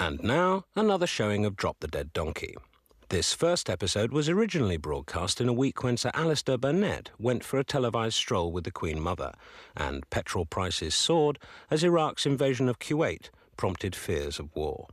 And now, another showing of Drop the Dead Donkey. This first episode was originally broadcast in a week when Sir Alistair Burnet went for a televised stroll with the Queen Mother, and petrol prices soared as Iraq's invasion of Kuwait prompted fears of war.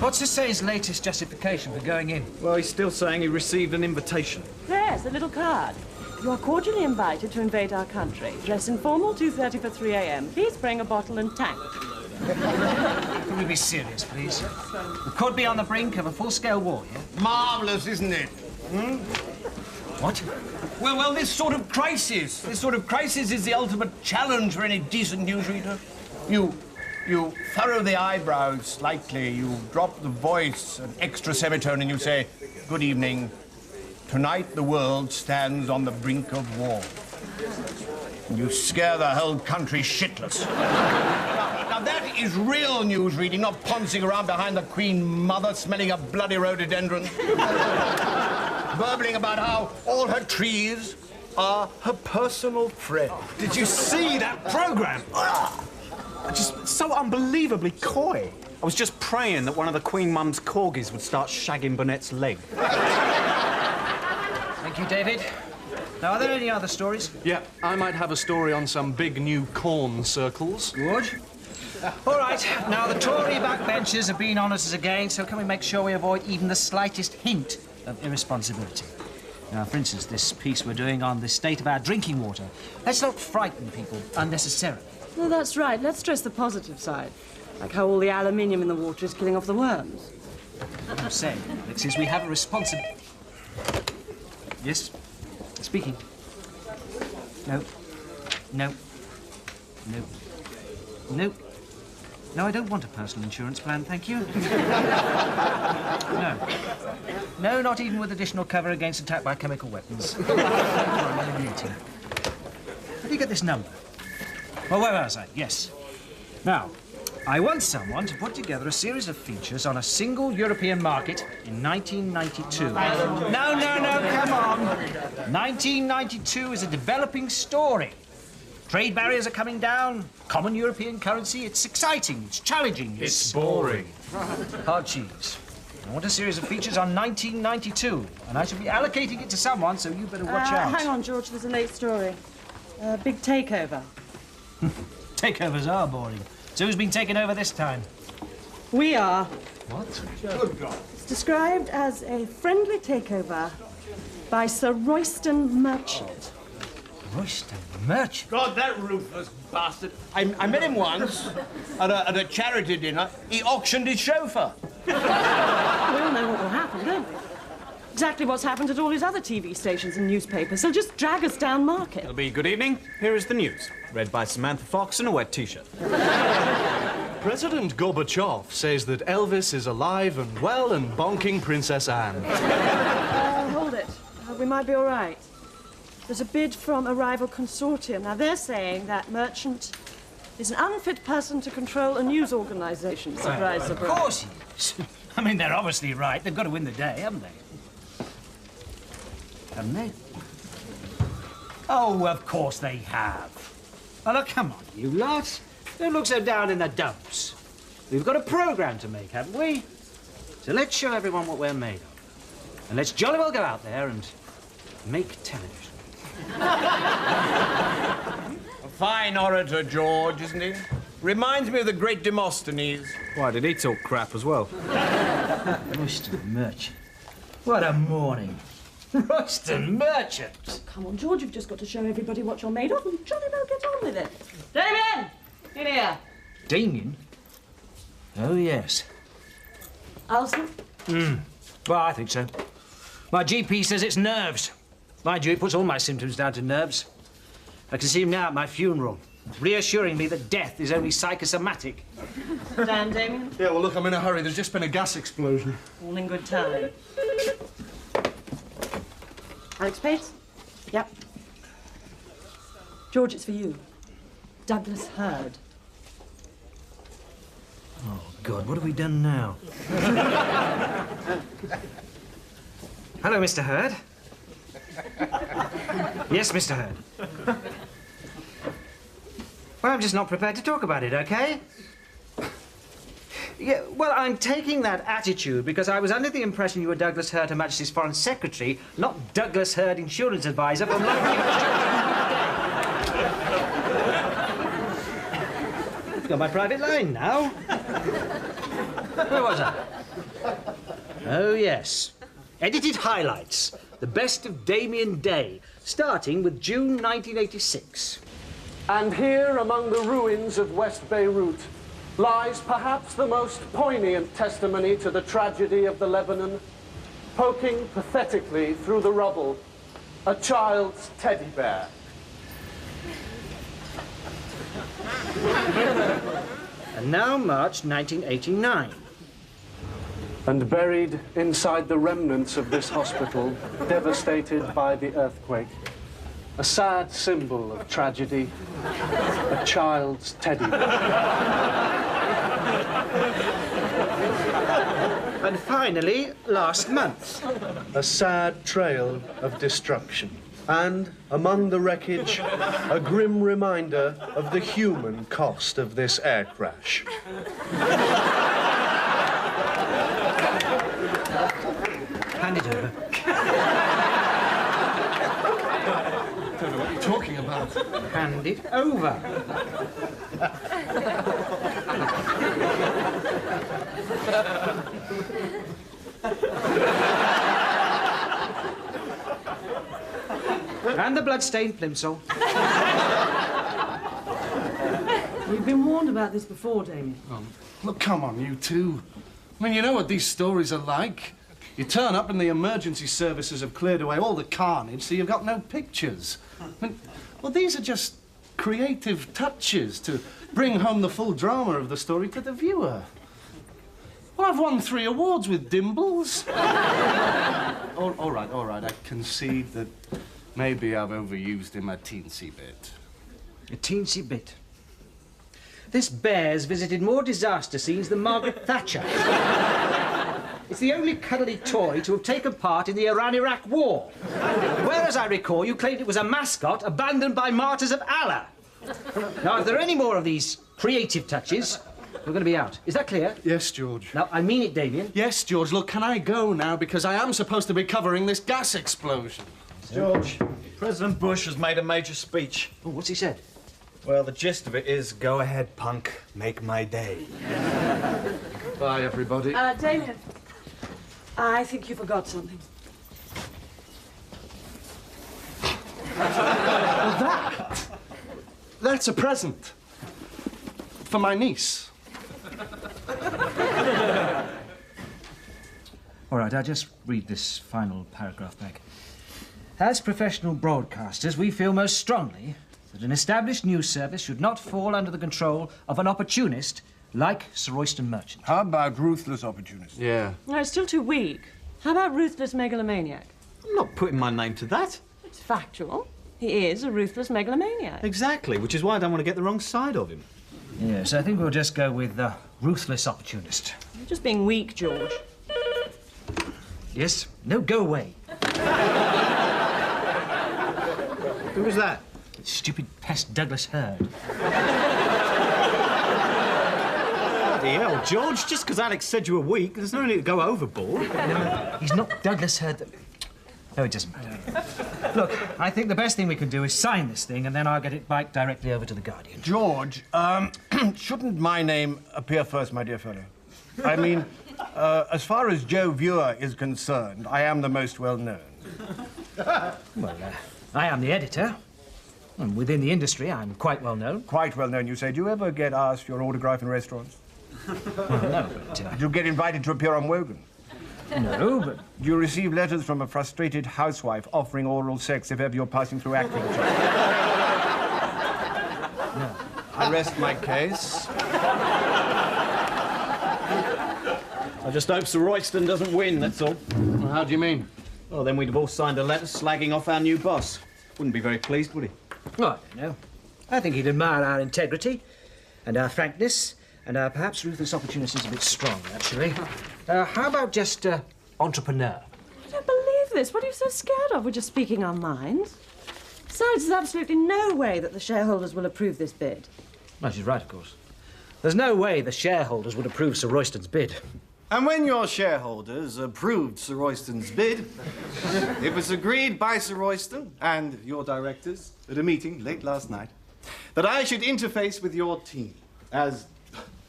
What's Hussein's latest justification for going in? Well, he's still saying he received an invitation. There's a little card. You are cordially invited to invade our country. Dress informal, 2:30 for 3 a.m. Please bring a bottle and tank. Can we be serious, please? We could be on the brink of a full-scale war, yeah? Marvellous, isn't it? What? Well, this sort of crisis is the ultimate challenge for any decent newsreader. You furrow the eyebrows slightly, you drop the voice an extra semitone, and you say, "Good evening. Tonight the world stands on the brink of war." And you scare the whole country shitless. Now that is real news reading, not poncing around behind the Queen Mother smelling of bloody rhododendron. Burbling about how all her trees are her personal friend. Did you see that programme? Just so unbelievably coy. I was just praying that one of the Queen Mum's corgis would start shagging Burnet's leg. Thank you, David. Now, are there any other stories? Yeah, I might have a story on some big new corn circles. Good. All right, now the Tory backbenchers have been on us again, so can we make sure we avoid even the slightest hint of irresponsibility? Now, for instance, this piece we're doing on the state of our drinking water. Let's not frighten people unnecessarily. No, that's right. Let's stress the positive side. Like how all the aluminium in the water is killing off the worms. I'm saying, Alexis, we have a responsibility. Yes? Speaking. No. No. No. No. No, I don't want a personal insurance plan, thank you. No. No, not even with additional cover against attack by chemical weapons. Where do you get this number? Well, where was I? Yes. Now, I want someone to put together a series of features on a single European market in 1992. No, come on. 1992 is a developing story. Trade barriers are coming down, common European currency. It's exciting, it's challenging. It's boring. Hard cheese. I want a series of features on 1992, and I shall be allocating it to someone, so you better watch out. Hang on, George, there's a late story. Big takeover. Takeovers are boring. So who's been taken over this time? We are. What? Good God. It's described as a friendly takeover by Sir Royston Merchant. Royston Merchant? God, that ruthless bastard. I met him once at a charity dinner. He auctioned his chauffeur. We all know what will happen, don't we? Exactly what's happened at all his other TV stations and newspapers. They'll just drag us down market. It'll be good evening. Here is the news. Read by Samantha Fox in a wet T-shirt. President Gorbachev says that Elvis is alive and well and bonking Princess Anne. Hold it. We might be all right. There's a bid from a rival consortium. Now, they're saying that Merchant is an unfit person to control a news organisation. Surprise, surprise. Of course he is. I mean, they're obviously right. They've got to win the day, haven't they? Haven't they? Oh, of course they have. Oh, look, come on, you lot. Don't look so down in the dumps. We've got a programme to make, haven't we? So let's show everyone what we're made of. And let's jolly well go out there and make television. A fine orator, George, isn't he? Reminds me of the great Demosthenes. Why, did he talk crap as well? Royston Merchant. What a morning. Royston Merchant. Come on, George, you've just got to show everybody what you're made of and jolly well get on with it. Damien! In here. Damien? Oh, yes. Alison? Well, I think so. My GP says it's nerves. Mind you, it puts all my symptoms down to nerves. I can see him now at my funeral, reassuring me that death is only psychosomatic. Dan, Damien? Yeah, well, look, I'm in a hurry. There's just been a gas explosion. All in good time. Alex Pates? Yep. George, it's for you. Douglas Hurd. Oh, God, what have we done now? Hello, Mr. Hurd. Yes, Mr. Hurd. Well, I'm just not prepared to talk about it, OK? Yeah, well, I'm taking that attitude because I was under the impression you were Douglas Hurd, Her Majesty's Foreign Secretary, not Douglas Hurd, Insurance Advisor from I've got my private line now. Where was I? Oh, yes. Edited highlights. The best of Damien Day, starting with June 1986. And here, among the ruins of West Beirut, lies perhaps the most poignant testimony to the tragedy of the Lebanon, poking pathetically through the rubble, a child's teddy bear. And now March 1989. And buried inside the remnants of this hospital, devastated by the earthquake, a sad symbol of tragedy, a child's teddy bear. And finally, last month. A sad trail of destruction. And, among the wreckage, a grim reminder of the human cost of this air crash. Hand it over. I don't know what you're talking about. Hand it over. And the blood-stained plimsoll. We've been warned about this before, Damien. Look, come on, you two. I mean, you know what these stories are like. You turn up and the emergency services have cleared away all the carnage, so you've got no pictures. I mean, well, these are just creative touches to bring home the full drama of the story to the viewer. Well, I've won 3 awards with Dimbles. All right, I concede that maybe I've overused him a teensy bit. A teensy bit. This bear's visited more disaster scenes than Margaret Thatcher. It's the only cuddly toy to have taken part in the Iran-Iraq war. Where, as I recall, you claimed it was a mascot abandoned by martyrs of Allah. Now, if there are any more of these creative touches, we're going to be out. Is that clear? Yes, George. Now, I mean it, Damien. Yes, George. Look, can I go now? Because I am supposed to be covering this gas explosion. George, President Bush has made a major speech. Oh, what's he said? Well, the gist of it is, go ahead, punk, make my day. Bye, everybody. Damien, I think you forgot something. That's a present. For my niece. All right, I'll just read this final paragraph back. As professional broadcasters, we feel most strongly that an established news service should not fall under the control of an opportunist like Sir Royston Merchant. How about ruthless opportunists? Yeah. No, it's still too weak. How about ruthless megalomaniac? I'm not putting my name to that. It's factual. He is a ruthless megalomaniac. Exactly, which is why I don't want to get the wrong side of him. Yes, I think we'll just go with the ruthless opportunist. You're just being weak, George. Yes? No, go away. Who was that? Stupid pest Douglas Hurd. Bloody hell, George, just because Alex said you were weak, there's no need to go overboard. No, he's not Douglas Hurd. No, it doesn't matter. Look, I think the best thing we can do is sign this thing, and then I'll get it biked directly over to the Guardian. George, shouldn't my name appear first, my dear fellow? I mean, as far as Joe Viewer is concerned, I am the most well-known. Well, I am the editor. And within the industry, I'm quite well known. Quite well-known, you say. Do you ever get asked for your autograph in restaurants? Well, no, but... Do you get invited to appear on Wogan? No, but... You receive letters from a frustrated housewife offering oral sex if ever you're passing through acting. No. I rest my case. I just hope Sir Royston doesn't win, that's all. Well, how do you mean? Well, then we'd have all signed a letter slagging off our new boss. Wouldn't be very pleased, would he? Oh, I don't know. I think he'd admire our integrity and our frankness and our perhaps ruthless opportunities a bit strong, actually. How about just entrepreneur? I don't believe this. What are you so scared of? We're just speaking our minds. Besides, there's absolutely no way that the shareholders will approve this bid. No, she's right, of course. There's no way the shareholders would approve Sir Royston's bid. And when your shareholders approved Sir Royston's bid, it was agreed by Sir Royston and your directors at a meeting late last night that I should interface with your team as,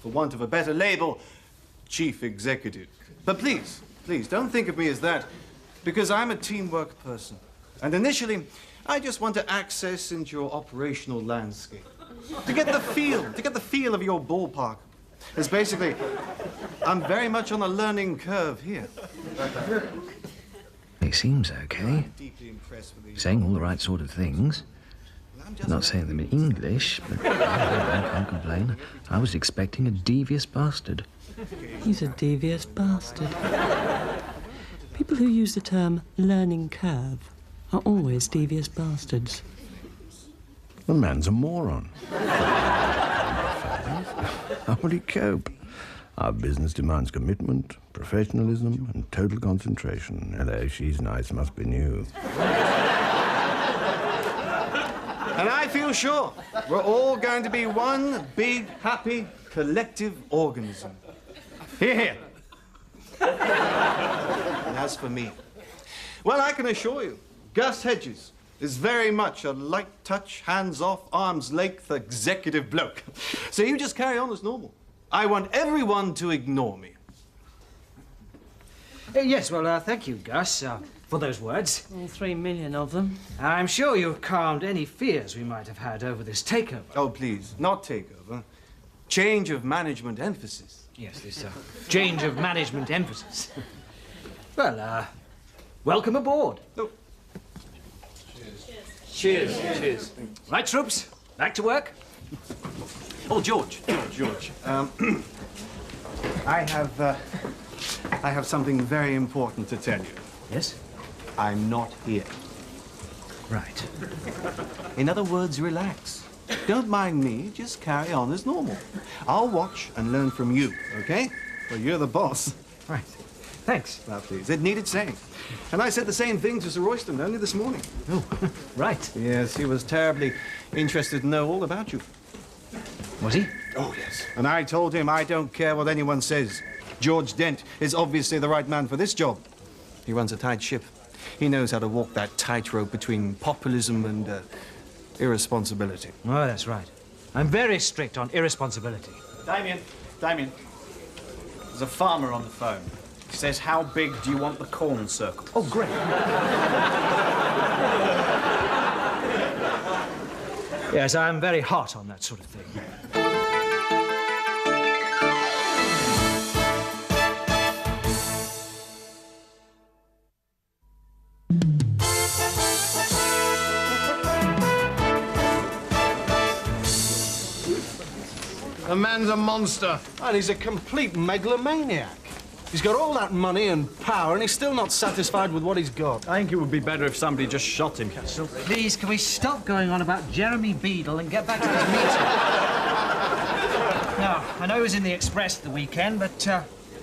for want of a better label, chief executive. But please, please, don't think of me as that, because I'm a teamwork person. And initially, I just want to access into your operational landscape, to get the feel of your ballpark. It's basically, I'm very much on a learning curve here. He seems okay. Saying all the right sort of things. Not saying them in English, but I can't complain. I was expecting a devious bastard. He's a devious bastard. People who use the term learning curve are always devious bastards. The man's a moron. How will he cope? Our business demands commitment, professionalism, and total concentration. Hello, she's nice, must be new. And I feel sure we're all going to be one big, happy, collective organism. Hear, hear. And as for me, well, I can assure you, Gus Hedges is very much a light-touch, hands-off, arm's-length executive bloke. So you just carry on as normal. I want everyone to ignore me. Yes, well, thank you, Gus, for those words. All 3 million of them. I'm sure you've calmed any fears we might have had over this takeover. Oh, please, not takeover. Change of management emphasis. Yes, this change of management emphasis. Well, welcome aboard. Oh. Cheers. Cheers. Right, troops, back to work. Oh, George. I have something very important to tell you. Yes? I'm not here. Right. In other words, relax. Don't mind me, just carry on as normal. I'll watch and learn from you, okay? Well, you're the boss. Right. Thanks. Well, please, it needed saying. And I said the same thing to Sir Royston only this morning. Oh, right. Yes, he was terribly interested to know all about you. Was he? Oh, yes. And I told him I don't care what anyone says. George Dent is obviously the right man for this job. He runs a tight ship. He knows how to walk that tightrope between populism and irresponsibility. Oh, that's right. I'm very strict on irresponsibility. Damien. There's a farmer on the phone. He says, how big do you want the corn circle? Oh, great. Yes, I'm very hot on that sort of thing. The man's a monster, and he's a complete megalomaniac. He's got all that money and power, and he's still not satisfied with what he's got. I think it would be better if somebody just shot him. So please, can we stop going on about Jeremy Beadle and get back to this meeting? Now, I know he was in the Express the weekend, but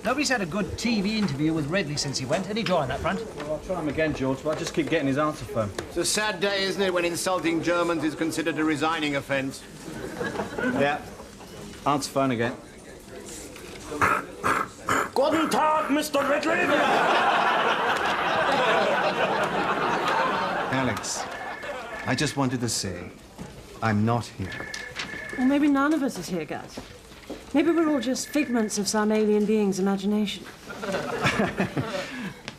nobody's had a good TV interview with Ridley since he went. Any joy on that front? Well, I'll try him again, George, but I just keep getting his answer phone. It's a sad day, isn't it, when insulting Germans is considered a resigning offence? Yeah. Answer phone again. Guten Tag, Mr. Ridley! Alex, I just wanted to say, I'm not here. Well, maybe none of us is here, Gus. Maybe we're all just figments of some alien being's imagination.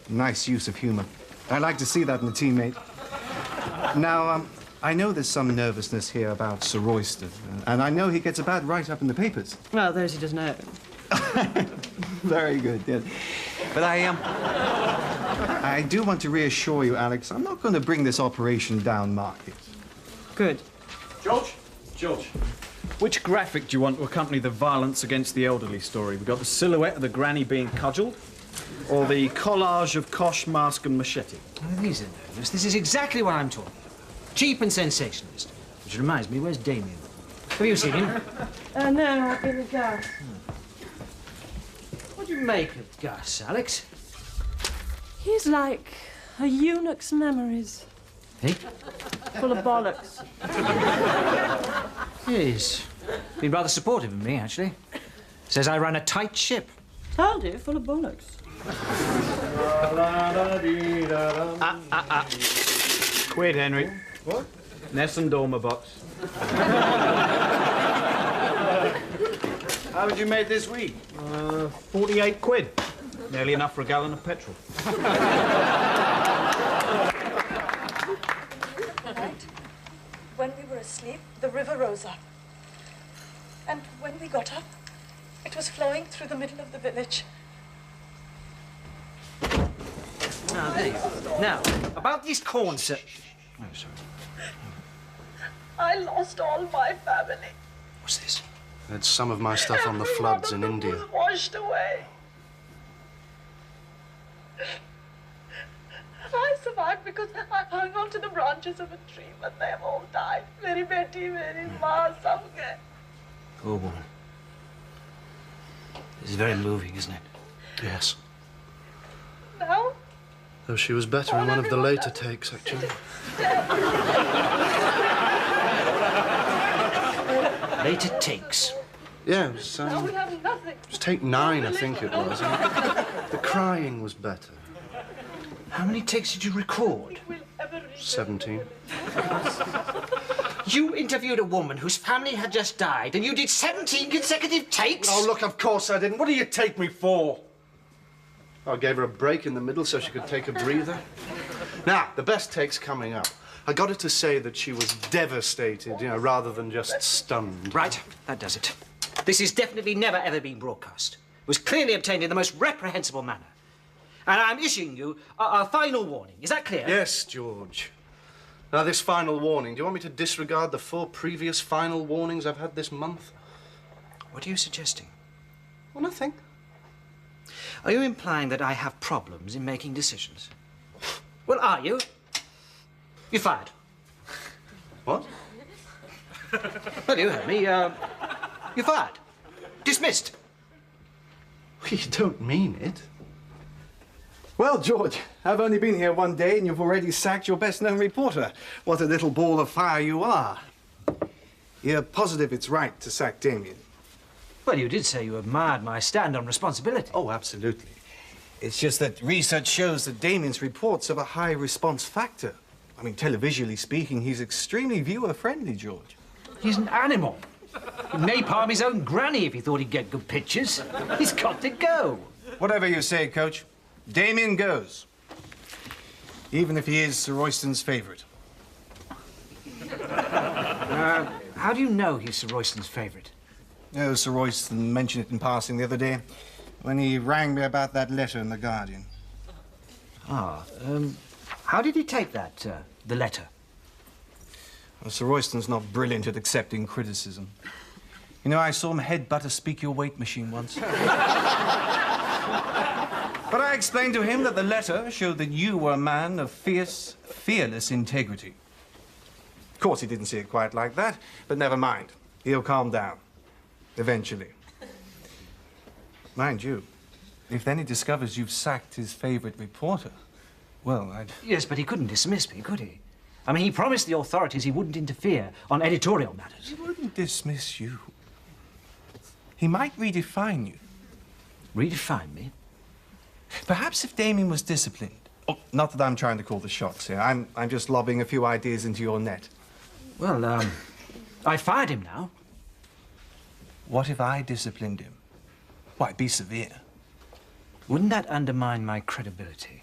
Nice use of humor. I like to see that in a teammate. Now, I know there's some nervousness here about Sir Royston, and I know he gets a bad write-up in the papers. Well, those he does know. Very good, yes. But I do want to reassure you, Alex, I'm not going to bring this operation down market. Good. George? George. Which graphic do you want to accompany the violence against the elderly story? We've got the silhouette of the granny being cudgelled, or the collage of Kosh, mask and machete? Oh, these are nervous. This is exactly what I'm talking about. Cheap and sensationalist. Which reminds me, where's Damien? Have you seen him? No, I've been with Gus. What do you make of Gus, Alex? He's like a eunuch's memories. Hey? Full of bollocks. He's been rather supportive of me, actually. Says I run a tight ship. Told you, full of bollocks. Quid, Henry. What? Nessun Dorma box. How would you make this week? 48 quid. Nearly enough for a gallon of petrol. Tonight, when we were asleep, the river rose up. And when we got up, it was flowing through the middle of the village. Ah, there you go. Now, about these corn Oh, sorry. I lost all my family. What's this? That's some of my stuff on the floods in India. Was washed away. I survived because I hung on to the branches of a tree, but they have all died. Meri beti, meri maa, sab gaye. Poor woman. This is very moving, isn't it? Yes. Now, Though she was better in one of the later takes, actually. Later takes? Yeah, it was, now we have nothing. it was take 9, I think it was. The crying was better. How many takes did you record? 17. You interviewed a woman whose family had just died, and you did 17 consecutive takes? Oh, look, of course I didn't. What do you take me for? I gave her a break in the middle so she could take a breather. Now, the best take's coming up. I got her to say that she was devastated, rather than just stunned. Right, that does it. This has definitely never, ever been broadcast. It was clearly obtained in the most reprehensible manner. And I'm issuing you a final warning. Is that clear? Yes, George. Now, this final warning, do you want me to disregard the 4 previous final warnings I've had this month? What are you suggesting? Well, nothing. Are you implying that I have problems in making decisions? Well, are you? You're fired. What? Well, you heard me. You're fired. Dismissed. You don't mean it. Well, George, I've only been here 1 day and you've already sacked your best-known reporter. What a little ball of fire you are. You're positive it's right to sack Damien? Well, you did say you admired my stand on responsibility. Oh, absolutely. It's just that research shows that Damien's reports have a high response factor. I mean, televisually speaking, he's extremely viewer-friendly, George. He's an animal. He'd napalm his own granny if he thought he'd get good pictures. He's got to go. Whatever you say, Coach. Damien goes. Even if he is Sir Royston's favourite. How do you know he's Sir Royston's favourite? Oh, Sir Royston mentioned it in passing the other day when he rang me about that letter in The Guardian. Ah, how did he take that, the letter? Well, Sir Royston's not brilliant at accepting criticism. You know, I saw him headbutt a speak-your-weight machine once. But I explained to him that the letter showed that you were a man of fierce, fearless integrity. Of course, he didn't see it quite like that, but never mind. He'll calm down. Eventually. Mind you, if then he discovers you've sacked his favourite reporter, well, I'd... Yes, but he couldn't dismiss me, could he? I mean, he promised the authorities he wouldn't interfere on editorial matters. He wouldn't dismiss you. He might redefine you. Redefine me? Perhaps if Damien was disciplined. Oh, not that I'm trying to call the shots here. I'm just lobbing a few ideas into your net. Well, I fired him now. What if I disciplined him? Why, be severe. Wouldn't that undermine my credibility?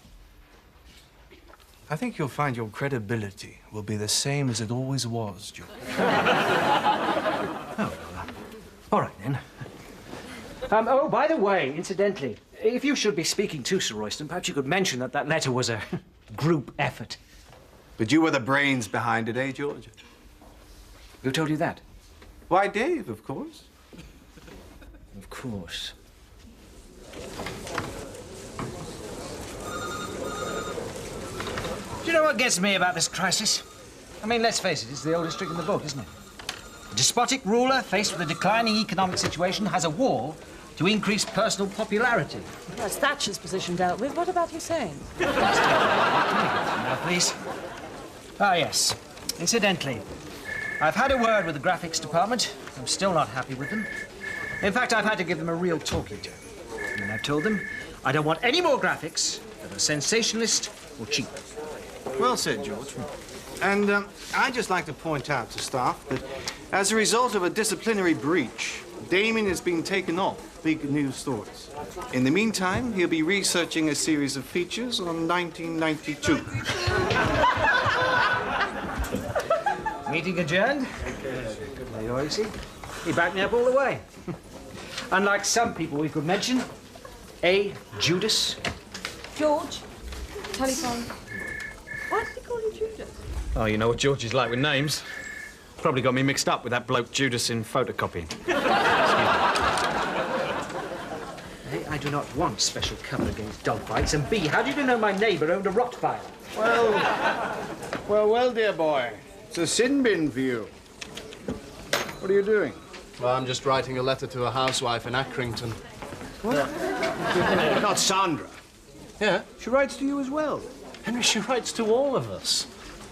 I think you'll find your credibility will be the same as it always was, George. Oh, well, all right, then. Oh, by the way, incidentally, if you should be speaking to Sir Royston, perhaps you could mention that that letter was a group effort. But you were the brains behind it, eh, George? Who told you that? Why, Dave, of course. Of course. Do you know what gets me about this crisis? I mean, let's face it, it's the oldest trick in the book, isn't it? A despotic ruler faced with a declining economic situation has a wall to increase personal popularity. That's Thatcher's position dealt with. What about Hussein? Now, please. Ah, yes. Incidentally, I've had a word with the graphics department. I'm still not happy with them. In fact, I've had to give them a real talking to. And I've told them I don't want any more graphics that are sensationalist or cheap. Well said, George. And I'd just like to point out to staff that as a result of a disciplinary breach, Damien has been taken off big news stories. In the meantime, he'll be researching a series of features on 1992. Meeting adjourned. There you are, you see. He backed me up all the way. Unlike some people we could mention, A. Judas. George, telephone. Why did he call you Judas? Oh, you know what George is like with names. Probably got me mixed up with that bloke Judas in photocopying. A, I do not want special cover against dog bites, and B, how did you know my neighbour owned a Rottweiler? Well, dear boy. It's a sin bin for you. What are you doing? Well, I'm just writing a letter to a housewife in Accrington. What? Not Sandra. Yeah? She writes to you as well. Henry, she writes to all of us.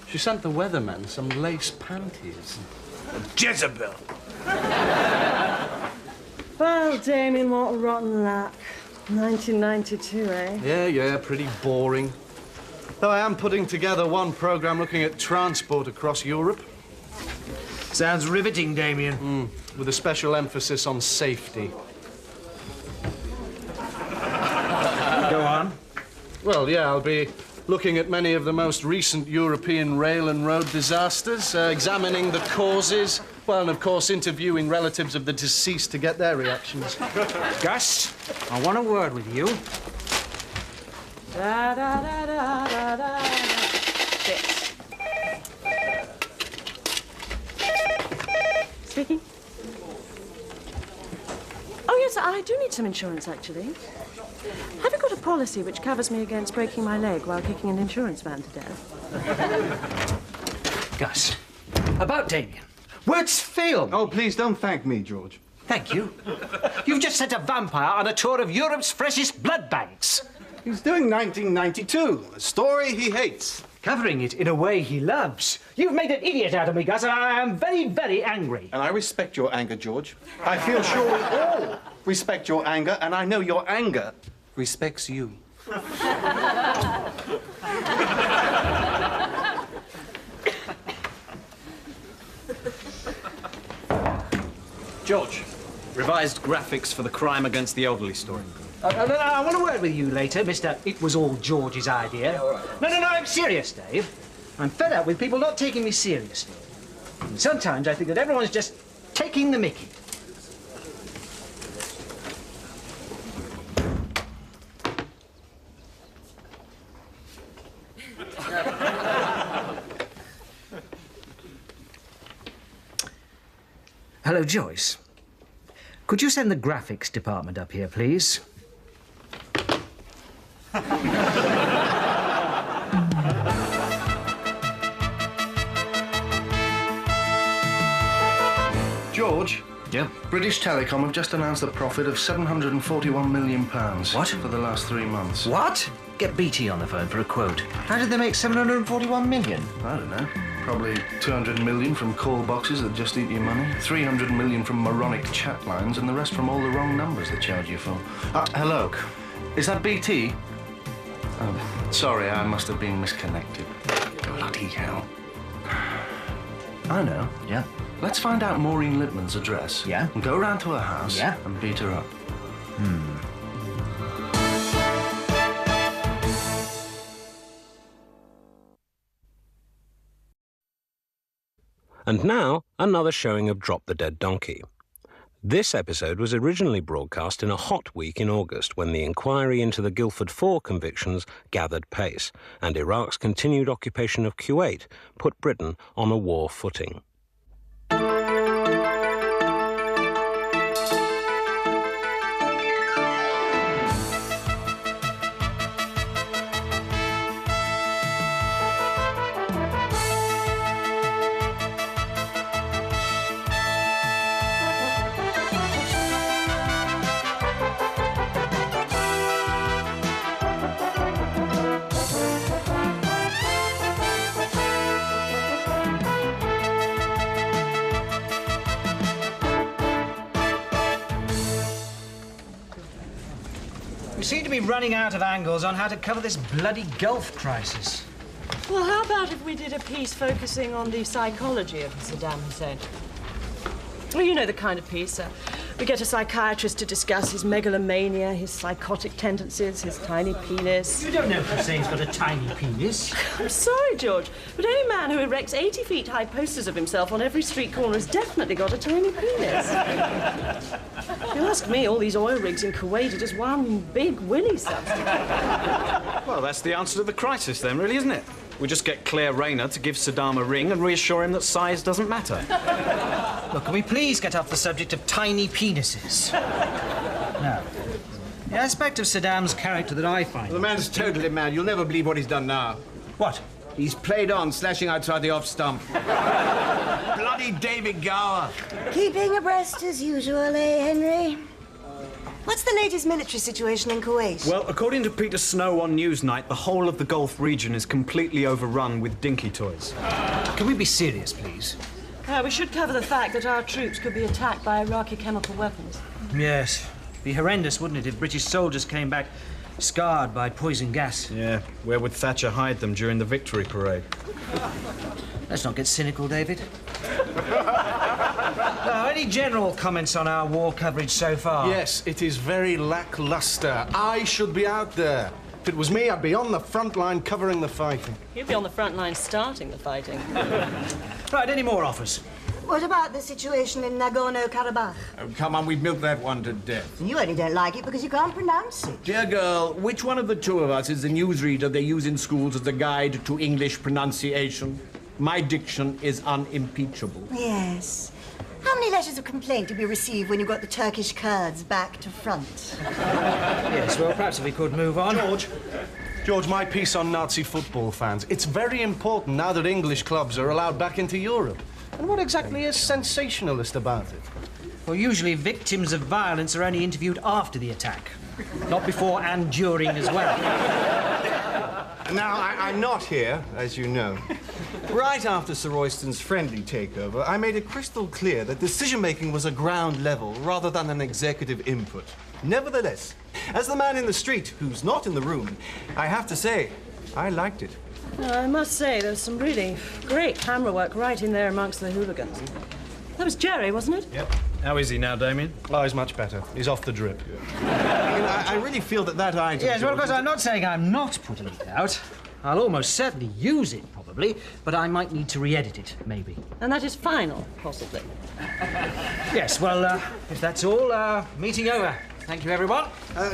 She sent the weatherman some lace panties. Jezebel. Well, Damien, what a rotten luck. 1992, eh? Yeah, pretty boring. Though I am putting together one programme looking at transport across Europe. Sounds riveting, Damien. With a special emphasis on safety. Go on. Well, yeah, I'll be looking at many of the most recent European rail and road disasters, examining the causes, well, and of course interviewing relatives of the deceased to get their reactions. Gus, I want a word with you. Da da da da da da. This. Speaking. Oh yes, I do need some insurance actually. Have you got a policy which covers me against breaking my leg while kicking an insurance van to death? Gus, about Damien. Words fail. Oh, please don't thank me, George. Thank you. You've just sent a vampire on a tour of Europe's freshest blood banks. He's doing 1992, a story he hates. Covering it in a way he loves. You've made an idiot out of me, Gus, and I am very, very angry. And I respect your anger, George. I feel sure we all respect your anger, and I know your anger respects you. George, revised graphics for the crime against the elderly story. I want to work with you later, Mr. It was all George's idea. Yeah, all right. No, I'm serious, Dave. I'm fed up with people not taking me seriously. And sometimes I think that everyone's just taking the mickey. Hello, Joyce. Could you send the graphics department up here, please? George? Yeah? British Telecom have just announced a profit of £741 million. What? For the last 3 months. What? Get BT on the phone for a quote. How did they make 741 million? I don't know. Probably 200 million from call boxes that just eat your money, 300 million from moronic chat lines, and the rest from all the wrong numbers they charge you for. Hello. Is that BT? Oh, sorry, I must have been misconnected. Bloody hell. I know. Yeah? Let's find out Maureen Lipman's address. Yeah? And go round to her house. Yeah? And beat her up. And now, another showing of Drop the Dead Donkey. This episode was originally broadcast in a hot week in August when the inquiry into the Guildford 4 convictions gathered pace and Iraq's continued occupation of Kuwait put Britain on a war footing. We seem to be running out of angles on how to cover this bloody Gulf crisis. Well, how about if we did a piece focusing on the psychology of Saddam Hussein? Well, you know the kind of piece. We get a psychiatrist to discuss his megalomania, his psychotic tendencies, his tiny penis. You don't know if Hussein's got a tiny penis. I'm sorry, George, but any man who erects 80 feet high posters of himself on every street corner has definitely got a tiny penis. If you ask me, all these oil rigs in Kuwait are just one big willy substitute. Well, that's the answer to the crisis then, really, isn't it? We just get Claire Rayner to give Saddam a ring and reassure him that size doesn't matter. Look, can we please get off the subject of tiny penises? Now, the aspect of Saddam's character that I find... The man's totally mad. You'll never believe what he's done now. What? He's played on, slashing outside the off stump. Bloody David Gower. Keeping abreast as usual, eh, Henry? What's the latest military situation in Kuwait? Well, according to Peter Snow on Newsnight, the whole of the Gulf region is completely overrun with dinky toys. Can we be serious, please? We should cover the fact that our troops could be attacked by Iraqi chemical weapons. Yes. Be horrendous, wouldn't it, if British soldiers came back scarred by poison gas? Yeah, where would Thatcher hide them during the victory parade? Let's not get cynical, David. Now, any general comments on our war coverage so far? Yes, it is very lackluster. I should be out there. If it was me, I'd be on the front line covering the fighting. You'd be on the front line starting the fighting. Right, any more offers? What about the situation in Nagorno-Karabakh? Oh, come on, we've milked that one to death. You only don't like it because you can't pronounce it. Dear girl, which one of the two of us is the newsreader they use in schools as a guide to English pronunciation? My diction is unimpeachable. Yes. How many letters of complaint did we receive when you got the Turkish Kurds back to front? Yes, well, perhaps if we could move on. George, my piece on Nazi football fans. It's very important now that English clubs are allowed back into Europe. And what exactly is sensationalist about it? Well, usually victims of violence are only interviewed after the attack, not before and during as well. Now, I'm not here, as you know. Right after Sir Royston's friendly takeover, I made it crystal clear that decision-making was a ground level rather than an executive input. Nevertheless, as the man in the street who's not in the room, I have to say, I liked it. I must say, there's some really great camera work right in there amongst the hooligans. That was Jerry, wasn't it? Yep. How is he now, Damien? Oh, he's much better. He's off the drip. I really feel that item... Yes, well, of George, course, I'm not saying I'm not putting it out. I'll almost certainly use it, probably, but I might need to re-edit it, maybe. And that is final, possibly. Yes, well, if that's all, meeting over. Thank you, everyone.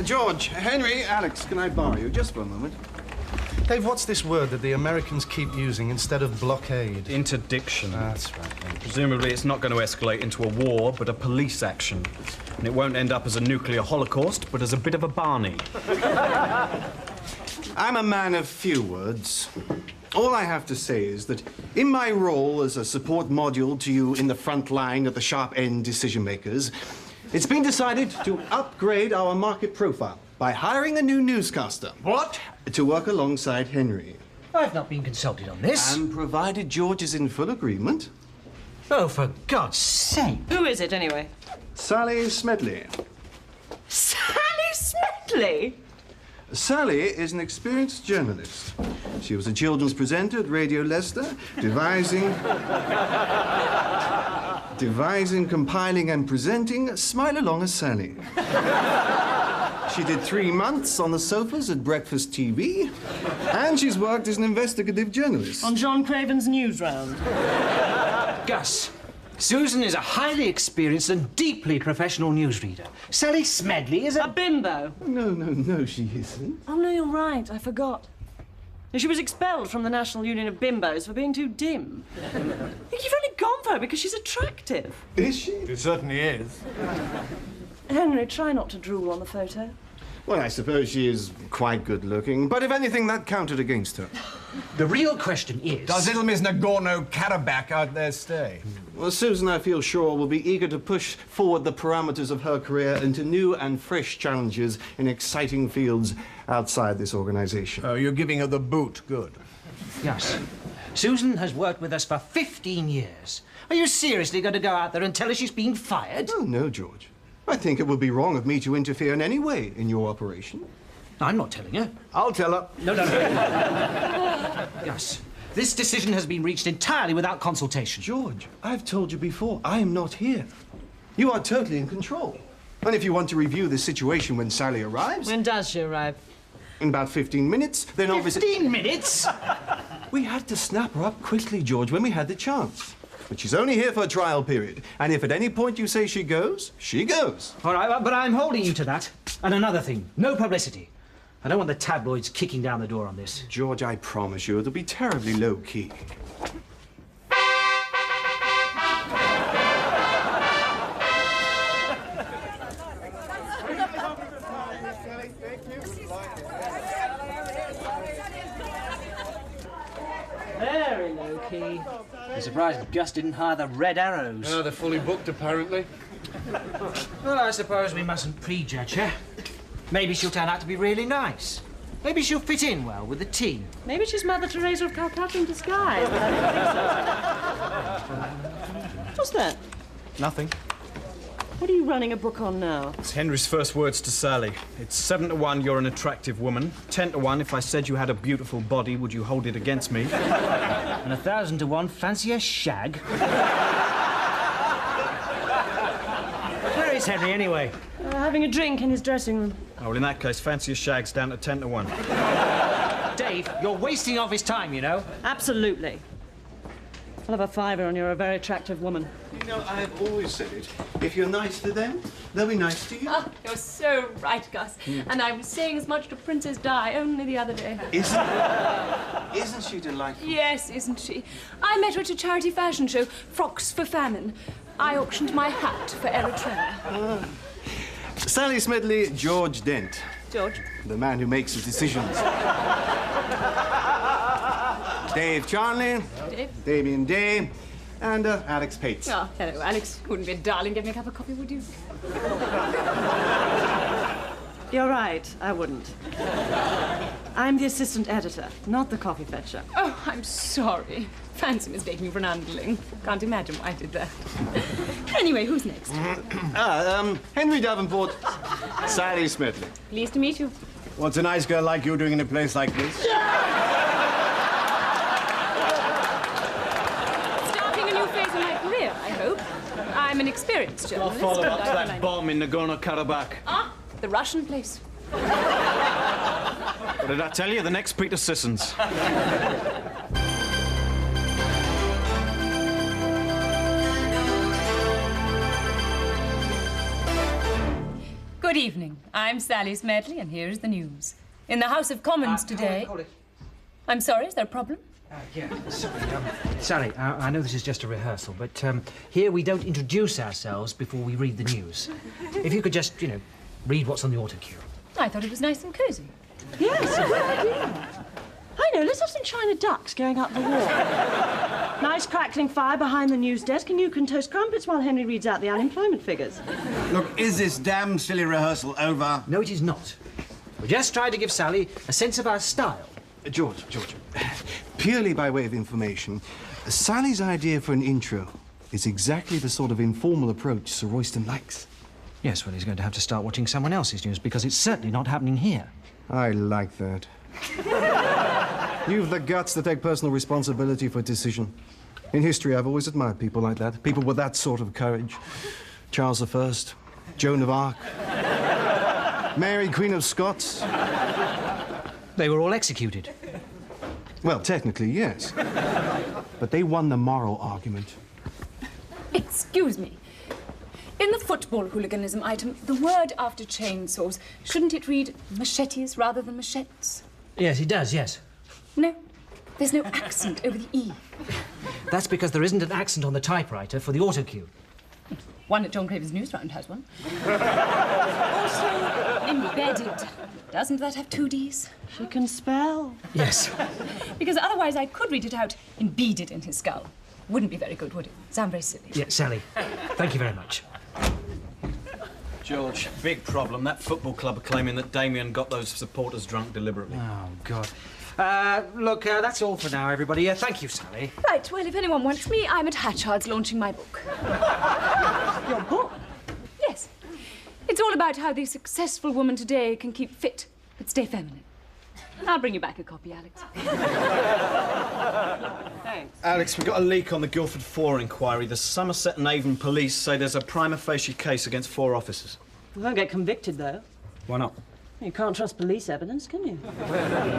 George, Henry, Alex, can I borrow you just for a moment? Dave, what's this word that the Americans keep using instead of blockade? Interdiction. That's right. Presumably it's not going to escalate into a war, but a police action. And it won't end up as a nuclear holocaust, but as a bit of a Barney. I'm a man of few words. All I have to say is that in my role as a support module to you in the front line of the sharp-end decision-makers, it's been decided to upgrade our market profile by hiring a new newscaster. What? To work alongside Henry. I've not been consulted on this. And provided George is in full agreement... Oh, for God's sake. Who is it, anyway? Sally Smedley. Sally Smedley? Sally is an experienced journalist. She was a children's presenter at Radio Leicester, devising, compiling and presenting Smile Along as Sally. She did 3 months on the sofas at Breakfast TV, and she's worked as an investigative journalist. On John Craven's news round. Gus, Susan is a highly experienced and deeply professional newsreader. Sally Smedley is a bimbo. No, she isn't. Oh, no, you're right. I forgot. She was expelled from the National Union of Bimbos for being too dim. You've only gone for her because she's attractive. Is she? It certainly is. Henry, try not to drool on the photo. Well, I suppose she is quite good-looking, but if anything, that counted against her. The real question is... Does little Miss Nagorno-Karabakh out there stay? Well, Susan, I feel sure, will be eager to push forward the parameters of her career into new and fresh challenges in exciting fields outside this organization. Oh, you're giving her the boot. Good. Yes. Susan has worked with us for 15 years. Are you seriously going to go out there and tell her she's being fired? Oh, no, George. I think it would be wrong of me to interfere in any way in your operation. I'm not telling her. I'll tell her. No. Yes. This decision has been reached entirely without consultation. George, I've told you before, I am not here. You are totally in control. And if you want to review the situation when Sally arrives... When does she arrive? In about 15 minutes, then obviously... 15 minutes? We had to snap her up quickly, George, when we had the chance. But she's only here for a trial period. And if at any point you say she goes, she goes. All right, but I'm holding you to that. And another thing, no publicity. I don't want the tabloids kicking down the door on this. George, I promise you, it'll be terribly low-key. Very low-key. I'm surprised Gus didn't hire the Red Arrows. Oh, they're fully booked, apparently. Well, I suppose we mustn't prejudge her. Maybe she'll turn out to be really nice. Maybe she'll fit in well with the team. Maybe she's Mother Teresa of Calcutta in disguise. But I don't think so. What's that? Nothing. What are you running a book on now? It's Henry's first words to Sally. It's 7 to 1, you're an attractive woman. 10 to 1, if I said you had a beautiful body, would you hold it against me? And 1,000 to 1, fancy a shag. Where is Henry, anyway? Having a drink in his dressing room. Oh, well, in that case, fancy a shag's down to 10 to 1. Dave, you're wasting off his time, you know. Absolutely. I'll have a fiver on you're a very attractive woman. You know, I have always said it. If you're nice to them, they'll be nice to you. Oh, you're so right, Gus. And I was saying as much to Princess Di only the other day. Isn't she delightful? Yes, isn't she? I met her at a charity fashion show, Frocks for Famine. I auctioned my hat for Eritrea. Sally Smedley, George Dent. George? The man who makes the decisions. Dave Charnley. Dave? Damien Day. And Alex Pates. Oh, hello, Alex. Wouldn't be a darling give me a cup of coffee, would you? You're right, I wouldn't. I'm the assistant editor, not the coffee fetcher. Oh, I'm sorry. Fancy mistaking me for an underling. Can't imagine why I did that. Anyway, who's next? Henry Davenport. Sally Smedley. Pleased to meet you. What's a nice girl like you doing in a place like this? Starting a new phase in my career, I hope. I'm an experienced I'll journalist. follow up to and that bomb in Nagorno-Karabakh. Ah, the Russian place. What did I tell you? The next Peter Sissons. Good evening. I'm Sally Smedley, and here's the news. In the House of Commons today... Hold it. I'm sorry, is there a problem? Yeah, sorry. Sally, I know this is just a rehearsal, but here we don't introduce ourselves before we read the news. If you could just, read what's on the auto cue. I thought it was nice and cosy. Yes, a good idea. I know, let's have some china ducks going up the wall. Nice crackling fire behind the news desk, and you can toast crumpets while Henry reads out the unemployment figures. Look, is this damn silly rehearsal over? No, it is not. We just tried to give Sally a sense of our style. George, purely by way of information, Sally's idea for an intro is exactly the sort of informal approach Sir Royston likes. Yes, well, he's going to have to start watching someone else's news, because it's certainly not happening here. I like that. You've the guts to take personal responsibility for a decision. In history, I've always admired people like that. People with that sort of courage. Charles I, Joan of Arc, Mary, Queen of Scots. They were all executed. Well, technically, yes. But they won the moral argument. Excuse me. In the football hooliganism item, the word after chainsaws, shouldn't it read machetes rather than machetes? Yes, it does, yes. No, there's no accent over the E. That's because there isn't an accent on the typewriter for the auto cue. One at John Craven's Newsround has one. Also, embedded. Doesn't that have 2 Ds? She can spell. Yes. Because otherwise I could read it out embedded in his skull. Wouldn't be very good, would it? Sound very silly. Yeah, Sally, thank you very much. George, big problem. That football club are claiming that Damien got those supporters drunk deliberately. Oh, God. Look, that's all for now, everybody. Thank you, Sally. Right, well, if anyone wants me, I'm at Hatchard's launching my book. Your book? Yes. It's all about how the successful woman today can keep fit but stay feminine. I'll bring you back a copy, Alex. Thanks. Alex, we've got a leak on the Guildford 4 inquiry. The Somerset and Avon police say there's a prima facie case against 4 officers. We won't get convicted, though. Why not? You can't trust police evidence, can you?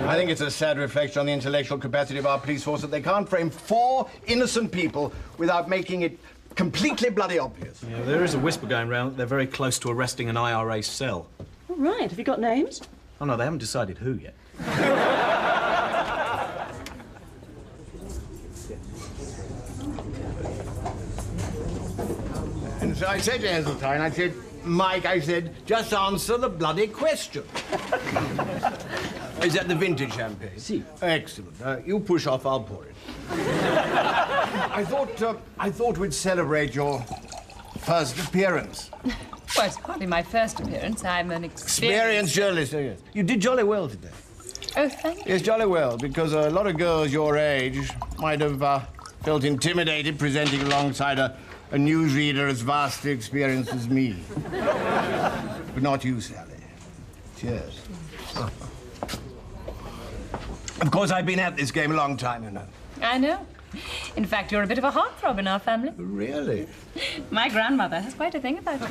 I think it's a sad reflection on the intellectual capacity of our police force that they can't frame 4 innocent people without making it completely bloody obvious. Yeah, there is a whisper going round that they're very close to arresting an IRA cell. All right, have you got names? Oh, no, they haven't decided who yet. And so I said to Heseltine, I said, Mike, I said, just answer the bloody question. Is that the vintage champagne? Si. Excellent. You push off, I'll pour it. I thought we'd celebrate your first appearance. Well, it's hardly my first appearance. I'm an Experienced journalist, yes. You did jolly well today. Oh, thank you. Yes, jolly well, because a lot of girls your age might have felt intimidated presenting alongside a newsreader as vastly experienced as me. But not you, Sally. Cheers. Of course, I've been at this game a long time, you know. I know. In fact, you're a bit of a heartthrob in our family. Really? My grandmother has quite a thing about you.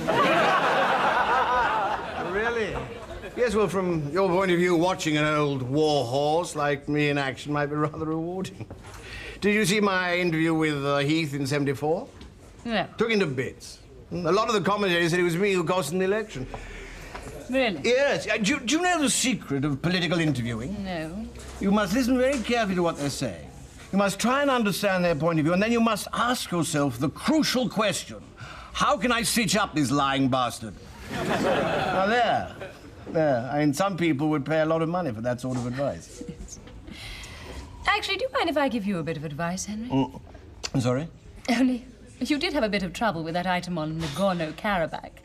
Really? Yes, well, from your point of view, watching an old war horse like me in action might be rather rewarding. Did you see my interview with Heath in '74? No. Took him to bits. A lot of the commentators said it was me who cost him the election. Really? Yes. Do you know the secret of political interviewing? No. You must listen very carefully to what they're saying. You must try and understand their point of view, and then you must ask yourself the crucial question. How can I stitch up this lying bastard? Now, there. I mean, some people would pay a lot of money for that sort of advice. Actually, do you mind if I give you a bit of advice, Henry? Sorry? Only, you did have a bit of trouble with that item on Nagorno-Karabakh.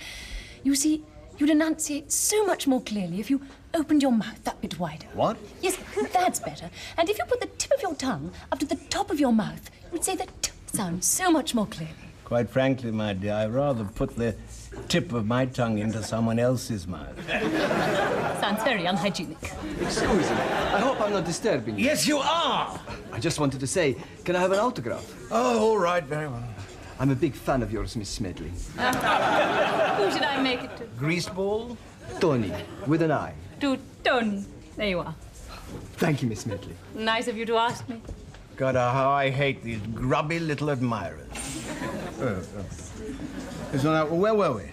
You see, you'd enunciate so much more clearly if you opened your mouth that bit wider. What? Yes, that's better. And if you put the tip of your tongue up to the top of your mouth, you'd say the t sound so much more clearly. Quite frankly, my dear, I'd rather put the tip of my tongue into someone else's mouth. Sounds very unhygienic. Excuse me, I hope I'm not disturbing you. Yes, you are! I just wanted to say, can I have an autograph? Oh, all right, very well. I'm a big fan of yours, Miss Smedley. Who should I make it to? Greaseball? Tony, with an I. To Tony. There you are. Thank you, Miss Smedley. Nice of you to ask me. God, how I hate these grubby little admirers. So now, where were we?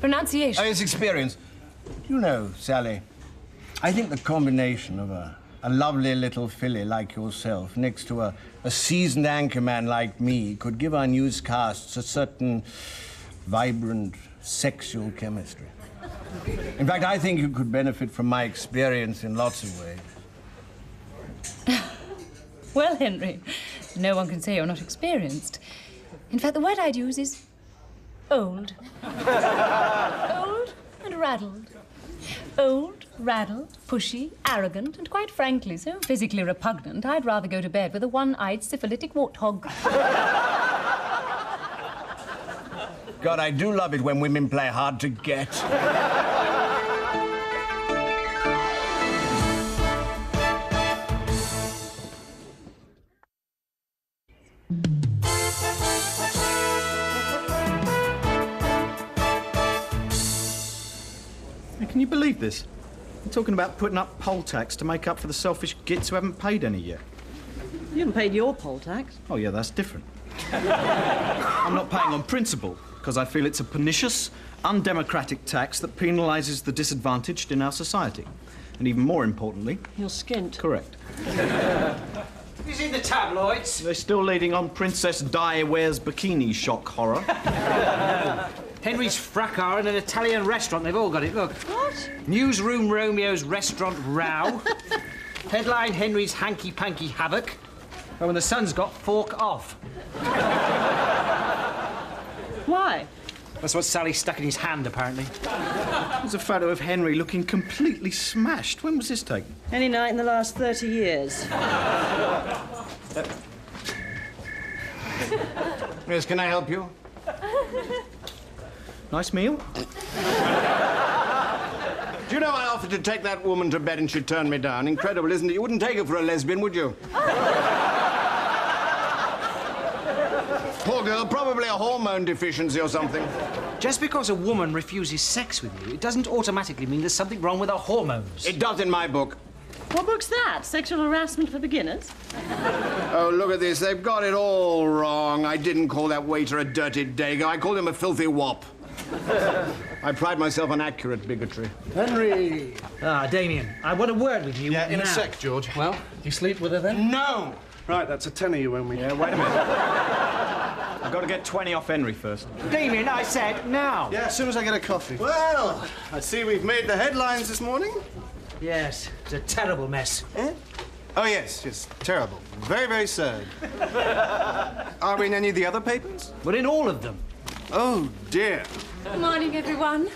Pronunciation. Oh, it's experience. You know, Sally, I think the combination of a lovely little filly like yourself next to a seasoned anchorman like me could give our newscasts a certain vibrant sexual chemistry. In fact, I think you could benefit from my experience in lots of ways. Well, Henry, no one can say you're not experienced. In fact, the word I'd use is old. Old and raddled. Old, raddled, pushy, arrogant, and quite frankly, so physically repugnant, I'd rather go to bed with a one-eyed syphilitic warthog. God, I do love it when women play hard to get. Can you believe this? They're talking about putting up poll tax to make up for the selfish gits who haven't paid any yet. You haven't paid your poll tax. Oh, yeah, that's different. I'm not paying on principle, because I feel it's a pernicious, undemocratic tax that penalises the disadvantaged in our society. And even more importantly... You're skint. Correct. Have you seen the tabloids? They're still leading on Princess Di wears bikini shock horror. Henry's fracas in an Italian restaurant. They've all got it, look. What? Newsroom Romeo's restaurant row. Headline Henry's hanky-panky havoc. And when the sun's got, fork off. Why? That's what Sally stuck in his hand, apparently. There's a photo of Henry looking completely smashed. When was this taken? Any night in the last 30 years. Yes, can I help you? Nice meal? Do you know I offered to take that woman to bed and she turned me down? Incredible, isn't it? You wouldn't take her for a lesbian, would you? Poor girl, probably a hormone deficiency or something. Just because a woman refuses sex with you, it doesn't automatically mean there's something wrong with her hormones. It does in my book. What book's that? Sexual harassment for beginners? Oh, look at this. They've got it all wrong. I didn't call that waiter a dirty dago. I called him a filthy wop. I pride myself on accurate bigotry. Henry! Ah, Damien, I want a word with you. Yeah, in now. a sec, George. Well, you sleep with her then? No! Right, that's a tenner you owe me. Yeah, wait a minute. I've got to get 20 off Henry first. Damien, I said now. Yeah, as soon as I get a coffee. Well, I see we've made the headlines this morning. Yes, it's a terrible mess. Eh? Oh, yes, just terrible. Very, very sad. Are we in any of the other papers? We're in all of them. Oh, dear. Good morning, everyone.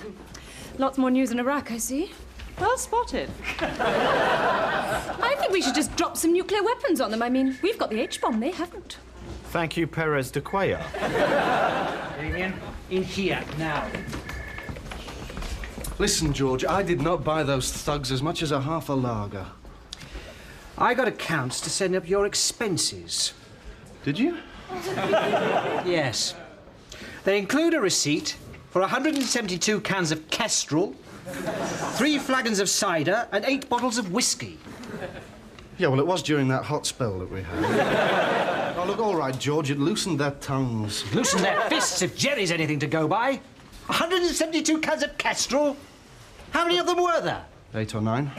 Lots more news in Iraq, I see. Well spotted. I think we should just drop some nuclear weapons on them. I mean, we've got the H-bomb, they haven't. Thank you, Perez de Cuellar. Damien, in here, now. Listen, George, I did not buy those thugs as much as a half a lager. I got accounts to send up your expenses. Did you? Yes. They include a receipt for 172 cans of Kestrel, 3 flagons of cider, and 8 bottles of whiskey. Yeah, well, it was during that hot spell that we had. Oh, look, all right, George, it loosened their tongues. Loosen their fists if Jerry's anything to go by. 172 cans of Kestrel? How many of them were there? 8 or 9.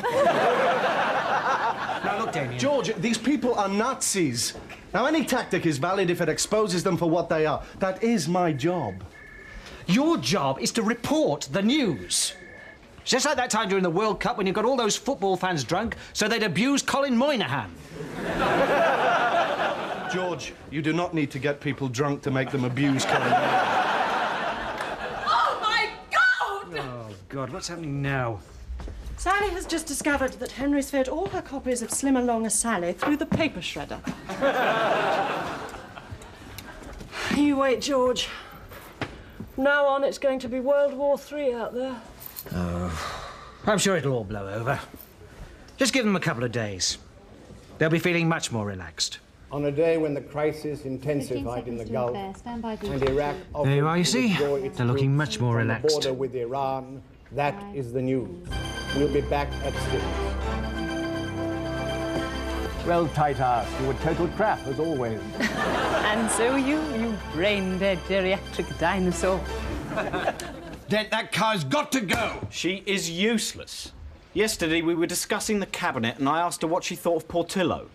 Now, look, Damien. George, these people are Nazis. Now, any tactic is valid if it exposes them for what they are. That is my job. Your job is to report the news. It's just like that time during the World Cup when you got all those football fans drunk so they'd abuse Colin Moynihan. George, you do not need to get people drunk to make them abuse Colin Moynihan. Oh, my God! Oh, God, what's happening now? Sally has just discovered that Henry's fed all her copies of Slim Along a Sally through the paper shredder. You wait, George. From now on, it's going to be World War III out there. Oh, I'm sure it'll all blow over. Just give them a couple of days. They'll be feeling much more relaxed. On a day when the crisis intensified in the Gulf and Iraq... There you are, you see? They're looking much more relaxed. ...on the border with Iran, that is the news. We'll be back at 6. Well, tight ass, you were total crap, as always. And so you brain-dead geriatric dinosaur. That car's got to go! She is useless. Yesterday, we were discussing the cabinet, and I asked her what she thought of Portillo.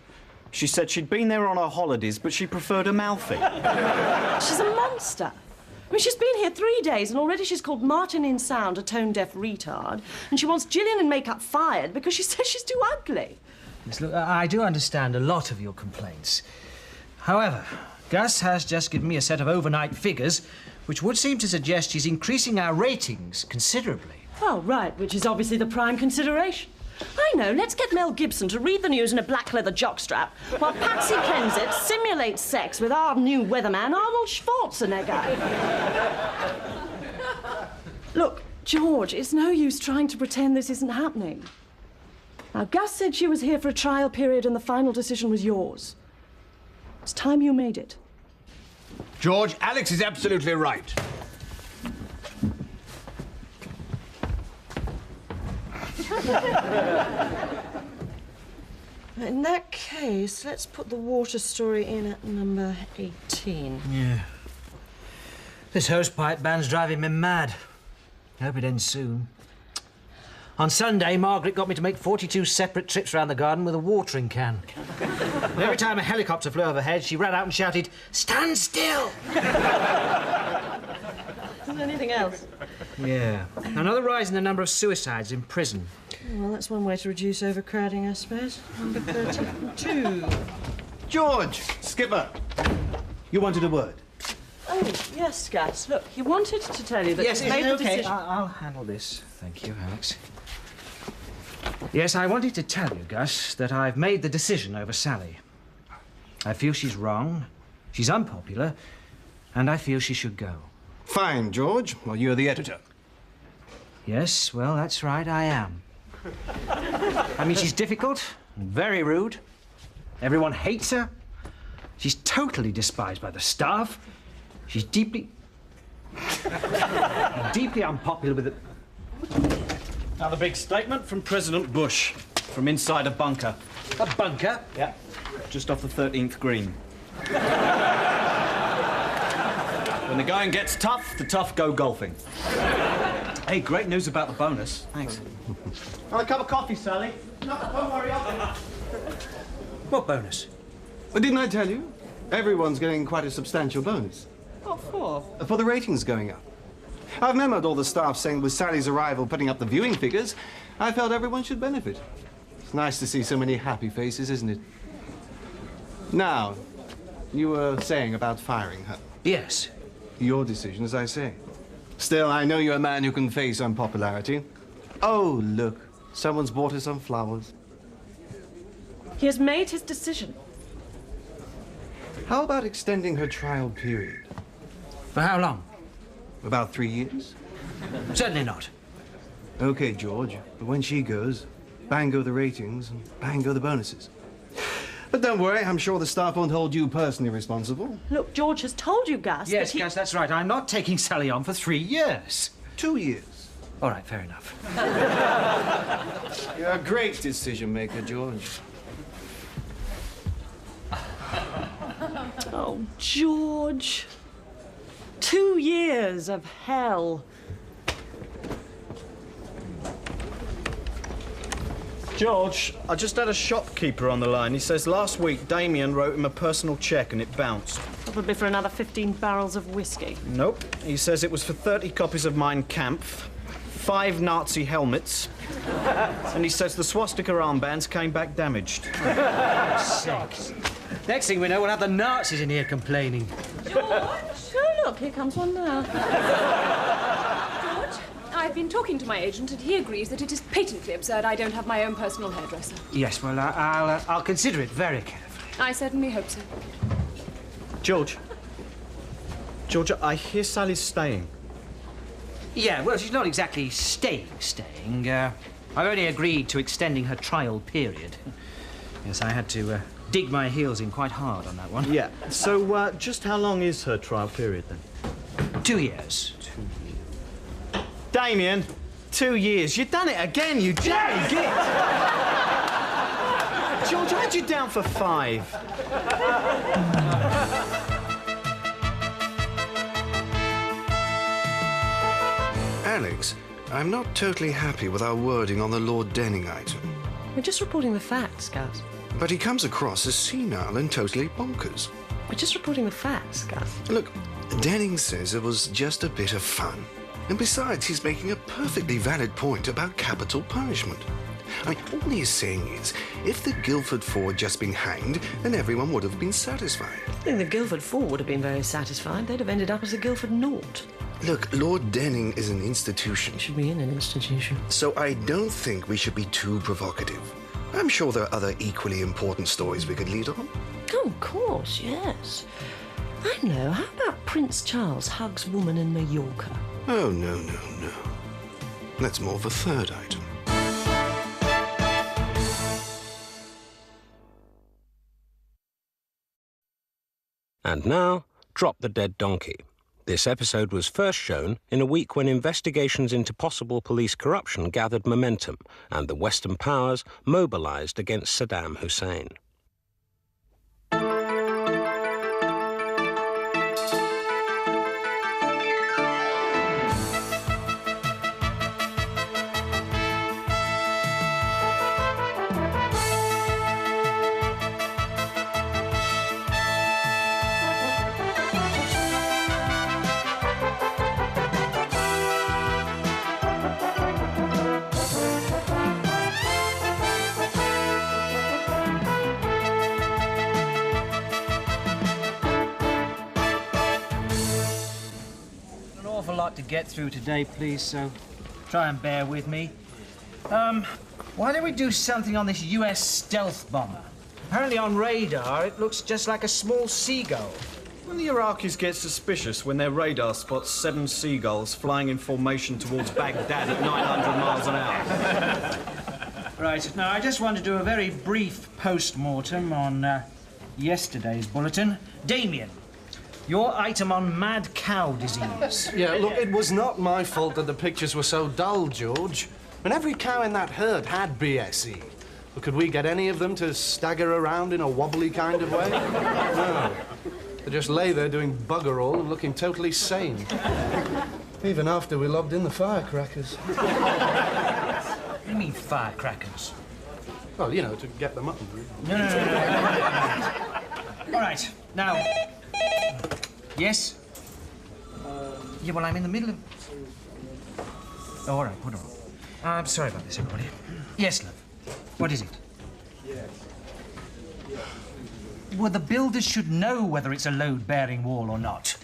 She said she'd been there on her holidays, but she preferred Amalfi. She's a monster. I mean, she's been here 3 days, and already she's called Martin in Sound a tone-deaf retard, and she wants Gillian in makeup fired because she says she's too ugly. Yes, look, I do understand a lot of your complaints. However, Gus has just given me a set of overnight figures which would seem to suggest she's increasing our ratings considerably. Oh, right, which is obviously the prime consideration. I know, let's get Mel Gibson to read the news in a black leather jockstrap while Patsy Kensit simulates sex with our new weatherman, Arnold Schwarzenegger. Look, George, it's no use trying to pretend this isn't happening. Now, Gus said she was here for a trial period and the final decision was yours. It's time you made it. George, Alex is absolutely right. In that case, let's put the water story in at number 18. Yeah. This hosepipe ban's driving me mad. I hope it ends soon. On Sunday, Margaret got me to make 42 separate trips around the garden with a watering can. And every time a helicopter flew overhead, she ran out and shouted, "Stand still!" Is there anything else? Yeah. Another rise in the number of suicides in prison. Well, that's one way to reduce overcrowding, I suppose. Number 32. George! Skipper! You wanted a word? Oh, yes, Gus. Look, he wanted to tell you that Yes, he's is made it the okay? decision. I'll handle this. Thank you, Alex. Yes, I wanted to tell you, Gus, that I've made the decision over Sally. I feel she's wrong, she's unpopular, and I feel she should go. Fine, George. Well, you're the editor. Yes, well, that's right, I am. I mean, she's difficult and very rude. Everyone hates her. She's totally despised by the staff. She's deeply unpopular with the... Another big statement from President Bush, from inside a bunker. A bunker? Yeah, just off the 13th green. When the going gets tough, the tough go golfing. Hey, great news about the bonus. Thanks. Want a cup of coffee, Sally? No, don't worry, I'll... What bonus? But didn't I tell you? Everyone's getting quite a substantial bonus. What for? For the ratings going up. I've memoed all the staff saying with Sally's arrival putting up the viewing figures, I felt everyone should benefit. It's nice to see so many happy faces, isn't it? Now, you were saying about firing her. Yes. Your decision, as I say. Still, I know you're a man who can face unpopularity. Oh, look. Someone's bought her some flowers. He has made his decision. How about extending her trial period? For how long? About 3 years. Certainly not. Okay, George. But when she goes, bang go the ratings and bang go the bonuses. But don't worry, I'm sure the staff won't hold you personally responsible. Look, George has told you, Gus. Yes, that he... Gus, that's right. I'm not taking Sally on for 3 years. 2 years. All right, fair enough. You're a great decision maker, George. Oh, George. 2 years of hell. George, I just had a shopkeeper on the line. He says last week Damien wrote him a personal cheque and it bounced. Probably for another 15 barrels of whiskey. Nope. He says it was for 30 copies of Mein Kampf, 5 Nazi helmets, and he says the swastika armbands came back damaged. Sakes. Next thing we know, we'll have the Nazis in here complaining. George! Oh, look, here comes one now. George, I've been talking to my agent, and he agrees that it is patently absurd I don't have my own personal hairdresser. Yes, well, I'll consider it very carefully. I certainly hope so. George, I hear Sally's staying. Yeah, well, she's not exactly staying. I've only agreed to extending her trial period. Yes, I had to dig my heels in quite hard on that one. Yeah. So, just how long is her trial period, then? 2 years. 2 years. Damien, 2 years. You've done it again, you jelly git! George, I had you down for 5. Alex, I'm not totally happy with our wording on the Lord Denning item. We're just reporting the facts, Gus. But he comes across as senile and totally bonkers. We're just reporting the facts, Gus. Look, Denning says it was just a bit of fun. And besides, he's making a perfectly valid point about capital punishment. I mean, all he's saying is, if the Guildford Four had just been hanged, then everyone would have been satisfied. I think the Guildford Four would have been very satisfied. They'd have ended up as the Guildford Naught. Look, Lord Denning is an institution. Should be in an institution. So I don't think we should be too provocative. I'm sure there are other equally important stories we could lead on. Oh, of course, yes. I know. How about Prince Charles hugs woman in Mallorca? Oh, no. That's more of a third item. And now, Drop the Dead Donkey. This episode was first shown in a week when investigations into possible police corruption gathered momentum and the Western powers mobilized against Saddam Hussein. awful lot to get through today, please, so try and bear with me. Why don't we do something on this US stealth bomber? Apparently on radar, it looks just like a small seagull. When the Iraqis get suspicious when their radar spots 7 seagulls flying in formation towards Baghdad at 900 miles an hour. Right, now I just want to do a very brief post-mortem on yesterday's bulletin. Damien, your item on mad cow disease. Yeah, look, it was not my fault that the pictures were so dull, George. And every cow in that herd had BSE. But could we get any of them to stagger around in a wobbly kind of way? No. They just lay there doing bugger all and looking totally sane. Even after we lobbed in the firecrackers. What do you mean, firecrackers? Well, you know, to get them up. No. All right, now... Yes? Yeah, well, I'm in the middle of... Oh, all right, put it on. I'm sorry about this, everybody. Yes, love. What is it? Well, the builders should know whether it's a load-bearing wall or not.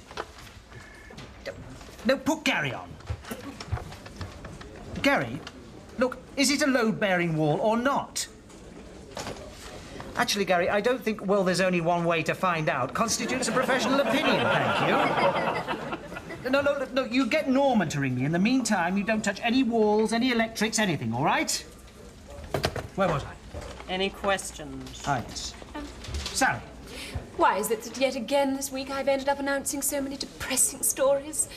No, put Gary on. Gary, look, is it a load-bearing wall or not? Actually, Gary, I don't think, well, there's only one way to find out constitutes a professional opinion, thank you. No, you get Norman to ring me. In the meantime, you don't touch any walls, any electrics, anything, all right? Where was I? Any questions? Ah, yes. Sally. Why is it that yet again this week I've ended up announcing so many depressing stories?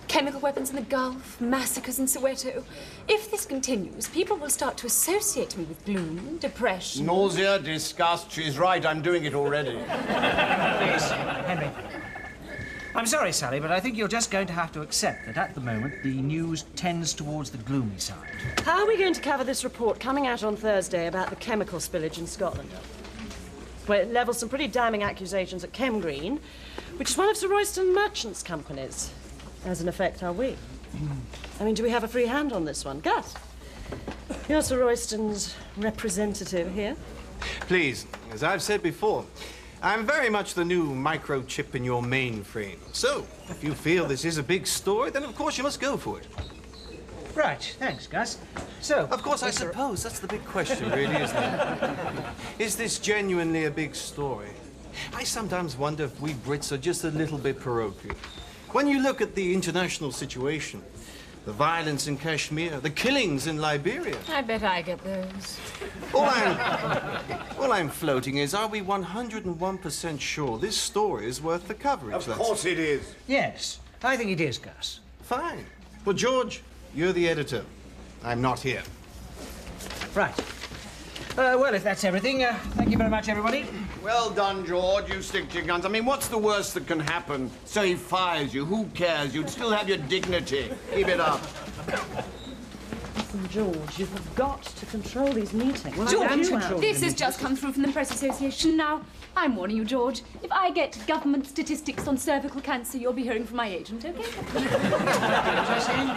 Chemical weapons in the Gulf, massacres in Soweto. If this continues, people will start to associate me with gloom, depression... Nausea, disgust. She's right, I'm doing it already. Please, Henry. I'm sorry, Sally, but I think you're just going to have to accept that at the moment the news tends towards the gloomy side. How are we going to cover this report coming out on Thursday about the chemical spillage in Scotland? Well, it levels some pretty damning accusations at Chem Green, which is one of Sir Royston Merchant's companies. As in effect, are we? I mean, do we have a free hand on this one? Gus, you're Sir Royston's representative here. Please, as I've said before, I'm very much the new microchip in your mainframe. So, if you feel this is a big story, then of course you must go for it. Right, thanks, Gus. So... Of course, I suppose that's the big question, really, isn't it? Is this genuinely a big story? I sometimes wonder if we Brits are just a little bit parochial. When you look at the international situation, the violence in Kashmir, the killings in Liberia... I bet I get those. All I'm floating is, are we 101% sure this story is worth the coverage? Of course it is. Yes, I think it is, Gus. Fine. Well, George, you're the editor. I'm not here. Right. Well, if that's everything, thank you very much, everybody. Well done, George. You stick to your guns. I mean, what's the worst that can happen? So he fires you. Who cares? You'd still have your dignity. Keep it up. Listen, George, you've got to control these meetings. Well, George, this has just come through from the Press Association. Now, I'm warning you, George. If I get government statistics on cervical cancer, you'll be hearing from my agent, OK?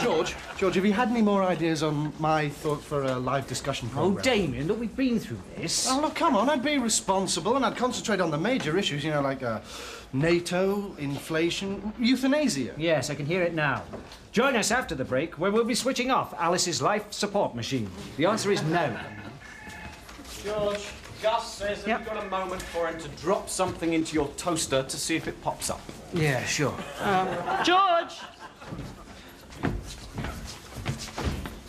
George, have you had any more ideas on my thought for a live discussion program? Oh, Damien, look, we've been through this. Oh, look, come on, I'd be responsible and I'd concentrate on the major issues, you know, like NATO, inflation, euthanasia. Yes, I can hear it now. Join us after the break, where we'll be switching off Alice's life support machine. The answer is no. George, Gus says that you've got a moment for him to drop something into your toaster to see if it pops up. Yeah, sure. George!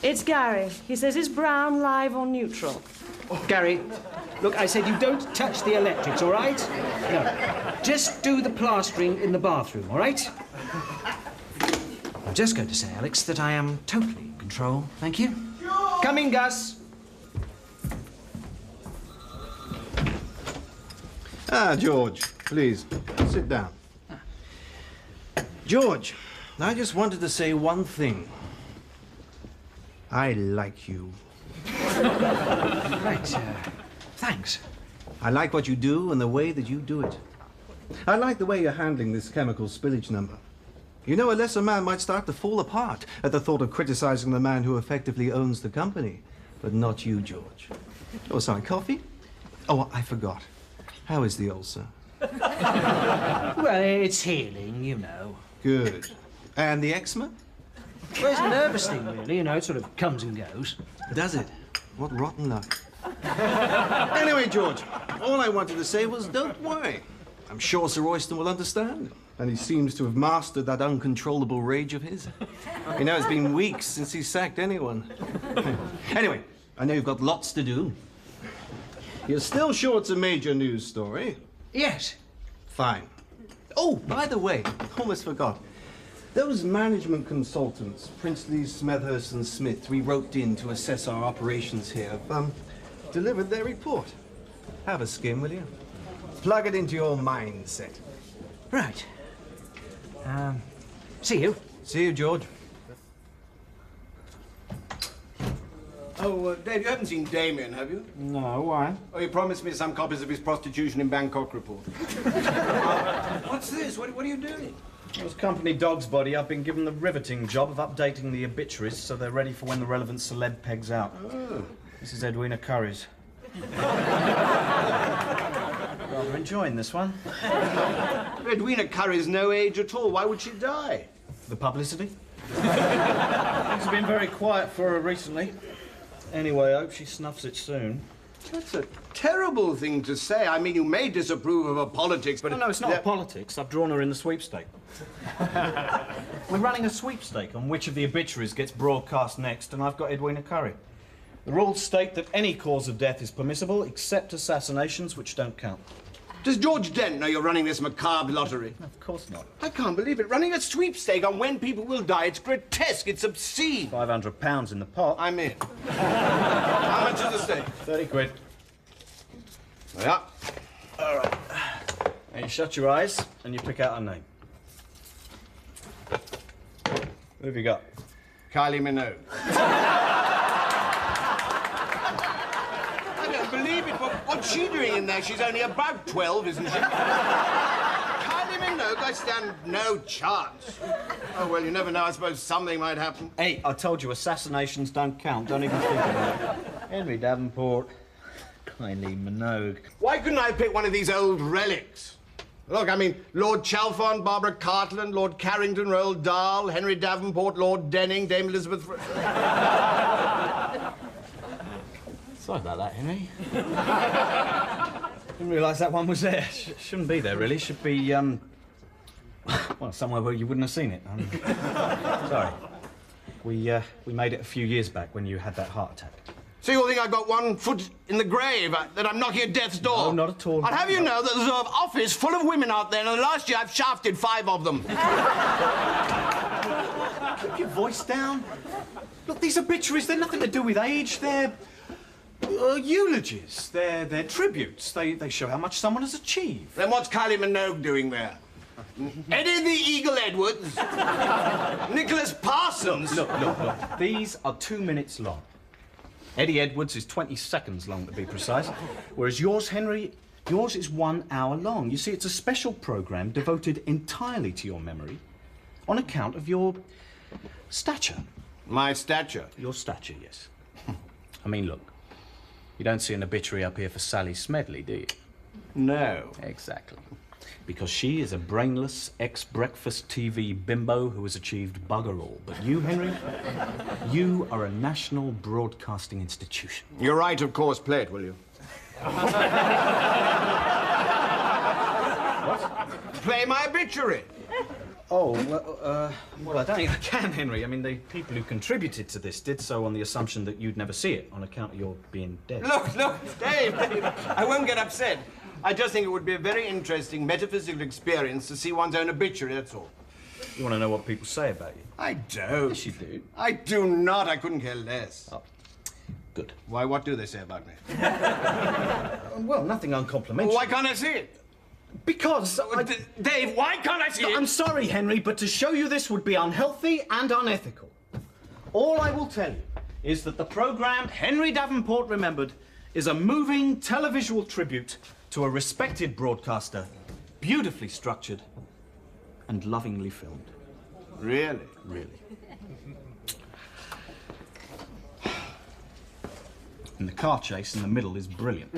It's Gary. He says, is brown live or neutral? Gary, look, I said you don't touch the electrics, all right? No, just do the plastering in the bathroom, all right? I'm just going to say, Alex, that I am totally in control. Thank you. Come in, Gus. Ah, George, please, sit down. George, I just wanted to say one thing. I like you. Right, thanks. I like what you do and the way that you do it. I like the way you're handling this chemical spillage number. You know, a lesser man might start to fall apart at the thought of criticizing the man who effectively owns the company. But not you, George. Oh, sorry, coffee? Oh, I forgot. How is the ulcer? Well, it's healing, you know. Good. And the eczema? Well, it's a nervous thing, really. You know, it sort of comes and goes. Does it? What rotten luck. Anyway, George, all I wanted to say was don't worry. I'm sure Sir Royston will understand. And he seems to have mastered that uncontrollable rage of his. You know, it's been weeks since he sacked anyone. Anyway, I know you've got lots to do. You're still sure it's a major news story? Yes. Fine. Oh, by the way, almost forgot. Those management consultants, Princely, Smethurst and Smith, we roped in to assess our operations here, have delivered their report. Have a skim, will you? Plug it into your mindset. Right. See you. See you, George. Oh, Dave, you haven't seen Damien, have you? No, why? Oh, he promised me some copies of his prostitution in Bangkok report. What's this? What are you doing? As company dog's body, I've been given the riveting job of updating the obituaries so they're ready for when the relevant celeb pegs out. Oh. This is Edwina Curry's. Rather enjoying this one. Edwina Curry's no age at all. Why would she die? The publicity? It's been very quiet for her recently. Anyway, I hope she snuffs it soon. That's a terrible thing to say. I mean, you may disapprove of her politics, but... No, it's not politics. I've drawn her in the sweepstake. We're running a sweepstake on which of the obituaries gets broadcast next, and I've got Edwina Curry. The rules state that any cause of death is permissible, except assassinations, which don't count. Does George Dent know you're running this macabre lottery? Of course not. I can't believe it. Running a sweepstake on when people will die, it's grotesque, it's obscene. £500 in the pot. I'm in. How much is the stake? 30 quid. Yeah. All right. Now you shut your eyes and you pick out her name. Who have you got? Kylie Minogue. I don't believe it. What's she doing in there? She's only about 12, isn't she? Kylie Minogue, I stand no chance. Oh, well, you never know. I suppose something might happen. Hey, I told you, assassinations don't count. Don't even think about it. Henry Davenport, Kylie Minogue. Why couldn't I pick one of these old relics? Look, I mean, Lord Chalfont, Barbara Cartland, Lord Carrington, Roald Dahl, Henry Davenport, Lord Denning, Dame Elizabeth... Sorry about that, Henry. Didn't realise that one was there. Shouldn't be there, really. Should be, well, somewhere where you wouldn't have seen it. Sorry. We made it a few years back when you had that heart attack. So you think I got one foot in the grave, that I'm knocking at death's door? No, not at all. I'd have you know that there's an office full of women out there, and last year I've shafted 5 of them. Keep your voice down. Look, these obituaries, they're nothing to do with age. They're eulogies. They're tributes. They show how much someone has achieved. Then what's Kylie Minogue doing there? Eddie the Eagle Edwards? Nicholas Parsons? Look. These are 2 minutes long. Eddie Edwards is 20 seconds long, to be precise. Whereas yours, Henry, yours is 1 hour long. You see, it's a special programme devoted entirely to your memory on account of your stature. My stature? Your stature, yes. I mean, look, you don't see an obituary up here for Sally Smedley, do you? No. Exactly. Because she is a brainless, ex-breakfast TV bimbo who has achieved bugger all. But you, Henry, you are a national broadcasting institution. You're right, of course. Play it, will you? What? Play my obituary. Oh, well, I don't think I can, Henry. I mean, the people who contributed to this did so on the assumption that you'd never see it on account of your being dead. Look, Dave, I won't get upset. I just think it would be a very interesting metaphysical experience to see one's own obituary, that's all. You want to know what people say about you? I don't. Yes, you do. I do not. I couldn't care less. Oh, good. Why, what do they say about me? Well, nothing uncomplimentary. Why can't I see it? Because... Dave, why can't I see it? I'm sorry, Henry, but to show you this would be unhealthy and unethical. All I will tell you is that the programme Henry Davenport Remembered is a moving televisual tribute to a respected broadcaster, beautifully structured and lovingly filmed. Really? Really. And the car chase in the middle is brilliant.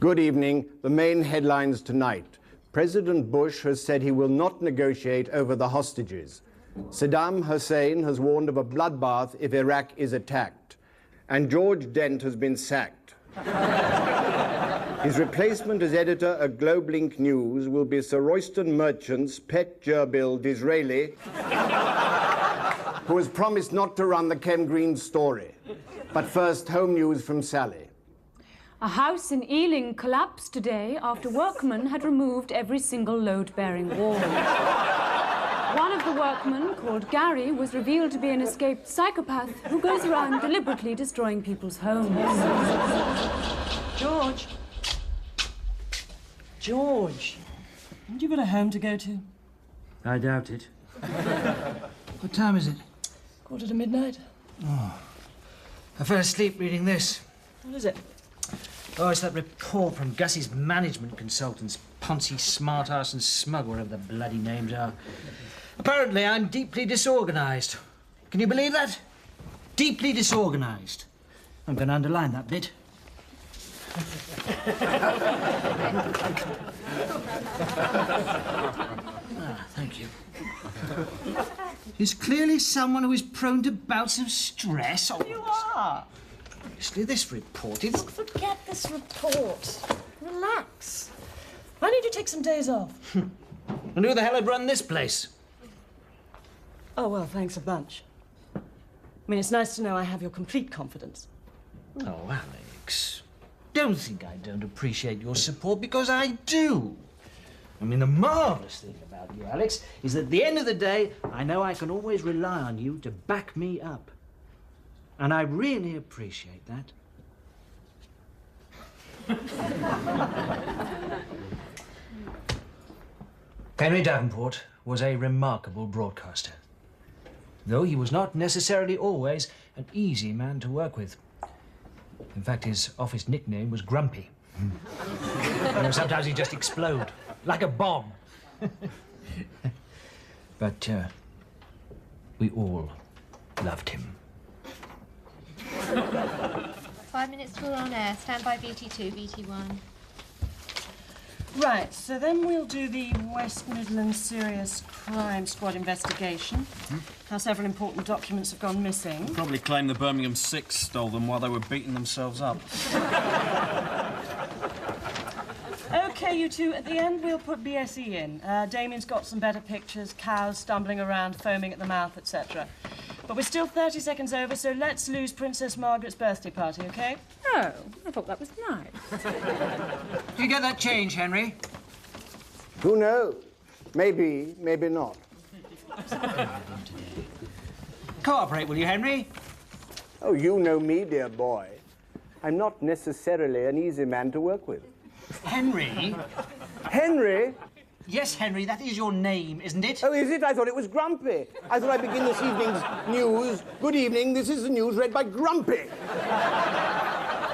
Good evening. The main headlines tonight. President Bush has said he will not negotiate over the hostages. Saddam Hussein has warned of a bloodbath if Iraq is attacked. And George Dent has been sacked. His replacement as editor at Globelink News will be Sir Royston Merchant's pet gerbil Disraeli, who has promised not to run the Kem Green story. But first, home news from Sally. A house in Ealing collapsed today after workmen had removed every single load-bearing wall. One of the workmen, called Gary, was revealed to be an escaped psychopath who goes around deliberately destroying people's homes. George. George. Haven't you got a home to go to? I doubt it. What time is it? midnight. Oh. I fell asleep reading this. What is it? Oh, it's that report from Gussie's management consultants. Poncy, Smartass and Smug, whatever the bloody names are. Apparently, I'm deeply disorganised. Can you believe that? Deeply disorganised. I'm going to underline that bit. Thank you. He's clearly someone who is prone to bouts of stress. Oh, you are. Obviously, this report is... Forget this report. Relax. Why don't you take some days off? And who the hell had run this place? Oh, well, thanks a bunch. I mean, it's nice to know I have your complete confidence. Oh, Alex. Don't think I don't appreciate your support, because I do. I mean, the marvellous thing about you, Alex, is that at the end of the day, I know I can always rely on you to back me up. And I really appreciate that. Henry Davenport was a remarkable broadcaster, though he was not necessarily always an easy man to work with. In fact, his office nickname was Grumpy. You know, sometimes he'd just explode, like a bomb. But we all loved him. 5 minutes till we're on air. Stand by BT2, BT1. Right, so then we'll do the West Midlands Serious Crime Squad investigation. How several important documents have gone missing. Probably claim the Birmingham Six stole them while they were beating themselves up. OK, you two, at the end we'll put BSE in. Damien's got some better pictures, cows stumbling around, foaming at the mouth, etc. But we're still 30 seconds over, so let's lose Princess Margaret's birthday party, OK? Oh, I thought that was nice. Did you get that change, Henry? Who knows? Maybe, maybe not. Cooperate, will you, Henry? Oh, you know me, dear boy. I'm not necessarily an easy man to work with. Henry? Henry? Yes, Henry, that is your name, isn't it? Oh, is it? I thought it was Grumpy. I thought I'd begin this evening's news. Good evening, this is the news read by Grumpy.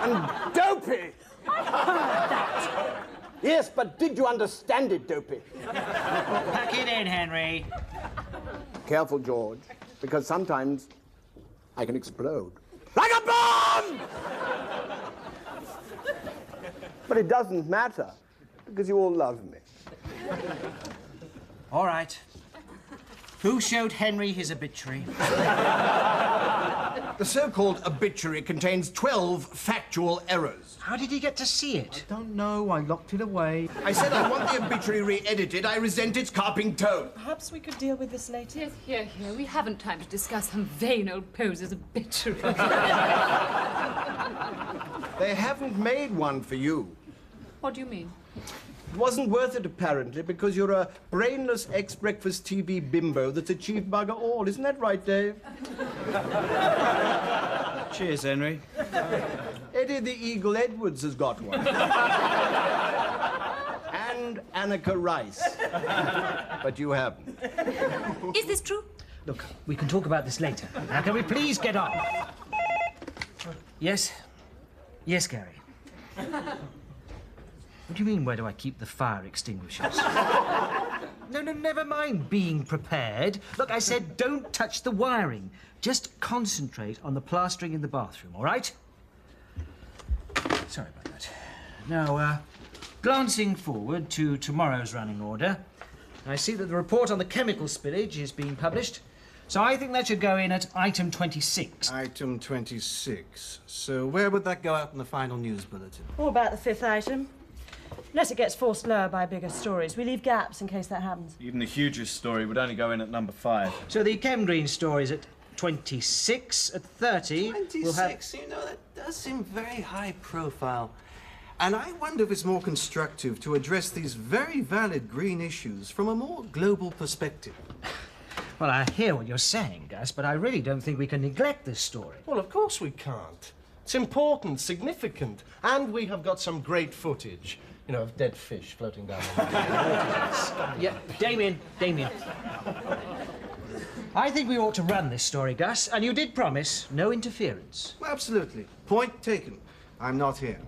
And Dopey. I heard that. Yes, but did you understand it, Dopey? Pack it in, Henry. Careful, George, because sometimes I can explode. Like a bomb! But it doesn't matter, because you all love me. All right. Who showed Henry his obituary? The so-called obituary contains 12 factual errors. How did he get to see it? I don't know. I locked it away. I said I want the obituary re-edited. I resent its carping tone. Perhaps we could deal with this later. Yes, here. We haven't time to discuss some vain old poser's obituary. They haven't made one for you. What do you mean? It wasn't worth it, apparently, because you're a brainless ex-breakfast TV bimbo that's achieved bugger all. Isn't that right, Dave? Cheers, Henry. Eddie the Eagle Edwards has got one. And Annika Rice. But you haven't. Is this true? Look, we can talk about this later. Now, can we please get on? Yes? Yes, Gary. What do you mean, where do I keep the fire extinguishers? No, never mind being prepared. Look, I said don't touch the wiring. Just concentrate on the plastering in the bathroom, all right? Sorry about that. Now, glancing forward to tomorrow's running order, I see that the report on the chemical spillage is being published, so I think that should go in at item 26. Item 26. So where would that go out in the final news bulletin? What about the fifth item? Unless it gets forced lower by bigger stories. We leave gaps in case that happens. Even the hugest story would only go in at number 5. So the Chem Green story's at 26. At 30, 26, we'll have... you know, that does seem very high profile. And I wonder if it's more constructive to address these very valid green issues from a more global perspective. Well, I hear what you're saying, Gus, but I really don't think we can neglect this story. Well, of course we can't. It's important, significant, and we have got some great footage, you know, of dead fish floating down the Yeah, Damien. I think we ought to run this story, Gus, and you did promise no interference. Absolutely. Point taken. I'm not here.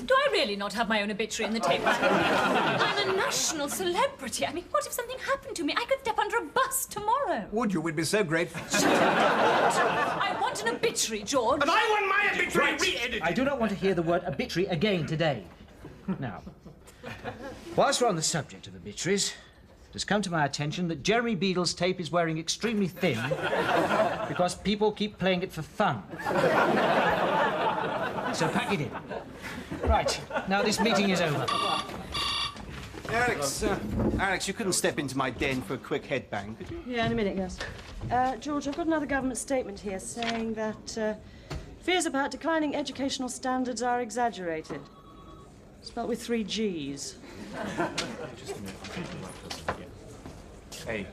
Do I really not have my own obituary in the tape? I'm a national celebrity. I mean, what if something happened to me? I could step under a bus tomorrow. Would you? We'd be so grateful. I want an obituary, George. And I want my obituary re-edited. I do not want to hear the word obituary again today. Now, whilst we're on the subject of obituaries, it has come to my attention that Jeremy Beadle's tape is wearing extremely thin because people keep playing it for fun. So pack it in. Right, now this meeting is over. Alex, you couldn't step into my den for a quick headbang, could you? Yeah, in a minute, Gus. George, I've got another government statement here saying that fears about declining educational standards are exaggerated. Spelt with 3 G's. Hey,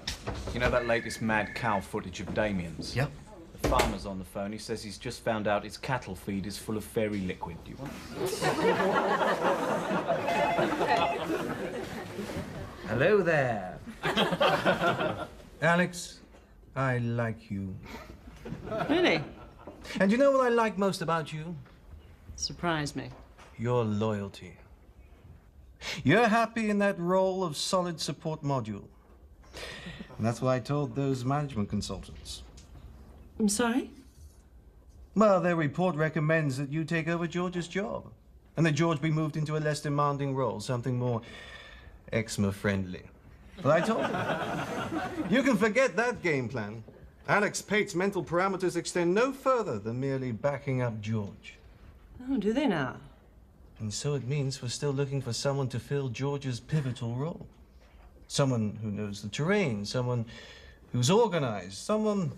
you know that latest mad cow footage of Damien's? Yep. The farmer's on the phone. He says he's just found out his cattle feed is full of fairy liquid. Do you want it? Hello there. Alex, I like you. Really? And you know what I like most about you? Surprise me. Your loyalty. You're happy in that role of solid support module. And that's what I told those management consultants. I'm sorry? Well, their report recommends that you take over George's job. And that George be moved into a less demanding role, something more eczema-friendly. But I told him, you can forget that game plan. Alex Pate's mental parameters extend no further than merely backing up George. Oh, do they now? And so it means we're still looking for someone to fill George's pivotal role. Someone who knows the terrain, someone who's organized, someone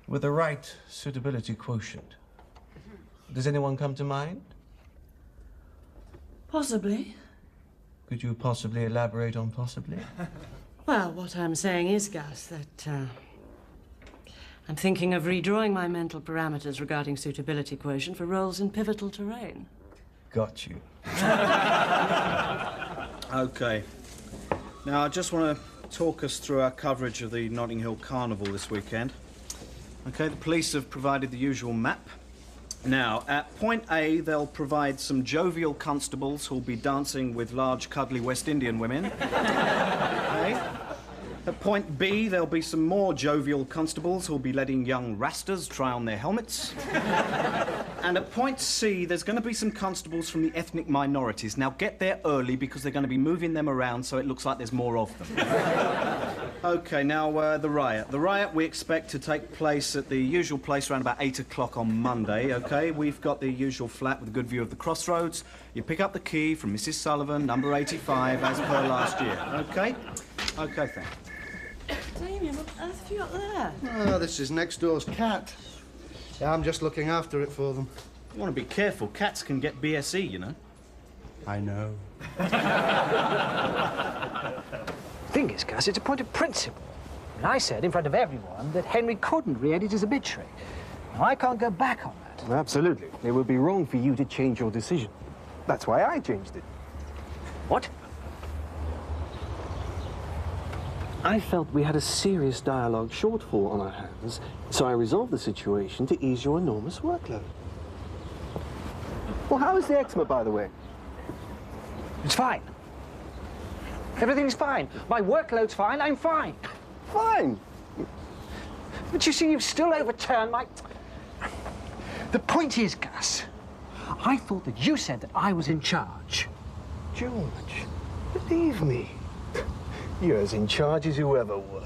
with the right suitability quotient. Does anyone come to mind? Possibly. Could you possibly elaborate on possibly? Well, what I'm saying is, Gus, that I'm thinking of redrawing my mental parameters regarding suitability quotient for roles in pivotal terrain. Got you. OK. Now, I just want to talk us through our coverage of the Notting Hill Carnival this weekend. OK, the police have provided the usual map. Now, at point A, they'll provide some jovial constables who'll be dancing with large, cuddly West Indian women. Okay. At point B, there'll be some more jovial constables who'll be letting young rastas try on their helmets. And at point C, there's going to be some constables from the ethnic minorities. Now, get there early because they're going to be moving them around so it looks like there's more of them. OK, now, the riot. The riot we expect to take place at the usual place around about 8 o'clock on Monday, OK? We've got the usual flat with a good view of the crossroads. You pick up the key from Mrs. Sullivan, number 85, as per last year, OK? OK, thanks. Damien, what on earth have you got there? Oh, this is next door's cat. Yeah, I'm just looking after it for them. You want to be careful. Cats can get BSE, you know. I know. Thing is, Gus, it's a point of principle. And I said in front of everyone that Henry couldn't re-edit his obituary. Now, I can't go back on that. Absolutely. It would be wrong for you to change your decision. That's why I changed it. What? I felt we had a serious dialogue shortfall on our hands, so I resolved the situation to ease your enormous workload. Well, how is the eczema, by the way? It's fine. Everything's fine. My workload's fine. I'm fine. Fine. But you see, you've still overturned my... The point is, Gus, I thought that you said that I was in charge. George, believe me, you're as in charge as you ever were.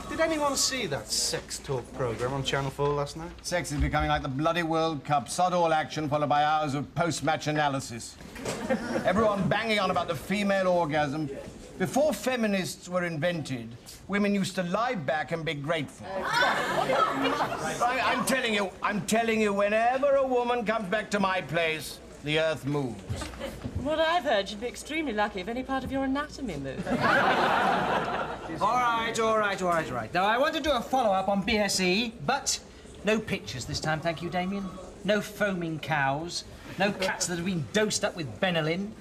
Did anyone see that sex talk program on Channel 4 last night? Sex is becoming like the bloody World Cup. Sod all action followed by hours of post-match analysis. Everyone banging on about the female orgasm. Before feminists were invented, women used to lie back and be grateful. I'm telling you, whenever a woman comes back to my place, the earth moves. What I've heard, you'd be extremely lucky if any part of your anatomy moved. All right. Now, I want to do a follow-up on BSE, but no pictures this time, thank you, Damien. No foaming cows. No cats that have been dosed up with Benylin.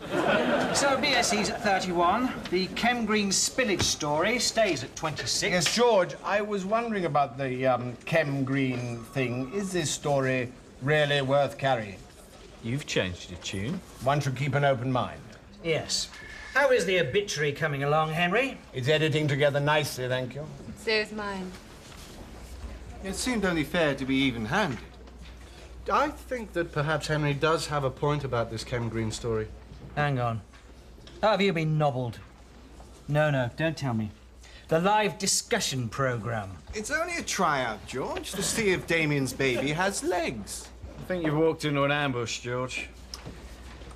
So BSE's at 31. The Chem Green spillage story stays at 26. Yes, George, I was wondering about the Chem Green thing. Is this story really worth carrying? You've changed your tune. One should keep an open mind. Yes. How is the obituary coming along, Henry? It's editing together nicely, thank you. So is mine. It seemed only fair to be even-handed. I think that perhaps Henry does have a point about this Chem Green story. Hang on. How have you been nobbled? No, don't tell me. The live discussion programme. It's only a tryout, George, to see if Damien's baby has legs. I think you've walked into an ambush, George.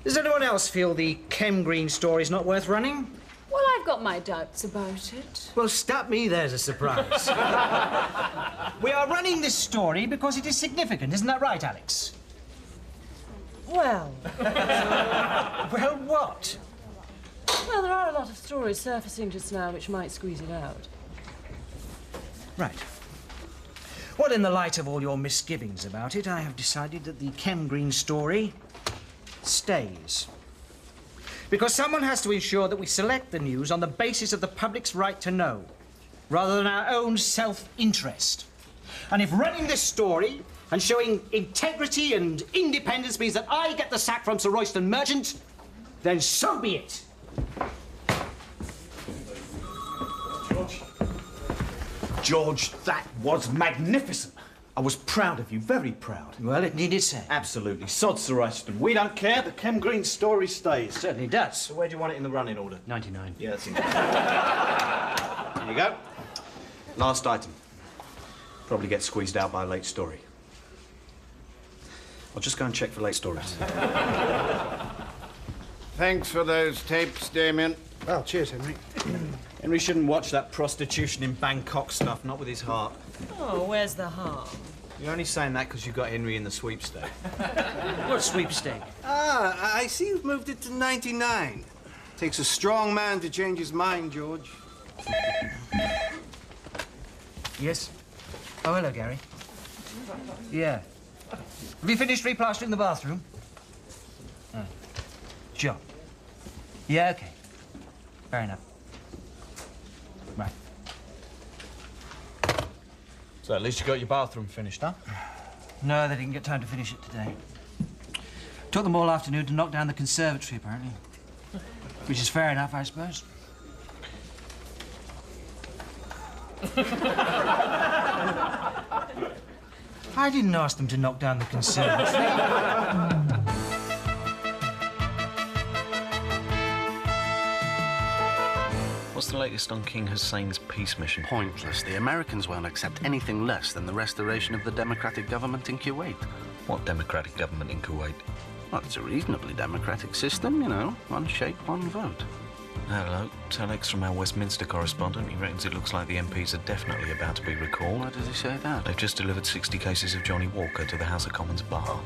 Does anyone else feel the Chem Green story's not worth running? Well, I've got my doubts about it. Well, stop me, there's a surprise. We are running this story because it is significant, isn't that right, Alex? Well, Well, what? well, there are a lot of stories surfacing just now which might squeeze it out. Right. Well, in the light of all your misgivings about it, I have decided that the Chem Green story stays. Because someone has to ensure that we select the news on the basis of the public's right to know, rather than our own self-interest. And if running this story and showing integrity and independence means that I get the sack from Sir Royston Merchant, then so be it. George, that was magnificent. I was proud of you, very proud. Well, it needed saying. Absolutely. Sod, Sir Royston. We don't care. The Chem Green story stays. Certainly does. So where do you want it in the running order? 99. Yeah, that's it. Here you go. Last item. Probably get squeezed out by a late story. I'll just go and check for late stories. Thanks for those tapes, Damien. Oh, cheers, Henry. Henry shouldn't watch that prostitution in Bangkok stuff, not with his heart. Oh, where's the harm? You're only saying that because you got Henry in the sweepstake. What sweepstake? Ah, I see you've moved it to 99. Takes a strong man to change his mind, George. Yes? Oh, hello, Gary. Yeah. Have you finished replastering the bathroom? Oh. Sure. Yeah, OK. Fair enough. Right. So at least you got your bathroom finished, huh? No, they didn't get time to finish it today. Took them all afternoon to knock down the conservatory, apparently. Which is fair enough, I suppose. I didn't ask them to knock down the conservatory. What's the latest on King Hussein's peace mission? Pointless. The Americans won't accept anything less than the restoration of the democratic government in Kuwait. What democratic government in Kuwait? Well, it's a reasonably democratic system, you know. One shape, one vote. Hello, telex from our Westminster correspondent. He reckons it looks like the MPs are definitely about to be recalled. Why does he say that? They've just delivered 60 cases of Johnny Walker to the House of Commons bar.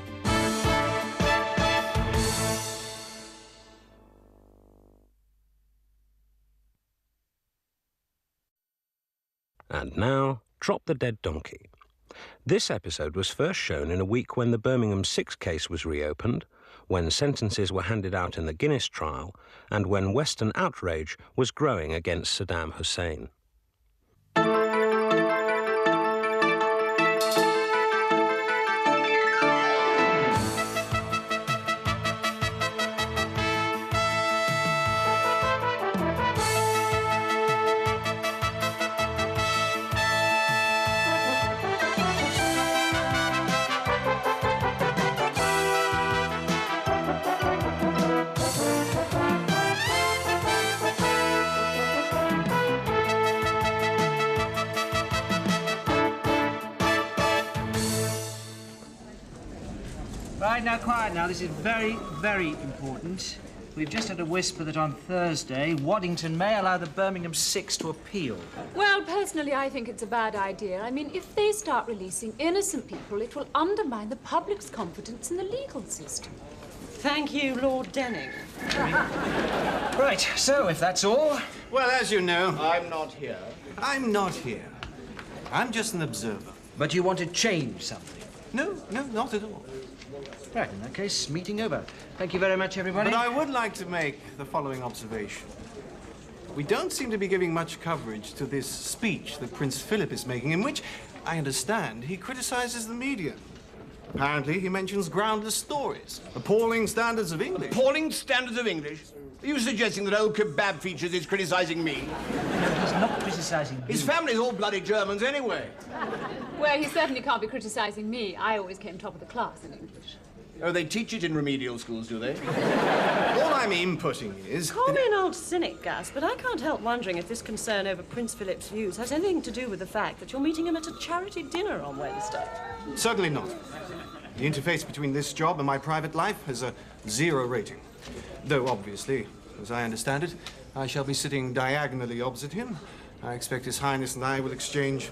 And now, Drop the Dead Donkey. This episode was first shown in a week when the Birmingham 6 case was reopened, when sentences were handed out in the Guinness trial, and when Western outrage was growing against Saddam Hussein. Right, now, quiet now. This is very, very important. We've just had a whisper that on Thursday, Waddington may allow the Birmingham Six to appeal. Well, personally, I think it's a bad idea. I mean, if they start releasing innocent people, it will undermine the public's confidence in the legal system. Thank you, Lord Denning. Right, so if that's all... Well, as you know... I'm not here. I'm not here. I'm just an observer. But you want to change something? No, not at all. Right, in that case, meeting over. Thank you very much, everybody. But I would like to make the following observation. We don't seem to be giving much coverage to this speech that Prince Philip is making, in which, I understand, he criticizes the media. Apparently, he mentions groundless stories, appalling standards of English. Appalling standards of English? Are you suggesting that old Kebab Features is criticizing me? No, he's not criticizing you. His family's all bloody Germans anyway. Well, he certainly can't be criticizing me. I always came top of the class in English. Oh, they teach it in remedial schools, do they? All I'm inputting is... Call me an old cynic, Gus, but I can't help wondering if this concern over Prince Philip's views has anything to do with the fact that you're meeting him at a charity dinner on Wednesday. Certainly not. The interface between this job and my private life has a 0 rating. Though, obviously, as I understand it, I shall be sitting diagonally opposite him. I expect His Highness and I will exchange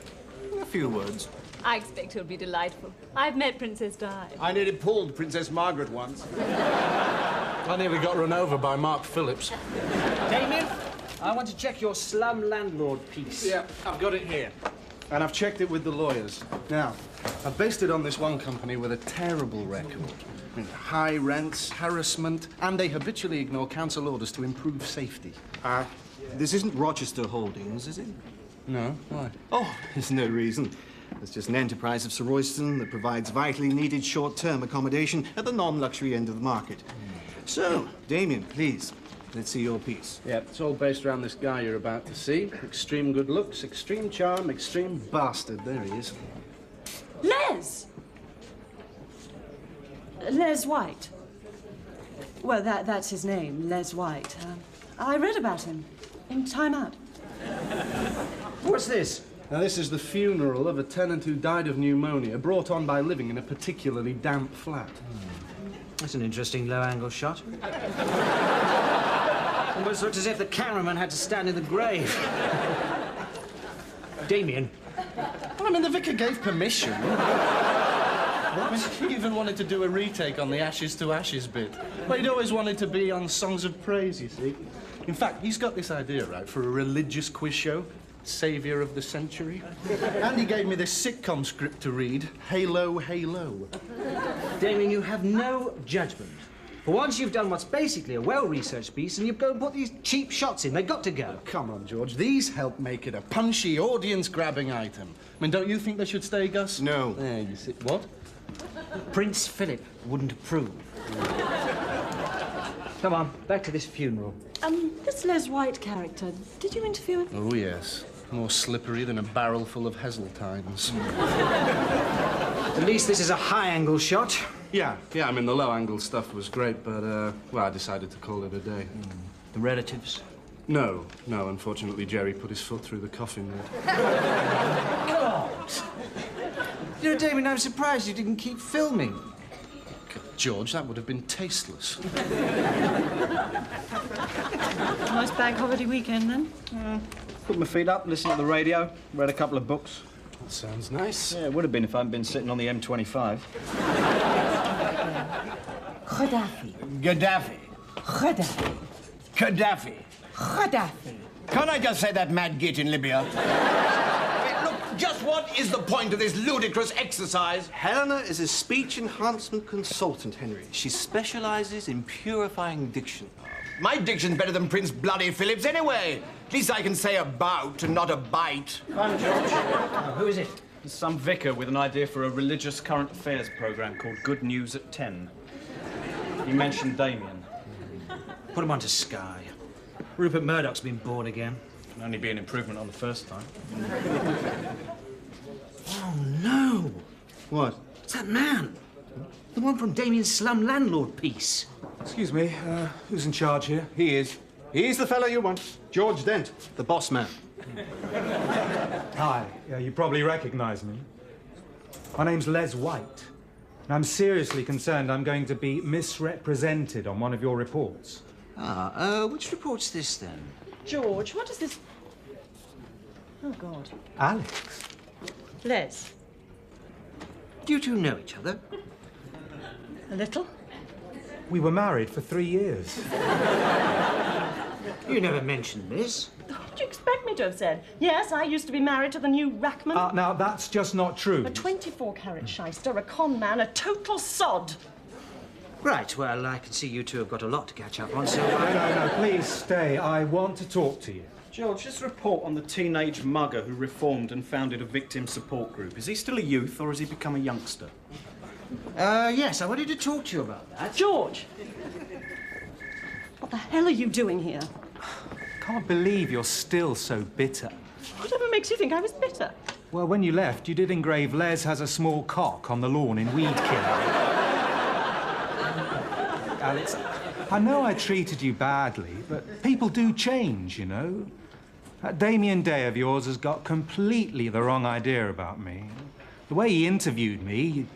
a few words. I expect he'll be delightful. I've met Princess Di. I nearly pulled Princess Margaret once. I nearly got run over by Mark Phillips. Damien, I want to check your slum landlord piece. Yeah, I've got it here. And I've checked it with the lawyers. Now, I've based it on this one company with a terrible record. I mean, high rents, harassment, and they habitually ignore council orders to improve safety. This isn't Rochester Holdings, is it? No, why? Oh, there's no reason. It's just an enterprise of Sir Royston that provides vitally needed short-term accommodation at the non-luxury end of the market. So, Damien, please, let's see your piece. Yeah, it's all based around this guy you're about to see. Extreme good looks, extreme charm, extreme bastard. There he is. Les! Les White. Well, that's his name, Les White. I read about him in Time Out. What's this? Now, this is the funeral of a tenant who died of pneumonia, brought on by living in a particularly damp flat. That's an interesting low-angle shot. Almost looks as if the cameraman had to stand in the grave. Damien. Well, I mean, the vicar gave permission. I mean, he even wanted to do a retake on the Ashes to Ashes bit. But he'd always wanted to be on Songs of Praise, you see. In fact, he's got this idea, right, for a religious quiz show. Saviour of the Century. And he gave me this sitcom script to read, Halo, Halo. Damien, you have no judgment. For once, you've done what's basically a well-researched piece, and you've got to put these cheap shots in. They've got to go. Come on, George. These help make it a punchy, audience-grabbing item. I mean, don't you think they should stay, Gus? No. There, you see. What? Prince Philip wouldn't approve. Come on, back to this funeral. This Les White character, did you interview him? Oh, yes. More slippery than a barrel full of Heseltines. At least this is a high-angle shot. Yeah, I mean, the low-angle stuff was great, but, well, I decided to call it a day. The relatives? No, unfortunately, Jerry put his foot through the coffin lid. God! You know, Damien, I'm surprised you didn't keep filming. George, that would have been tasteless. Nice bank holiday weekend, then? Put my feet up, listened to the radio, read a couple of books. That sounds nice. Yeah, it would have been if I hadn't been sitting on the M25. Gaddafi. Gaddafi. Gaddafi. Gaddafi. Can't I just say that mad git in Libya? Look, just what is the point of this ludicrous exercise? Helena is a speech enhancement consultant, Henry. She specializes in purifying diction. My diction's better than Prince Bloody Philip's anyway. At least I can say about and not a bite. I'm George. Who is it? It's some vicar with an idea for a religious current affairs programme called Good News at 10. You mentioned Damien. Put him onto Sky. Rupert Murdoch's been bored again. Can only be an improvement on the first time. Oh, no! What? It's that man. The one from Damien's slum landlord piece. Excuse me, who's in charge here? He is. He's the fellow you want. George Dent, the boss man. Hi. You probably recognize me. My name's Les White. I'm seriously concerned I'm going to be misrepresented on one of your reports. Which report's this, then? George, what is this? Oh, God. Alex? Les. Do you two know each other? A little. We were married for 3 years. You never mentioned this. What do you expect me to have said? Yes, I used to be married to the new Rackman. Now, that's just not true. A 24-carat shyster, a con man, a total sod. Right, well, I can see you two have got a lot to catch up on, so... No, please stay. I want to talk to you. George, this report on the teenage mugger who reformed and founded a victim support group. Is he still a youth, or has he become a youngster? Yes, I wanted to talk to you about that. George! What the hell are you doing here? Can't believe you're still so bitter. Whatever makes you think I was bitter? Well, when you left, you did engrave Les has a small cock on the lawn in weed killing. Alex, I know I treated you badly, but people do change, you know. That Damien Day of yours has got completely the wrong idea about me. The way he interviewed me, you'd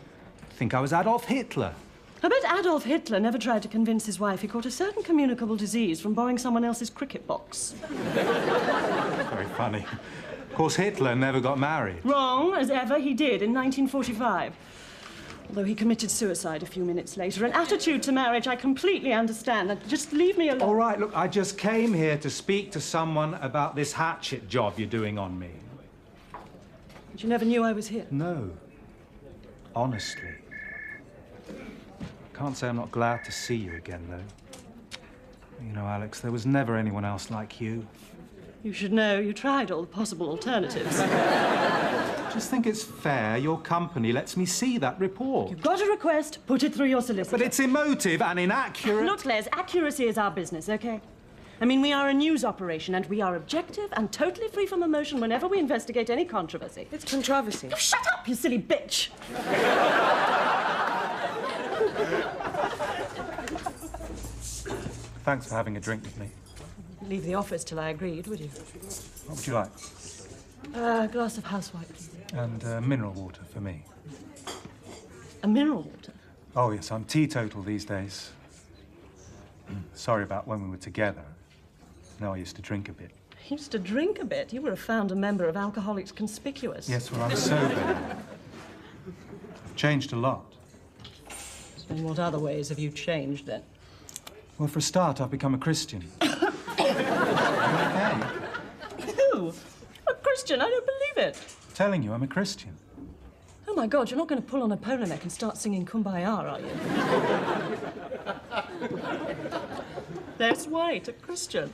think I was Adolf Hitler. I bet Adolf Hitler never tried to convince his wife he caught a certain communicable disease from borrowing someone else's cricket box. Very funny. Of course, Hitler never got married. Wrong, as ever he did in 1945. Although he committed suicide a few minutes later. An attitude to marriage I completely understand. Just leave me alone. All right, look, I just came here to speak to someone about this hatchet job you're doing on me. But you never knew I was here? No. Honestly. Can't say I'm not glad to see you again, though. You know, Alex, there was never anyone else like you. You should know you tried all the possible alternatives. Just think it's fair your company lets me see that report. You've got a request, put it through your solicitor. But it's emotive and inaccurate. Look, Les, accuracy is our business, OK? I mean, we are a news operation, and we are objective and totally free from emotion whenever we investigate any controversy. It's controversy. Oh, shut up, you silly bitch! Thanks for having a drink with me. Leave the office till I agreed, would you? What would you like? A glass of house white, please. And mineral water for me. A mineral water? Oh, yes, I'm teetotal these days. Sorry about when we were together. No, I used to drink a bit. You used to drink a bit? You were a founder member of Alcoholics Conspicuous. Yes, well, I'm sober. I've changed a lot. In what other ways have you changed, then? Well, for a start, I've become a Christian. Okay. Who? A Christian? I don't believe it. I'm telling you, I'm a Christian. Oh, my God, you're not going to pull on a polo neck and start singing Kumbaya, are you? Les White, a Christian.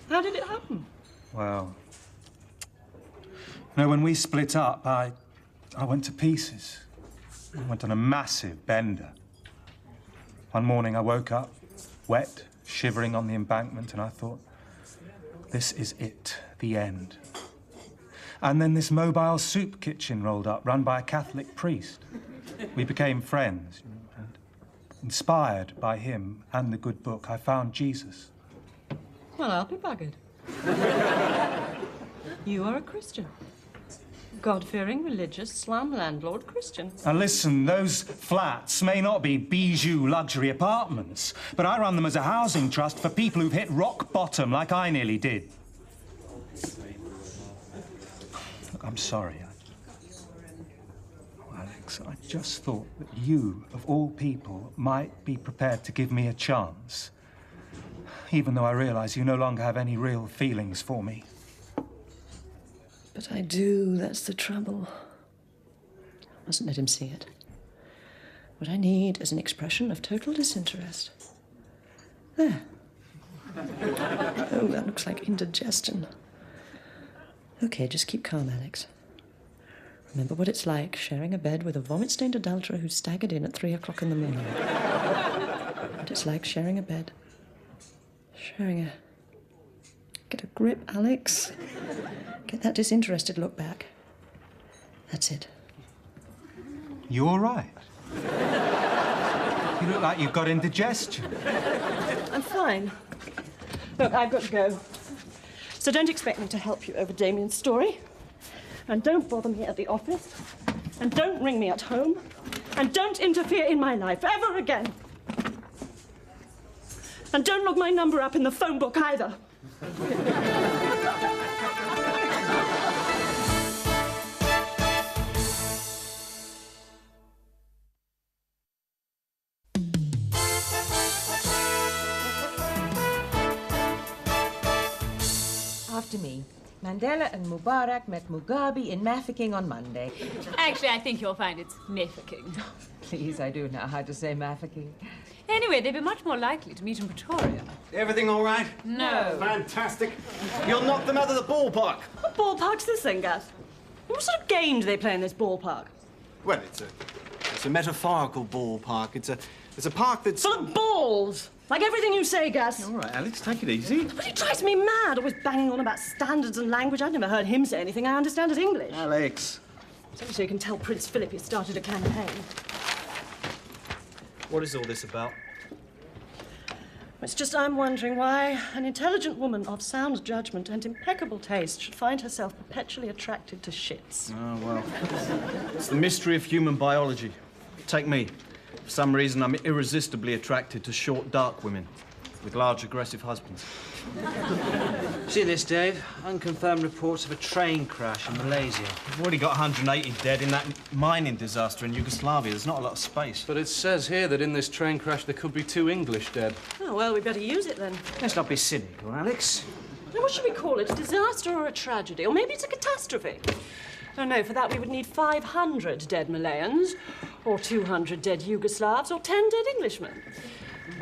How did it happen? Well, you know, when we split up, I went to pieces. I went on a massive bender. One morning I woke up, wet, shivering on the embankment, and I thought, this is it, the end. And then this mobile soup kitchen rolled up, run by a Catholic priest. We became friends, and inspired by him and the good book, I found Jesus. Well, I'll be buggered. You are a Christian. God-fearing, religious, slum landlord Christian. And listen, those flats may not be bijou luxury apartments, but I run them as a housing trust for people who've hit rock bottom like I nearly did. Look, I'm sorry. Alex, I just thought that you, of all people, might be prepared to give me a chance, even though I realise you no longer have any real feelings for me. But I do, that's the trouble. I mustn't let him see it. What I need is an expression of total disinterest. There. Oh, that looks like indigestion. OK, just keep calm, Alex. Remember what it's like sharing a bed with a vomit-stained adulterer who staggered in at 3 o'clock in the morning. What it's like sharing a bed. Sharing a... Get a grip, Alex. Get that disinterested look back. That's it. You all right? You look like you've got indigestion. I'm fine. Look, I've got to go. So don't expect me to help you over Damien's story. And don't bother me at the office. And don't ring me at home. And don't interfere in my life ever again. And don't look my number up in the phone book either. After me. Mandela and Mubarak met Mugabe in Mafeking on Monday. Actually, I think you'll find it's Mafeking. Please, I do know how to say Mafeking. Anyway, they'd be much more likely to meet in Pretoria. Everything all right? No. Fantastic. You'll knock them out of the ballpark. What ballpark's this thing, Gus? What sort of game do they play in this ballpark? Well, it's a metaphorical ballpark. It's a park that's full of balls. Like everything you say, Gus. All right, Alex, take it easy. But he drives me mad, always banging on about standards and language. I've never heard him say anything I understand as English. Alex. So you can tell Prince Philip he started a campaign. What is all this about? It's just I'm wondering why an intelligent woman of sound judgment and impeccable taste should find herself perpetually attracted to shits. Oh, well. It's the mystery of human biology. Take me. For some reason, I'm irresistibly attracted to short, dark women with large, aggressive husbands. See this, Dave? Unconfirmed reports of a train crash in Malaysia. We've already got 180 dead in that mining disaster in Yugoslavia. There's not a lot of space. But it says here that in this train crash there could be 2 English dead. Oh, well, we better use it then. Let's not be cynical, Alex. Now, what should we call it? A disaster or a tragedy? Or maybe it's a catastrophe? Oh, no, for that we would need 500 dead Malayans, or 200 dead Yugoslavs, or 10 dead Englishmen.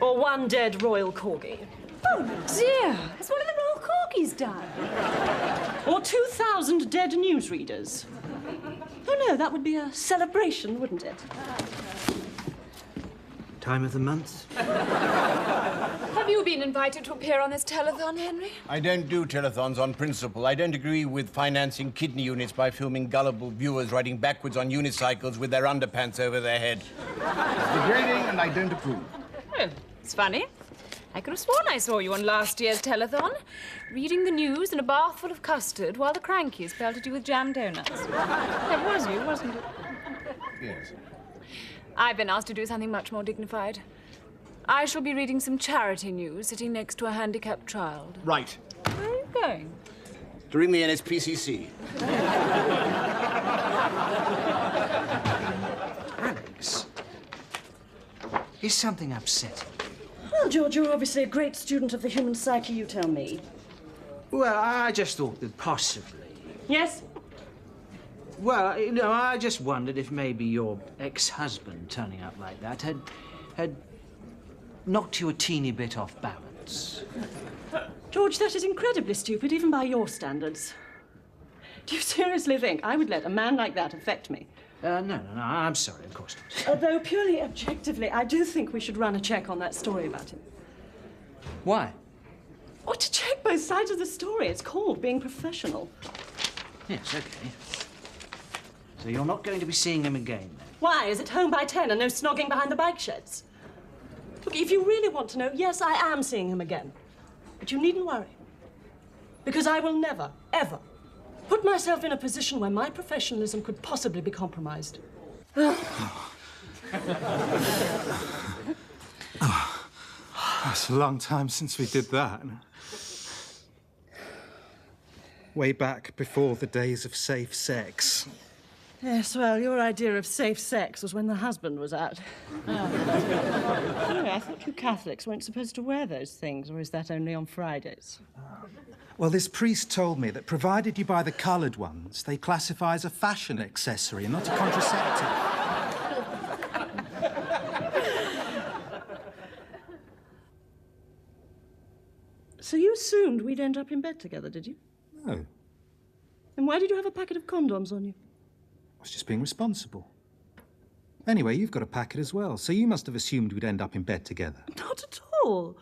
Or 1 dead royal corgi. Oh, dear. Has one of the royal corgis died? Or 2,000 dead newsreaders. Oh, no, that would be a celebration, wouldn't it? Time of the month? Have you been invited to appear on this telethon, Henry? I don't do telethons on principle. I don't agree with financing kidney units by filming gullible viewers riding backwards on unicycles with their underpants over their head. It's degrading and I don't approve. Oh, it's funny. I could have sworn I saw you on last year's telethon, reading the news in a bath full of custard while the crankies pelted you with jam donuts. That was you, wasn't it? Yes. I've been asked to do something much more dignified. I shall be reading some charity news sitting next to a handicapped child. Right. Where are you going? To ring the NSPCC. Alex, is something upsetting? Well, George, you're obviously a great student of the human psyche, you tell me. Well, I just thought that possibly... Yes? Well, you know, I just wondered if maybe your ex-husband turning up like that had knocked you a teeny bit off balance. George, that is incredibly stupid, even by your standards. Do you seriously think I would let a man like that affect me? No, I'm sorry, of course not. Although, purely objectively, I do think we should run a check on that story about him. Why? Or to check both sides of the story. It's called being professional. Yes, okay. So you're not going to be seeing him again, then? Why? Is it home by 10 and no snogging behind the bike sheds? Look, if you really want to know, yes, I am seeing him again. But you needn't worry. Because I will never, ever put myself in a position where my professionalism could possibly be compromised. That's a long time since we did that. Way back before the days of safe sex. Yes, well, your idea of safe sex was when the husband was out. Anyway, I thought you Catholics weren't supposed to wear those things, or is that only on Fridays? Well, this priest told me that provided you buy the coloured ones, they classify as a fashion accessory and not a contraceptive. So you assumed we'd end up in bed together, did you? No, And why did you have a packet of condoms on you? I was just being responsible. Anyway, you've got a packet as well, so you must have assumed we'd end up in bed together. Not at all.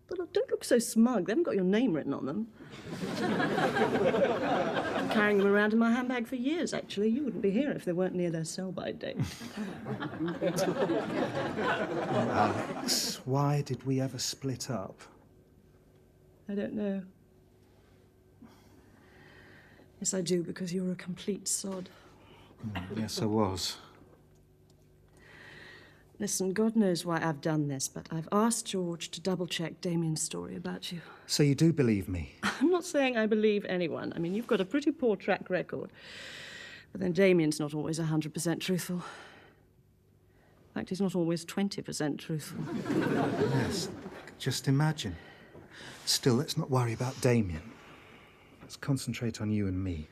But don't look so smug. They haven't got your name written on them. I'm carrying them around in my handbag for years, actually. You wouldn't be here if they weren't near their sell-by date. Alex, why did we ever split up? I don't know. Yes, I do, because you're a complete sod. Yes, I was. Listen, God knows why I've done this, but I've asked George to double-check Damien's story about you. So you do believe me? I'm not saying I believe anyone. I mean, you've got a pretty poor track record. But then Damien's not always 100% truthful. In fact, he's not always 20% truthful. Yes, just imagine. Still, let's not worry about Damien. Let's concentrate on you and me.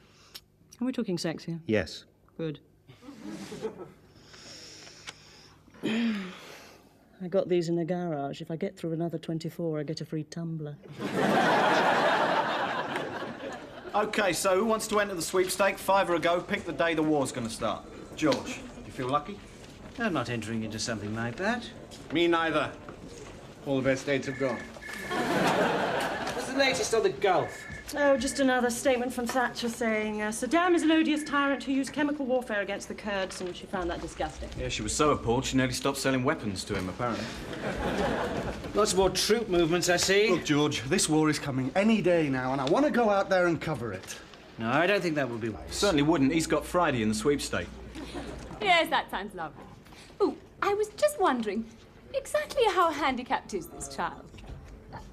Are we talking sex here? Yes. Good. I got these in the garage. If I get through another 24, I get a free tumbler. OK, so who wants to enter the sweepstake? 5 a go, pick the day the war's going to start. George, you feel lucky? I'm not entering into something like that. Me neither. All the best dates have gone. What's the latest on the Gulf? Oh, just another statement from Thatcher saying Saddam is an odious tyrant who used chemical warfare against the Kurds, and she found that disgusting. Yeah, she was so appalled she nearly stopped selling weapons to him, apparently. Lots more troop movements, I see. Look, George, this war is coming any day now, and I want to go out there and cover it. No, I don't think that would be wise. Certainly wouldn't. He's got Friday in the sweepstake. Yes, that sounds lovely. Oh, I was just wondering, exactly how handicapped is this child?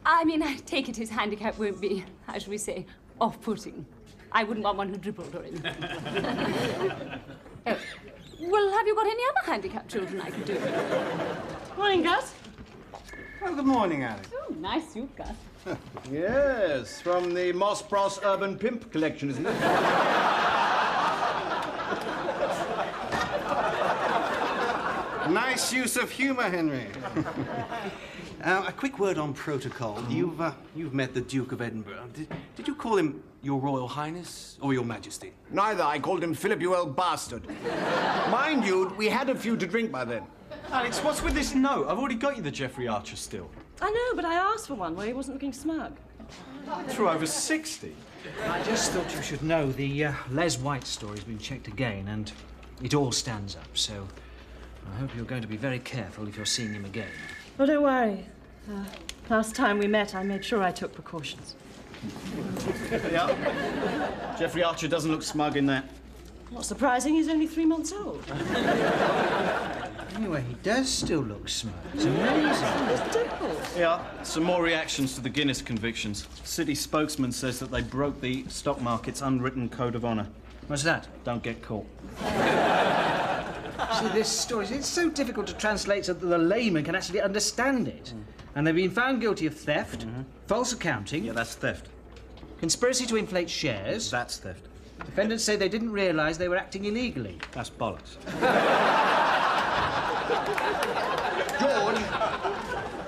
I mean, I take it his handicap won't be, how shall we say, off-putting. I wouldn't want one who dribbled or anything. Oh. Well, have you got any other handicapped children I could do? Morning, Gus. Oh, good morning, Alice. Oh, nice suit, Gus. Yes, from the Moss Bros Urban Pimp collection, isn't it? Nice use of humour, Henry. A quick word on protocol. You've met the Duke of Edinburgh. Did you call him Your Royal Highness or Your Majesty? Neither. I called him Philip, you old bastard. Mind you, we had a few to drink by then. Alex, what's with this note? I've already got you the Geoffrey Archer still. I know, but I asked for one where he wasn't looking smug. Through over 60. I just thought you should know the Les White story's been checked again, and it all stands up, so I hope you're going to be very careful if you're seeing him again. Well, don't worry. Last time we met, I made sure I took precautions. Yeah. Geoffrey Archer doesn't look smug in that. Not surprising, he's only 3 months old. Anyway, he does still look smug. It's amazing. His dimples. Yeah, some more reactions to the Guinness convictions. City spokesman says that they broke the stock market's unwritten code of honour. What's that? Don't get caught. See, this story, it's so difficult to translate so that the layman can actually understand it. And they've been found guilty of theft, false accounting... Yeah, that's theft. Conspiracy to inflate shares... That's theft. Defendants say they didn't realise they were acting illegally. That's bollocks.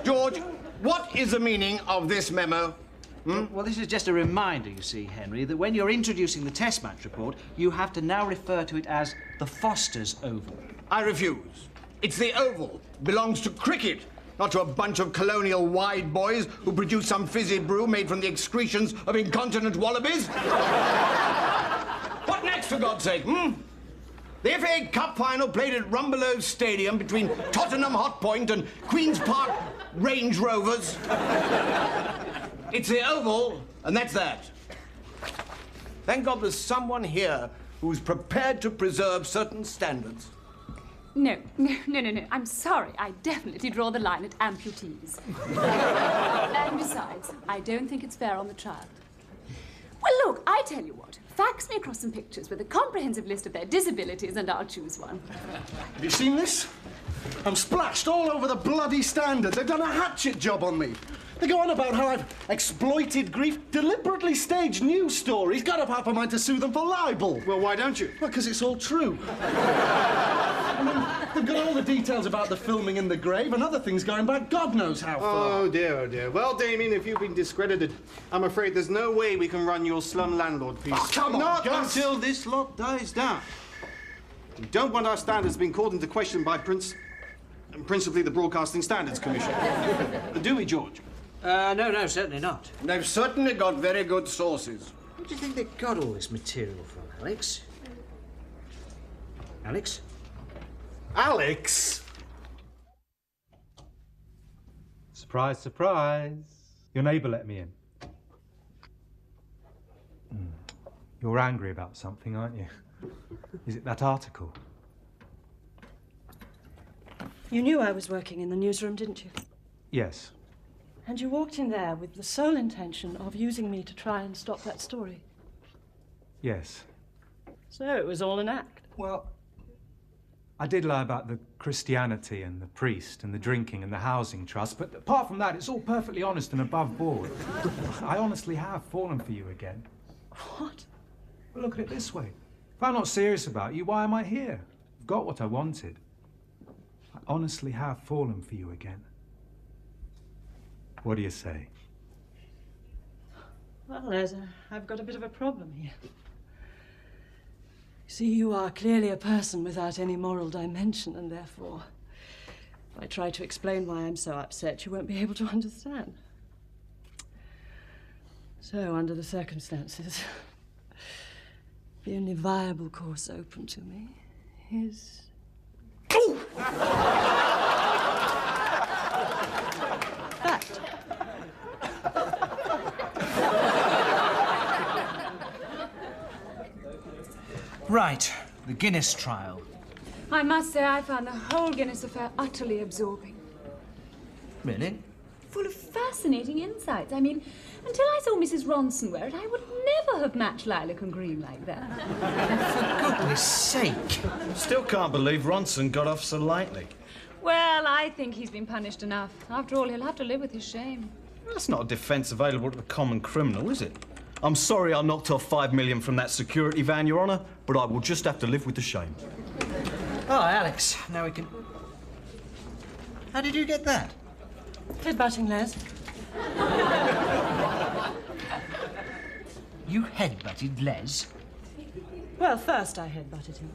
George, what is the meaning of this memo? Well, this is just a reminder, you see, Henry, that when you're introducing the test match report, you have to now refer to it as the Foster's Oval. I refuse. It's the Oval. Belongs to cricket, not to a bunch of colonial wide boys who produce some fizzy brew made from the excretions of incontinent wallabies. What next, for God's sake, The FA Cup final played at Rumbelow Stadium between Tottenham Hot Point and Queen's Park Range Rovers. It's the Oval, and that's that. Thank God there's someone here who's prepared to preserve certain standards. No. I'm sorry. I definitely draw the line at amputees. And besides, I don't think it's fair on the child. Well, look, I tell you what. Fax me across some pictures with a comprehensive list of their disabilities and I'll choose one. Have you seen this? I'm splashed all over the bloody Standard. They've done a hatchet job on me. They go on about how I've exploited grief, deliberately staged news stories, got up half a mind to sue them for libel. Well, why don't you? Well, because it's all true. I mean, they've got all the details about the filming in the grave and other things going back God knows how far. Oh, dear, oh, dear. Well, Damien, if you've been discredited, I'm afraid there's no way we can run your slum landlord piece. Oh, come on, Not Gus. until this lot dies down. We don't want our standards being called into question by principally the Broadcasting Standards Commission. Do we, George? No, certainly not. They've certainly got very good sources. Where do you think they got all this material from, Alex? Alex? Alex? Surprise, surprise. Your neighbour let me in. You're angry about something, aren't you? Is it that article? You knew I was working in the newsroom, didn't you? Yes. And you walked in there with the sole intention of using me to try and stop that story. Yes. So it was all an act. Well, I did lie about the Christianity and the priest and the drinking and the housing trust, but apart from that, it's all perfectly honest and above board. I honestly have fallen for you again. What? Well, look at it this way. If I'm not serious about you, why am I here? I've got what I wanted. I honestly have fallen for you again. What do you say? Well, I've got a bit of a problem here. See, you are clearly a person without any moral dimension, and therefore, if I try to explain why I'm so upset, you won't be able to understand. So, under the circumstances, the only viable course open to me is... that. Right, the Guinness trial. I must say I found the whole Guinness affair utterly absorbing. Really? Full of fascinating insights. I mean, until I saw Mrs. Ronson wear it, I would never have matched lilac and green like that. For goodness sake. Still can't believe Ronson got off so lightly. Well, I think he's been punished enough. After all, he'll have to live with his shame. That's not a defence available to the common criminal, is it? I'm sorry I knocked off $5 million from that security van, Your Honour, but I will just have to live with the shame. Oh, Alex, now we can... How did you get that? Headbutting, Les. You headbutted Les? Well, first I headbutted him.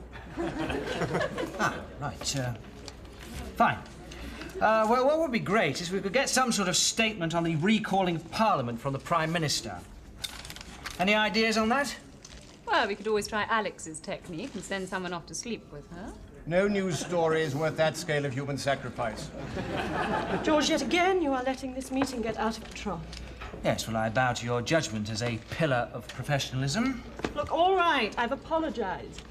Right, fine. Well, what would be great is we could get some sort of statement on the recalling of Parliament from the Prime Minister. Any ideas on that? Well, we could always try Alex's technique and send someone off to sleep with her. No news story is worth that scale of human sacrifice. George, yet again, you are letting this meeting get out of control. Yes, well, I bow to your judgment as a pillar of professionalism. Look, all right, I've apologized.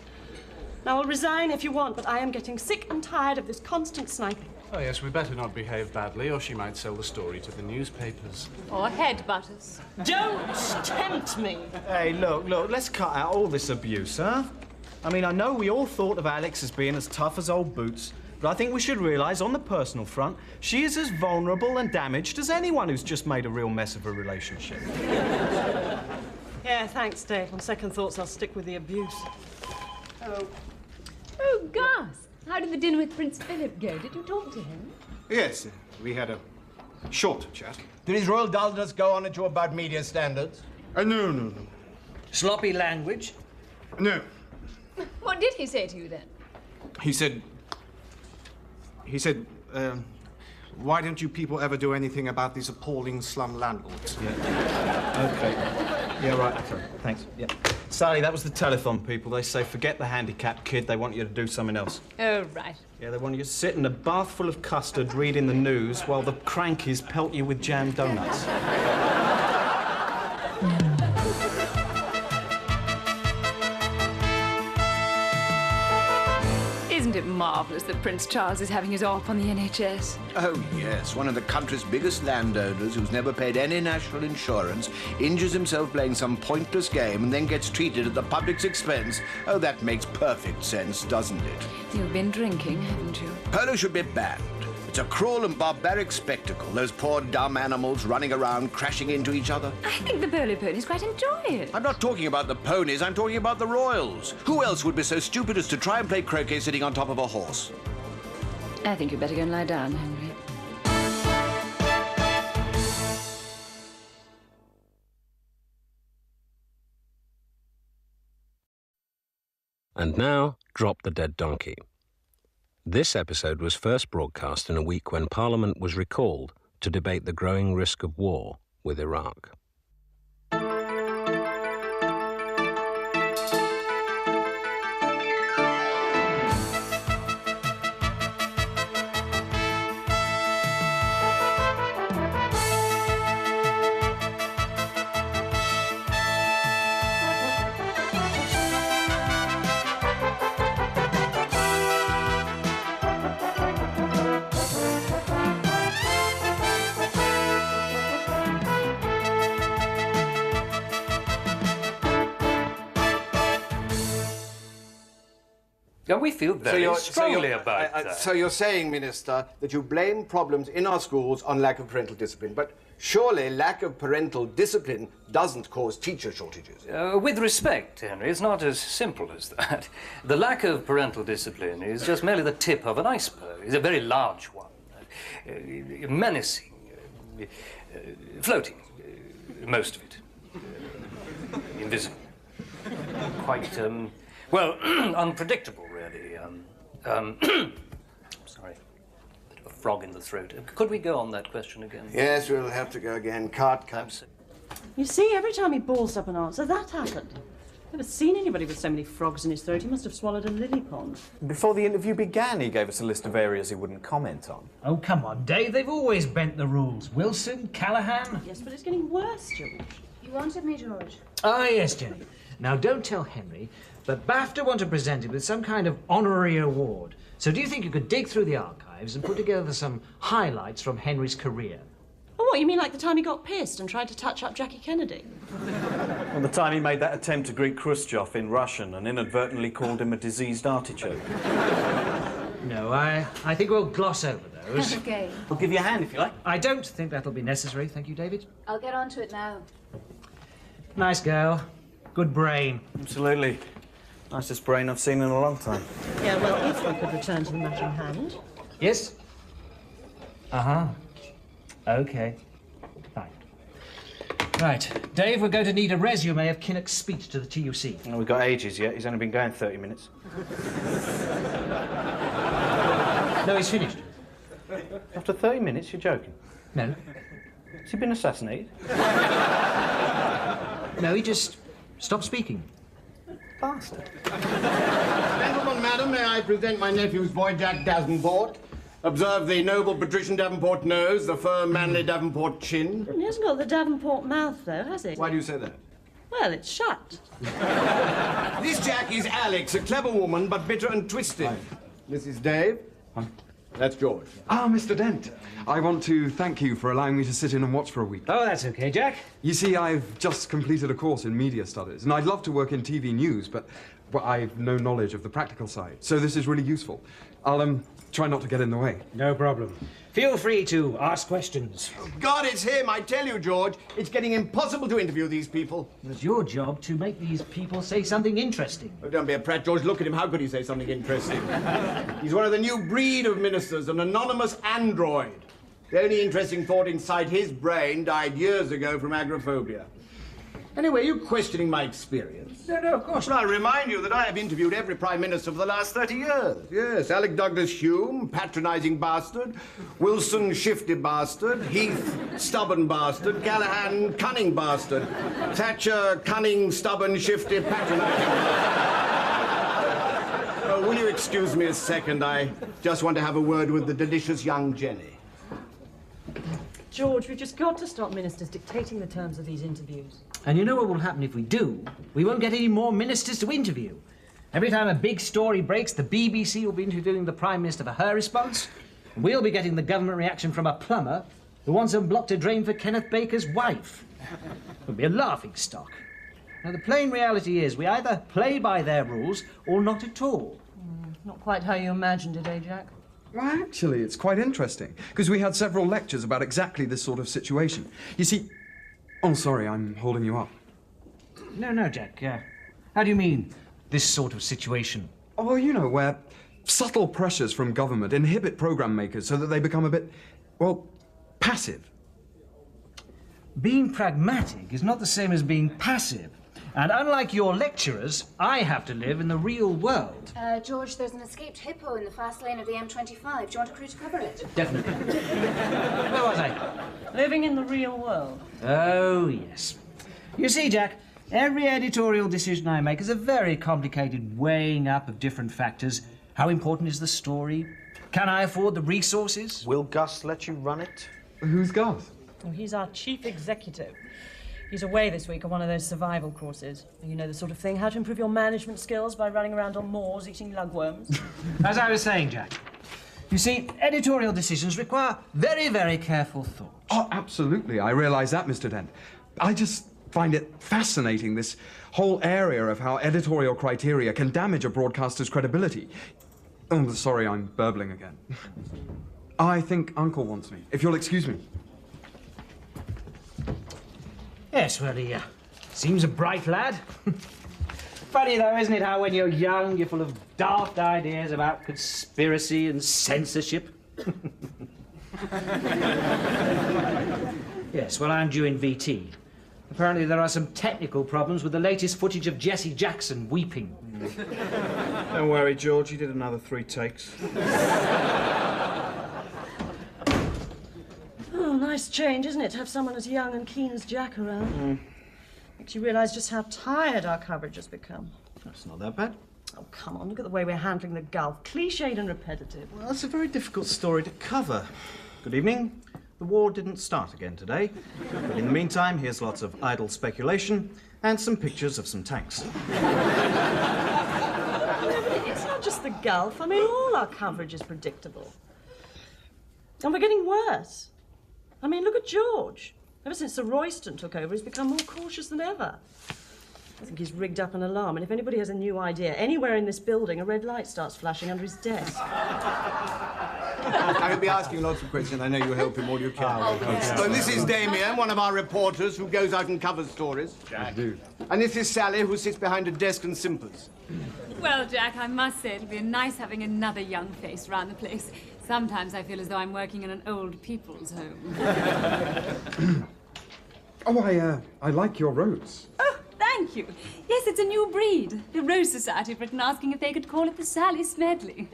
Now, I'll resign if you want, but I am getting sick and tired of this constant sniping. Oh, yes, we better not behave badly, or she might sell the story to the newspapers. Or headbutt us. Don't tempt me. Hey, look, let's cut out all this abuse, huh? I mean, I know we all thought of Alex as being as tough as old boots, but I think we should realise, on the personal front, she is as vulnerable and damaged as anyone who's just made a real mess of a relationship. Yeah, thanks, Dave. On second thoughts, I'll stick with the abuse. Oh, Gus, how did the dinner with Prince Philip go? Did you talk to him? Yes, we had a short chat. Did His Royal Dullness go on at you about media standards? No. Sloppy language? No. What did he say to you, then? He said, why don't you people ever do anything about these appalling slum landlords? Yeah. OK. Yeah, right, OK. Thanks. Yeah. Sally, that was the telethon people. They say, forget the handicapped kid, they want you to do something else. Oh, right. Yeah, they want you to sit in a bath full of custard reading the news while the crankies pelt you with jam donuts. Isn't it marvellous that Prince Charles is having his off on the NHS? Oh, yes. One of the country's biggest landowners who's never paid any national insurance injures himself playing some pointless game and then gets treated at the public's expense. Oh, that makes perfect sense, doesn't it? You've been drinking, haven't you? Polo should be banned. It's a cruel and barbaric spectacle, those poor dumb animals running around crashing into each other. I think the polo ponies quite enjoy it. I'm not talking about the ponies, I'm talking about the royals. Who else would be so stupid as to try and play croquet sitting on top of a horse? I think you'd better go and lie down, Henry. And now, Drop the Dead Donkey. This episode was first broadcast in a week when Parliament was recalled to debate the growing risk of war with Iraq. Yeah, we feel very strongly about that. So you're saying, Minister, that you blame problems in our schools on lack of parental discipline, but surely lack of parental discipline doesn't cause teacher shortages. With respect, Henry, it's not as simple as that. The lack of parental discipline is just merely the tip of an iceberg. It's a very large one. Menacing, floating, most of it. Invisible. Quite, well, unpredictable, really. Sorry, bit of a frog in the throat. Could we go on that question again? Yes, we'll have to go again. Cart comes. You see, every time he balls up an answer, that happened. Never seen anybody with so many frogs in his throat. He must have swallowed a lily pond. Before the interview began, he gave us a list of areas he wouldn't comment on. Oh, come on, Dave. They've always bent the rules. Wilson, Callahan. Yes, but it's getting worse, George. You wanted me, George? Ah, yes, Jenny. Now, don't tell Henry, but BAFTA want to present him with some kind of honorary award. So do you think you could dig through the archives and put together some highlights from Henry's career? Oh, what, you mean like the time he got pissed and tried to touch up Jackie Kennedy? Well, the time he made that attempt to greet Khrushchev in Russian and inadvertently called him a diseased artichoke. No, I think we'll gloss over those. Okay. I'll give you a hand if you like. I don't think that'll be necessary, thank you, David. I'll get on to it now. Nice girl. Good brain. Absolutely. Nicest brain I've seen in a long time. Yeah, well, if we could return to the matter in hand. Yes? Uh-huh. Okay. Fine. Right. Dave, we're going to need a resume of Kinnock's speech to the TUC. Well, we've got ages yet. He's only been going 30 minutes. No, he's finished. After 30 minutes, you're joking? No. Has he been assassinated? No, he just stopped speaking. Bastard. Gentlemen, madam, may I present my nephew's boy, Jack Davenport? Observe the noble patrician Davenport nose, the firm, manly Davenport chin. He hasn't got the Davenport mouth, though, has he? Why do you say that? Well, it's shut. This Jack is Alex, a clever woman, but bitter and twisted. This is Dave. That's George. Ah, Mr. Dent. I want to thank you for allowing me to sit in and watch for a week. Oh, that's okay, Jack. You see, I've just completed a course in media studies, and I'd love to work in TV news, but well, I've no knowledge of the practical side. So this is really useful. I'll try not to get in the way. No problem. Feel free to ask questions. God, it's him, I tell you, George. It's getting impossible to interview these people. It's your job to make these people say something interesting. Oh, don't be a prat, George. Look at him. How could he say something interesting? He's one of the new breed of ministers, an anonymous android. The only interesting thought inside his brain died years ago from agoraphobia. Anyway, you questioning my experience? No, of course not. I remind you that I have interviewed every Prime Minister for the last 30 years. Yes, Alec Douglas Hume, patronising bastard. Wilson, shifty bastard. Heath, stubborn bastard. Callahan, cunning bastard. Thatcher, cunning, stubborn, shifty, patronising bastard. Oh, will you excuse me a second? I just want to have a word with the delicious young Jenny. George, we've just got to stop ministers dictating the terms of these interviews. And you know what will happen if we do? We won't get any more ministers to interview. Every time a big story breaks, the BBC will be interviewing the Prime Minister for her response. We'll be getting the government reaction from a plumber who wants unblocked a drain for Kenneth Baker's wife. It'll be a laughing stock. Now, the plain reality is we either play by their rules or not at all. Not quite how you imagined it, eh, Jack? Well, actually, it's quite interesting, because we had several lectures about exactly this sort of situation. You see... Oh, sorry, I'm holding you up. No, Jack. How do you mean, this sort of situation? Oh, well, you know, where subtle pressures from government inhibit program makers so that they become a bit, well, passive. Being pragmatic is not the same as being passive. And unlike your lecturers, I have to live in the real world. George, there's an escaped hippo in the fast lane of the M25. Do you want a crew to cover it? Definitely. Where was I? Living in the real world. Oh, yes. You see, Jack, every editorial decision I make is a very complicated weighing up of different factors. How important is the story? Can I afford the resources? Will Gus let you run it? Who's Gus? Oh, he's our chief executive. He's away this week on one of those survival courses. You know the sort of thing, how to improve your management skills by running around on moors eating lugworms. As I was saying, Jack, you see, editorial decisions require very, very careful thought. Oh, absolutely. I realise that, Mr. Dent. I just find it fascinating, this whole area of how editorial criteria can damage a broadcaster's credibility. Oh, sorry, I'm burbling again. I think Uncle wants me, if you'll excuse me. Yes, well, he seems a bright lad. Funny, though, isn't it, how when you're young, you're full of daft ideas about conspiracy and censorship? Yes, well, I'm due in VT. Apparently there are some technical problems with the latest footage of Jesse Jackson weeping. Don't worry, George, he did another 3 takes. Oh, nice change, isn't it, to have someone as young and keen as Jack around? Makes you realise just how tired our coverage has become. That's not that bad. Oh, come on, look at the way we're handling the Gulf. Cliched and repetitive. Well, that's a very difficult story to cover. Good evening. The war didn't start again today, but in the meantime, here's lots of idle speculation and some pictures of some tanks. No, but it's not just the Gulf. I mean, all our coverage is predictable. And we're getting worse. I mean, look at George. Ever since Sir Royston took over, he's become more cautious than ever. I think he's rigged up an alarm, and if anybody has a new idea, anywhere in this building, a red light starts flashing under his desk. I'll be asking lots of questions. I know you help him all you can. So this is Damien, one of our reporters who goes out and covers stories. I do. And this is Sally, who sits behind a desk and simpers. Well, Jack, I must say it'll be nice having another young face round the place. Sometimes I feel as though I'm working in an old people's home. Oh, I like your rose. Oh, thank you. Yes, it's a new breed. The Rose Society have written asking if they could call it the Sally Smedley.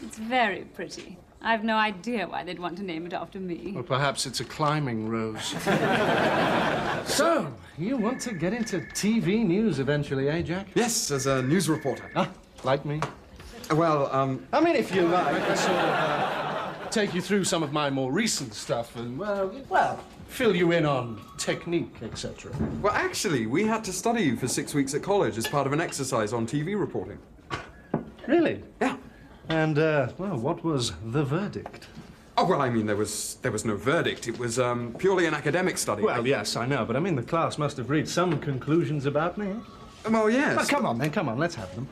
It's very pretty. I've no idea why they'd want to name it after me. Well, perhaps it's a climbing rose. So, you want to get into TV news eventually, eh, Jack? Yes, as a news reporter. Ah, like me? Well, I mean, if you like, I sort of take you through some of my more recent stuff and, well, fill you in on technique, etc. Well, actually, we had to study you for 6 weeks at college as part of an exercise on TV reporting. Really? Yeah. And, well, what was the verdict? Oh, well, I mean, there was no verdict. It was purely an academic study. Well, yes, I know, but I mean, the class must have reached some conclusions about me. Well, yes. Oh, come on, then, come on, let's have them.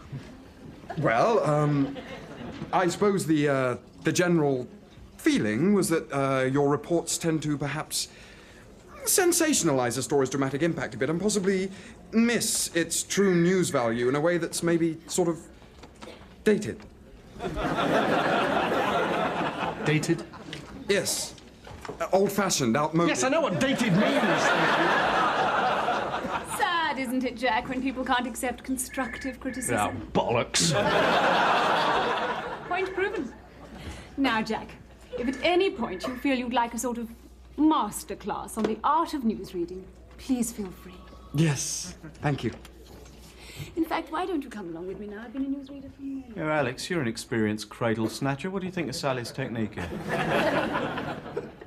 Well, I suppose the general feeling was that your reports tend to perhaps sensationalize a story's dramatic impact a bit and possibly miss its true news value in a way that's maybe sort of dated. Dated? Yes. Old-fashioned, outmoded. Yes, I know what dated means. Sad, isn't it, Jack, when people can't accept constructive criticism? Oh, bollocks. Point proven. Now, Jack, if at any point you feel you'd like a sort of masterclass on the art of newsreading, please feel free. Yes, thank you. In fact, why don't you come along with me now? I've been a newsreader for years. Here, Alex, you're an experienced cradle snatcher. What do you think of Sally's technique here?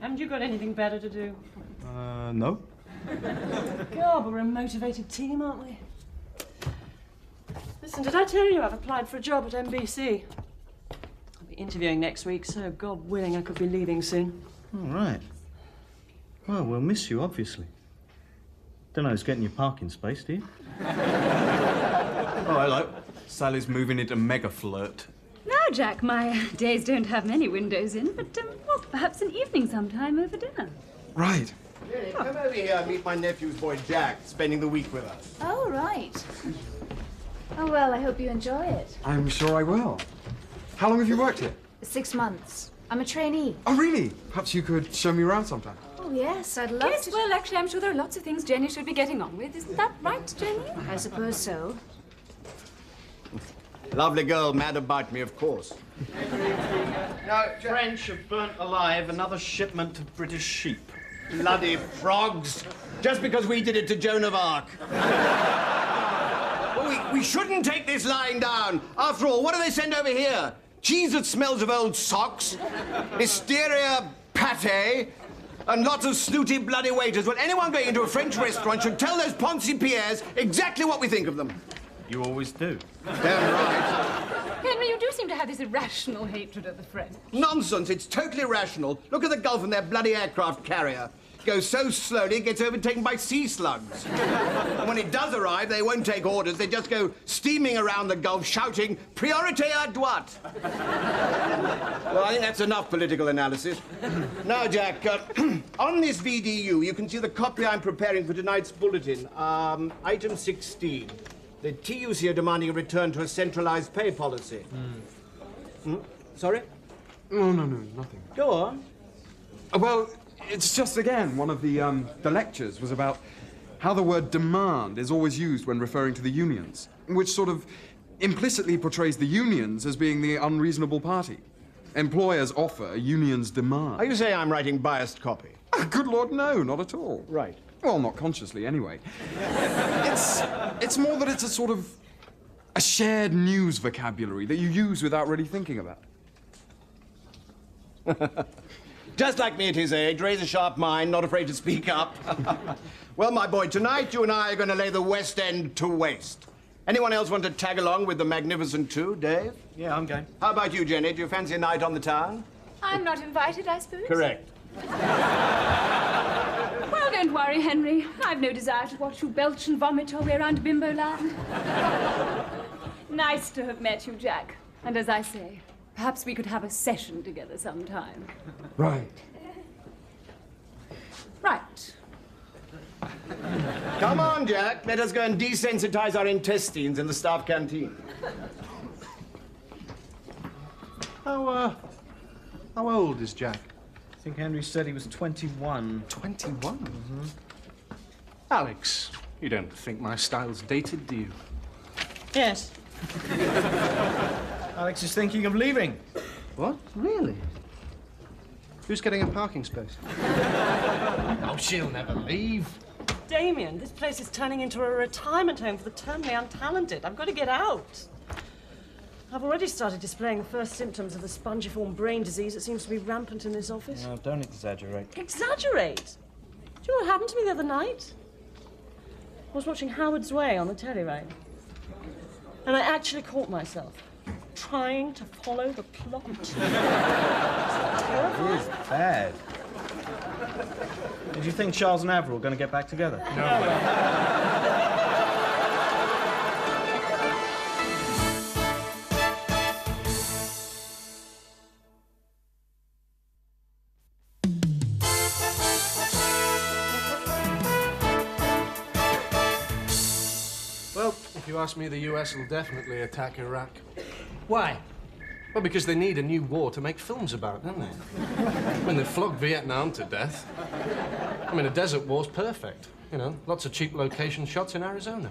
Haven't you got anything better to do? No. God, but we're a motivated team, aren't we? Listen, did I tell you I've applied for a job at NBC? I'll be interviewing next week, so God willing I could be leaving soon. All right. Well, we'll miss you, obviously. Don't know who's getting your parking space, do you? Oh, hello. Sally's moving into mega flirt. Now, Jack, my days don't have many windows in, but, well, perhaps an evening sometime over dinner. Right. Really, come over here and meet my nephew's boy Jack, spending the week with us. Oh, right. Oh, well, I hope you enjoy it. I'm sure I will. How long have you worked here? 6 months. I'm a trainee. Oh, really? Perhaps you could show me around sometime. Oh, yes, I'd love Yes, to. well, actually, I'm sure there are lots of things Jenny should be getting on with. Isn't that right, Jenny? I suppose so. Lovely girl, mad about me, of course. Now, French have burnt alive another shipment of British sheep. Bloody frogs! Just because we did it to Joan of Arc. Well, we shouldn't take this lying down. After all, what do they send over here? Cheese that smells of old socks, hysteria pate, and lots of snooty bloody waiters. Well, anyone going into a French restaurant should tell those Poncy Pierres exactly what we think of them. You always do. Damn right. Henry, you do seem to have this irrational hatred of the French. Nonsense, it's totally rational. Look at the Gulf and their bloody aircraft carrier. goes so slowly it gets overtaken by sea slugs. And when it does arrive, they won't take orders. They just go steaming around the Gulf shouting, "Priorité à droite." Well, I think that's enough political analysis. Now, Jack, on this VDU, you can see the copy I'm preparing for tonight's bulletin. Item 16. The TUC are demanding a return to a centralized pay policy. Sorry? No, nothing. Go on. Well, it's just, again, one of the lectures was about how the word demand is always used when referring to the unions, which sort of implicitly portrays the unions as being the unreasonable party. Employers offer, unions demand. Are you saying I'm writing biased copy? Good Lord, no, not at all. Right. Well, not consciously, anyway. It's more that it's a sort of a shared news vocabulary that you use without really thinking about. Just like me at his age, razor-sharp mind, not afraid to speak up. Well, my boy, tonight you and I are going to lay the West End to waste. Anyone else want to tag along with the Magnificent Two, Dave? Yeah, I'm going. How about you, Jenny? Do you fancy a night on the town? I'm not invited, I suppose. Correct. Well, don't worry, Henry. I've no desire to watch you belch and vomit your way around Bimbo Land. Nice to have met you, Jack. And as I say, perhaps we could have a session together sometime. Right. Right. Come on, Jack. Let us go and desensitize our intestines in the staff canteen. How old is Jack? I think Henry said he was 21. 21? Mm-hmm. Alex, you don't think my style's dated, do you? Yes. Alex is thinking of leaving. What? Really? Who's getting a parking space? Oh, she'll never leave. Damien, this place is turning into a retirement home for the terminally untalented. I've got to get out. I've already started displaying the first symptoms of the spongiform brain disease that seems to be rampant in this office. No, don't exaggerate. Exaggerate? Do you know what happened to me the other night? I was watching Howard's Way on the telly, right? And I actually caught myself trying to follow the plot. It is bad. Did you think Charles and Avril were going to get back together? No. Well, if you ask me, the US will definitely attack Iraq. Why? Well, because they need a new war to make films about, don't they? When they flogged Vietnam to death. I mean, a desert war's perfect. You know, lots of cheap location shots in Arizona.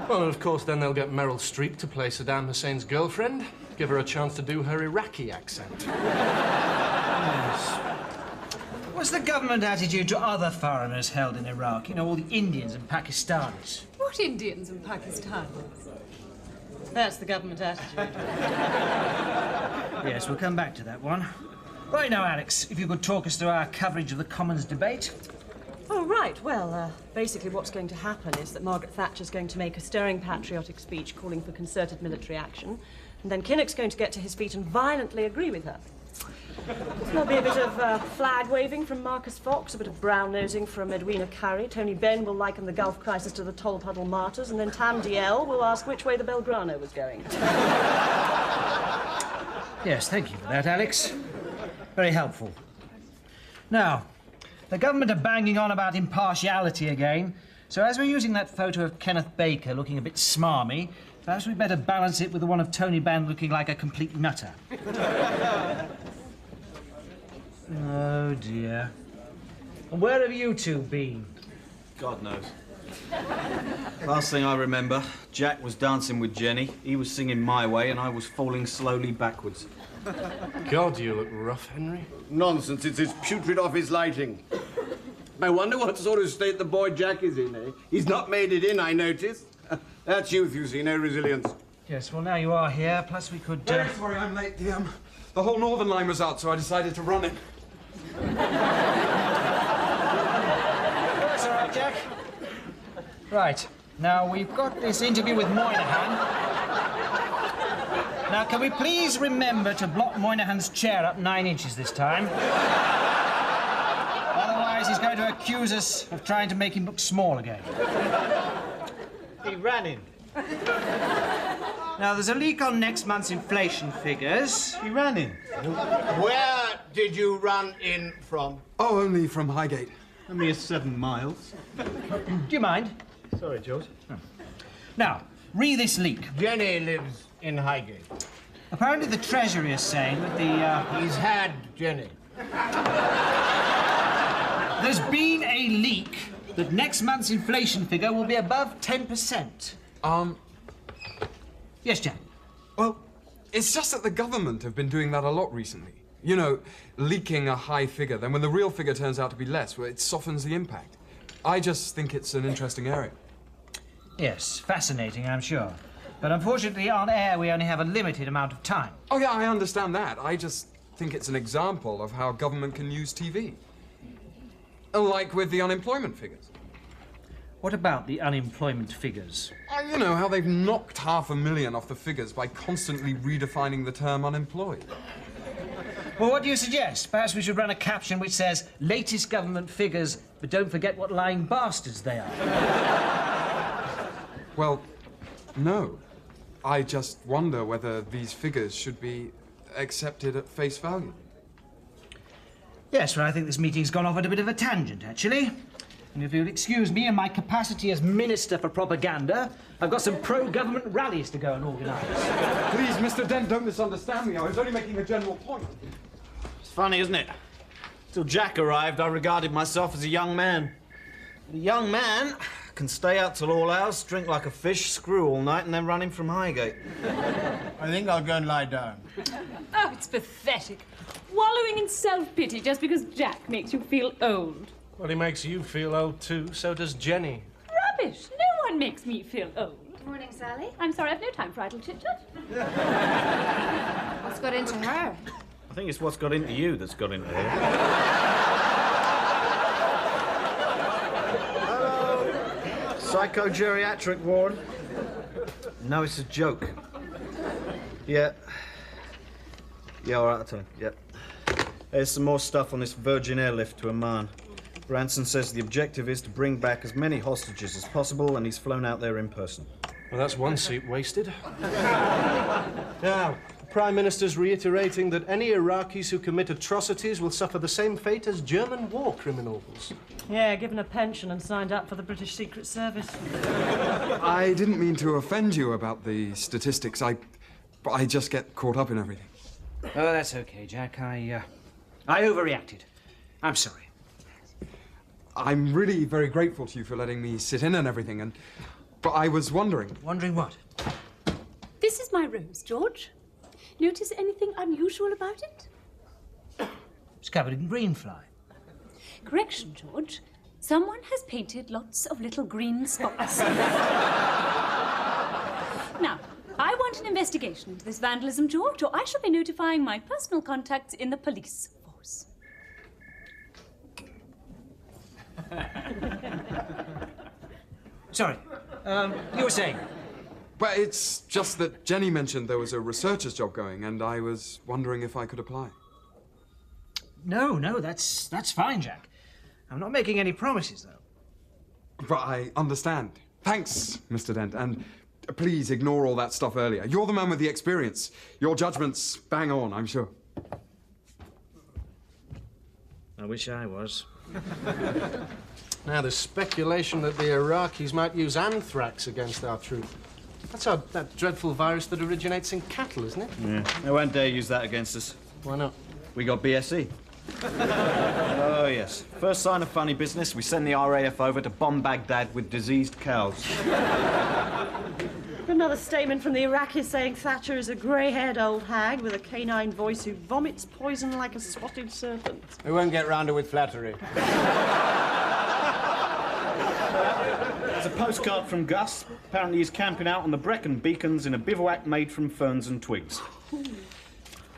Well, and of course, then they'll get Meryl Streep to play Saddam Hussein's girlfriend, give her a chance to do her Iraqi accent. Yes. What's the government attitude to other foreigners held in Iraq? You know, all the Indians and Pakistanis. What Indians and Pakistanis? That's the government attitude. Yes, we'll come back to that one. Right now, Alex, if you could talk us through our coverage of the Commons debate. Oh, right. Well, basically what's going to happen is that Margaret Thatcher's going to make a stirring patriotic speech calling for concerted military action, and then Kinnock's going to get to his feet and violently agree with her. There'll be a bit of flag-waving from Marcus Fox, a bit of brown-nosing from Edwina Curry. Tony Benn will liken the Gulf crisis to the Tolpuddle martyrs, and then Tam Diel will ask which way the Belgrano was going. Yes, thank you for that, Alex. Very helpful. Now, the government are banging on about impartiality again, so as we're using that photo of Kenneth Baker looking a bit smarmy, perhaps we'd better balance it with the one of Tony Benn looking like a complete nutter. Oh, dear. And where have you two been? God knows. Last thing I remember, Jack was dancing with Jenny, he was singing My Way, and I was falling slowly backwards. God, you look rough, Henry. Nonsense, it's his putrid office lighting. I wonder what sort of state the boy Jack is in, eh? He's not made it in, I notice. That's youth, you see, no resilience. Yes, well, now you are here, plus we could... Very sorry I'm late. The whole Northern line was out, so I decided to run it. That's all right, Jack. Right, now we've got this interview with Moynihan. Now, can we please remember to block Moynihan's chair up 9 inches this time? Otherwise, he's going to accuse us of trying to make him look small again. He ran in. Now, there's a leak on next month's inflation figures. He ran in. Where did you run in from? Oh, only from Highgate. A mere 7 miles. Do you mind? Sorry, George. Now, read this leak. Jenny lives in Highgate. Apparently the Treasury is saying that the... He's had Jenny. There's been a leak that next month's inflation figure will be above 10%. Yes, Jack? Well, it's just that the government have been doing that a lot recently. You know, leaking a high figure, then when the real figure turns out to be less, well, it softens the impact. I just think it's an interesting area. Yes, fascinating, I'm sure. But unfortunately, on air, we only have a limited amount of time. Oh, yeah, I understand that. I just think it's an example of how government can use TV. Like with the unemployment figures. What about the unemployment figures? You know, how they've knocked 500,000 off the figures by constantly redefining the term unemployed. Well, what do you suggest? Perhaps we should run a caption which says, latest government figures, but don't forget what lying bastards they are. Well, no. I just wonder whether these figures should be accepted at face value. Yes, well, I think this meeting's gone off at a bit of a tangent, actually. And if you'll excuse me, in my capacity as Minister for Propaganda, I've got some pro-government rallies to go and organise. Please, Mr. Dent, don't misunderstand me. I was only making a general point. It's funny, isn't it? Till Jack arrived, I regarded myself as a young man. A young man can stay out till all hours, drink like a fish, screw all night, and then run in from Highgate. I think I'll go and lie down. Oh, it's pathetic. Wallowing in self-pity just because Jack makes you feel old. Well, he makes you feel old, too. So does Jenny. Rubbish. No one makes me feel old. Morning, Sally. I'm sorry, I've no time for idle chit-chat. What's got into her? I think it's what's got into you that's got into her. Hello. Psycho-geriatric ward. No, it's a joke. Yeah. Yeah, all right, I'll tell you. Yep. There's some more stuff on this Virgin airlift to Amman. Branson says the objective is to bring back as many hostages as possible, and he's flown out there in person. Well, that's one seat wasted. Now, the Prime Minister's reiterating that any Iraqis who commit atrocities will suffer the same fate as German war criminals. Yeah, given a pension and signed up for the British Secret Service. I didn't mean to offend you about the statistics. I just get caught up in everything. Oh, that's okay, Jack. I overreacted. I'm sorry. I'm really very grateful to you for letting me sit in and everything, but I was wondering... Wondering what? This is my rose, George. Notice anything unusual about it? It's covered in green fly. Correction, George. Someone has painted lots of little green spots. Now, I want an investigation into this vandalism, George, or I shall be notifying my personal contacts in the police force. Sorry. You were saying? Well, it's just that Jenny mentioned there was a researcher's job going, and I was wondering if I could apply. No, that's fine, Jack. I'm not making any promises, though. But I understand. Thanks, Mr. Dent, and please ignore all that stuff earlier. You're the man with the experience. Your judgment's bang on, I'm sure. I wish I was. Now, there's speculation that the Iraqis might use anthrax against our troops. That's that dreadful virus that originates in cattle, isn't it? Yeah. They won't dare use that against us. Why not? We got BSE. Oh, yes. First sign of funny business, we send the RAF over to bomb Baghdad with diseased cows. Another statement from the Iraqis saying Thatcher is a grey-haired old hag with a canine voice who vomits poison like a spotted serpent. We won't get round her with flattery. There's a postcard from Gus. Apparently he's camping out on the Brecon beacons in a bivouac made from ferns and twigs. You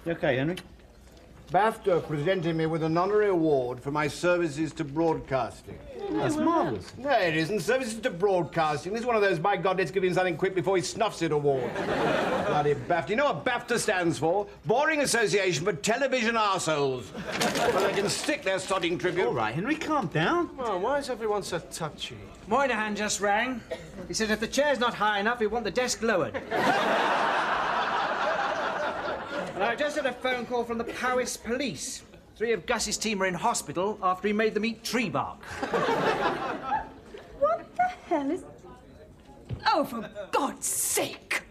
okay, Henry? BAFTA presented me with an honorary award for my services to broadcasting. That's marvellous. No, it isn't. Services to broadcasting. This is one of those, by God, let's give him something quick before he snuffs it awards. Bloody BAFTA. You know what BAFTA stands for? Boring Association for Television Arseholes. Well, they can stick their sodding tribute. All right, Henry, calm down. Oh, why is everyone so touchy? Moynihan just rang. He said if the chair's not high enough, we want the desk lowered. And I just had a phone call from the Powys police. 3 of Gus's team are in hospital after he made them eat tree bark. What the hell is... Oh, for God's sake!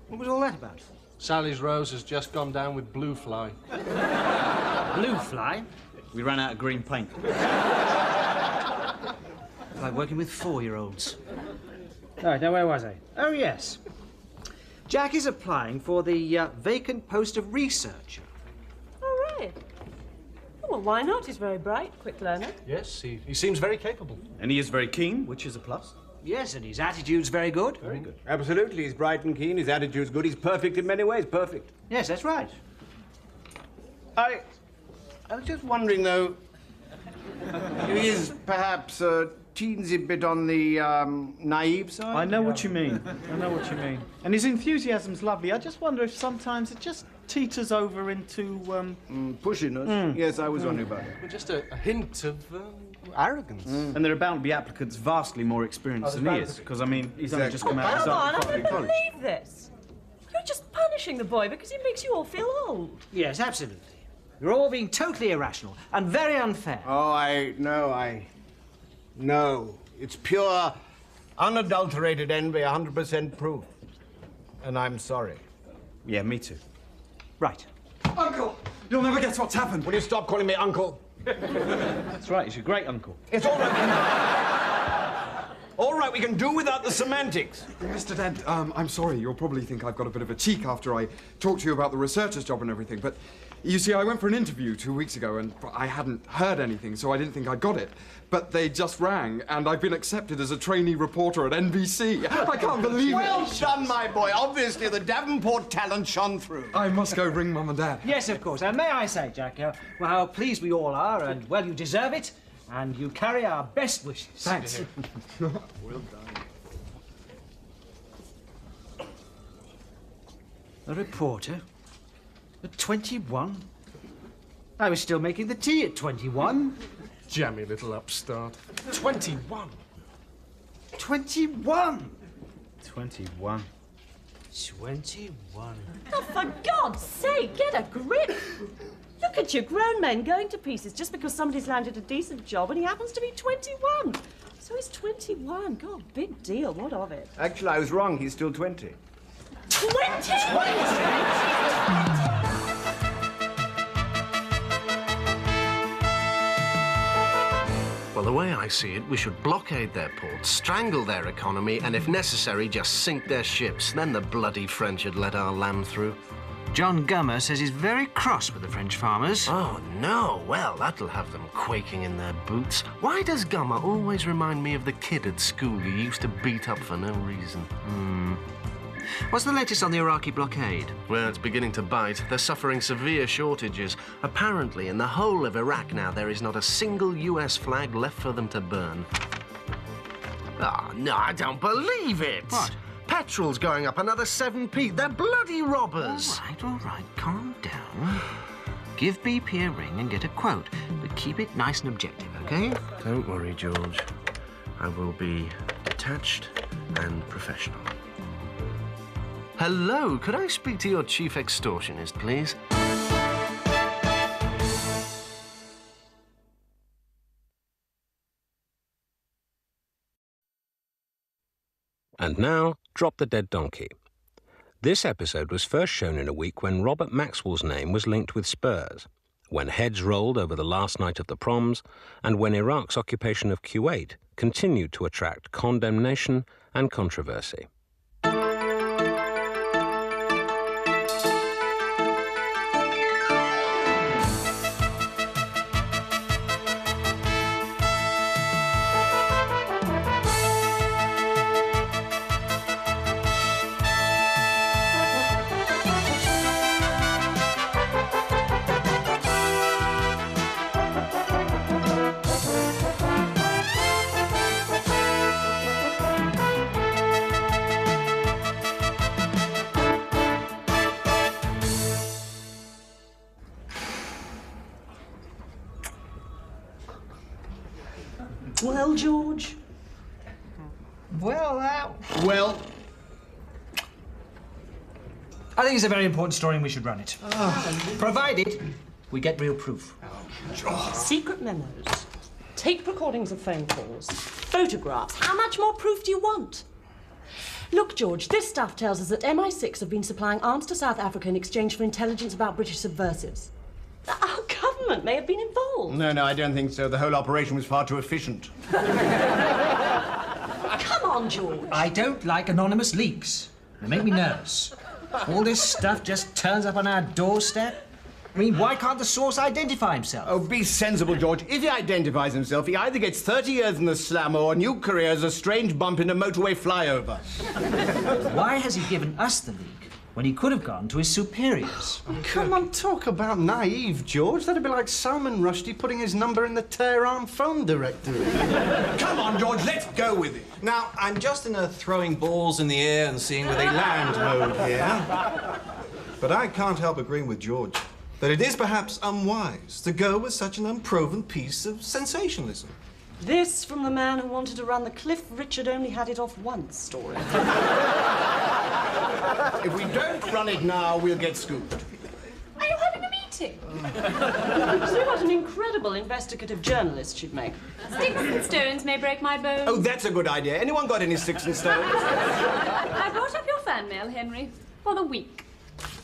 What was all that about? Sally's Rose has just gone down with blue fly. Blue fly? We ran out of green paint. Like working with 4-year-olds. All right, now where was I? Oh, yes. Jack is applying for the vacant post of researcher. Oh, right. Oh, well, why not? He's very bright, quick learner. Yes, he seems very capable. And he is very keen, which is a plus. Yes, and his attitude's very good. Very good. Absolutely. He's bright and keen. His attitude's good. He's perfect in many ways. Perfect. Yes, that's right. I was just wondering, though, he is perhaps a teensy bit on the naive side. I know what you mean. I know what you mean. And his enthusiasm's lovely. I just wonder if sometimes it just teeters over into... pushiness? Yes, I was wondering about it. Well, just a hint of arrogance. And there are bound to be applicants vastly more experienced than he is. Because, I mean, he's only just come out of Hold on, I Dartford don't College. believe this. You're just punishing the boy because he makes you all feel old. Yes, absolutely. You're all being totally irrational and very unfair. Oh, No. It's pure, unadulterated envy, 100% proof. And I'm sorry. Yeah, me too. Right. Uncle! You'll never guess what's happened. Will you stop calling me uncle? That's right, he's your great uncle. It's all right. All right, we can do without the semantics. Mr. Dent, I'm sorry. You'll probably think I've got a bit of a cheek after I talk to you about the researcher's job and everything, but you see, I went for an interview 2 weeks ago and I hadn't heard anything, so I didn't think I'd got it. But they just rang, and I've been accepted as a trainee reporter at NBC. I can't believe it. Well done, my boy. Obviously, the Davenport talent shone through. I must go ring Mum and Dad. Yes, of course. And may I say, Jack, well, how pleased we all are, and, well, you deserve it, and you carry our best wishes. Thanks. Well done. A reporter? At 21? I was still making the tea at 21. Jammy little upstart. 21. 21? 21. 21. Oh, for God's sake, get a grip! Look at you, grown men going to pieces just because somebody's landed a decent job and he happens to be 21. So he's 21. God, big deal. What of it? Actually, I was wrong. He's still 20. 20? Well, the way I see it, we should blockade their ports, strangle their economy, and if necessary, just sink their ships. Then the bloody French would let our lamb through. John Gummer says he's very cross with the French farmers. Oh, no. Well, that'll have them quaking in their boots. Why does Gummer always remind me of the kid at school you used to beat up for no reason? What's the latest on the Iraqi blockade? Well, it's beginning to bite. They're suffering severe shortages. Apparently, in the whole of Iraq now, there is not a single US flag left for them to burn. Ah, no, I don't believe it. What? Petrol's going up another 7p. They're bloody robbers. All right, calm down. Give BP a ring and get a quote, but keep it nice and objective, OK? Don't worry, George. I will be detached and professional. Hello, could I speak to your chief extortionist, please? And now, Drop the Dead Donkey. This episode was first shown in a week when Robert Maxwell's name was linked with Spurs, when heads rolled over the last night of the proms, and when Iraq's occupation of Kuwait continued to attract condemnation and controversy. Well, George? Well, Well, I think it's a very important story and we should run it. Provided we get real proof. Secret memos, tape recordings of phone calls, photographs. How much more proof do you want? Look, George, this stuff tells us that MI6 have been supplying arms to South Africa in exchange for intelligence about British subversives. Our government may have been involved. No, I don't think so. The whole operation was far too efficient. Come on, George. I don't like anonymous leaks. They make me nervous. All this stuff just turns up on our doorstep. I mean, why can't the source identify himself? Oh, be sensible, George. If he identifies himself, he either gets 30 years in the slam or a new career as a strange bump in a motorway flyover. Why has he given us the leak when he could have gone to his superiors? Come on, talk about naive, George. That'd be like Salman Rushdie putting his number in the Tehran phone directory. Come on, George, let's go with it. Now, I'm just in a throwing balls in the air and seeing where they land mode here. But I can't help agreeing with George that it is perhaps unwise to go with such an unproven piece of sensationalism. This from the man who wanted to run the Cliff Richard only had it off once story. If we don't run it now, we'll get scooped. Are you having a meeting? See what an incredible investigative journalist she'd make. Sticks and stones may break my bones. Oh, that's a good idea. Anyone got any sticks and stones? I brought up your fan mail, Henry, for the week.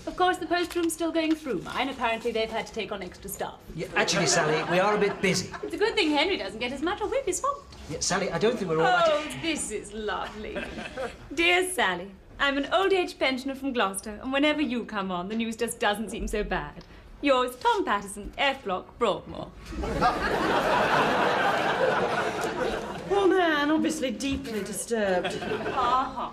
Of course, the post room's still going through mine. Apparently, they've had to take on extra staff. Yeah, actually, Sally, we are a bit busy. It's a good thing Henry doesn't get as much or whip his fault. Yeah, Sally, I don't think we're all right. Oh, this is lovely. Dear Sally, I'm an old-age pensioner from Gloucester, and whenever you come on, the news just doesn't seem so bad. Yours, Tom Patterson, F Block, Broadmoor. Poor man, obviously deeply disturbed. Uh-huh.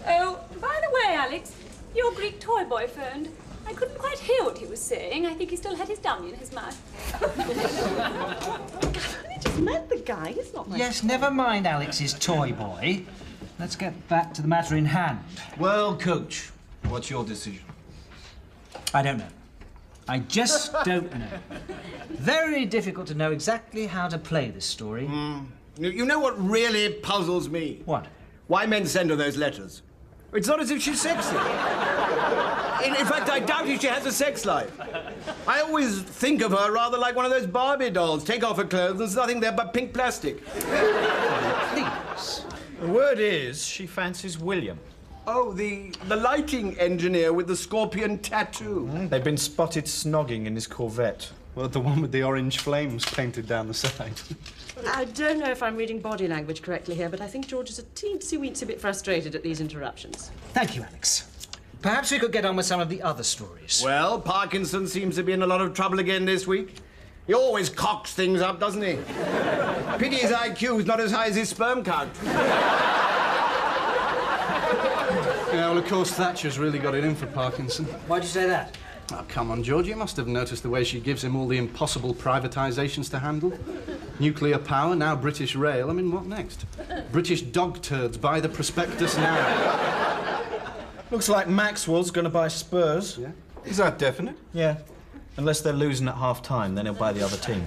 Oh, by the way, Alex, your Greek toy boy phoned. I couldn't quite hear what he was saying. I think he still had his dummy in his mouth. I just met the guy. He's not my... Yes, never mind Alex's toy boy. Let's get back to the matter in hand. Well, Coach, what's your decision? I don't know. I just don't know. Very difficult to know exactly how to play this story. You know what really puzzles me? What? Why men send her those letters. It's not as if she's sexy. In fact, I doubt if she has a sex life. I always think of her rather like one of those Barbie dolls. Take off her clothes, there's nothing there but pink plastic. Please. The word is she fancies William. Oh, the lighting engineer with the scorpion tattoo. They've been spotted snogging in his Corvette. Well, the one with the orange flames painted down the side. I don't know if I'm reading body language correctly here, but I think George is a teensy-weensy bit frustrated at these interruptions. Thank you, Alex. Perhaps we could get on with some of the other stories. Well, Parkinson seems to be in a lot of trouble again this week. He always cocks things up, doesn't he? Pity his IQ's not as high as his sperm count. Yeah, well, of course, Thatcher's really got it in for Parkinson. Why'd you say that? Oh, come on, George, you must have noticed the way she gives him all the impossible privatisations to handle. Nuclear power, now British Rail. I mean, what next? British dog turds, buy the prospectus now. Looks like Maxwell's going to buy Spurs. Yeah? Is that definite? Yeah. Unless they're losing at half-time, then he'll buy the other team.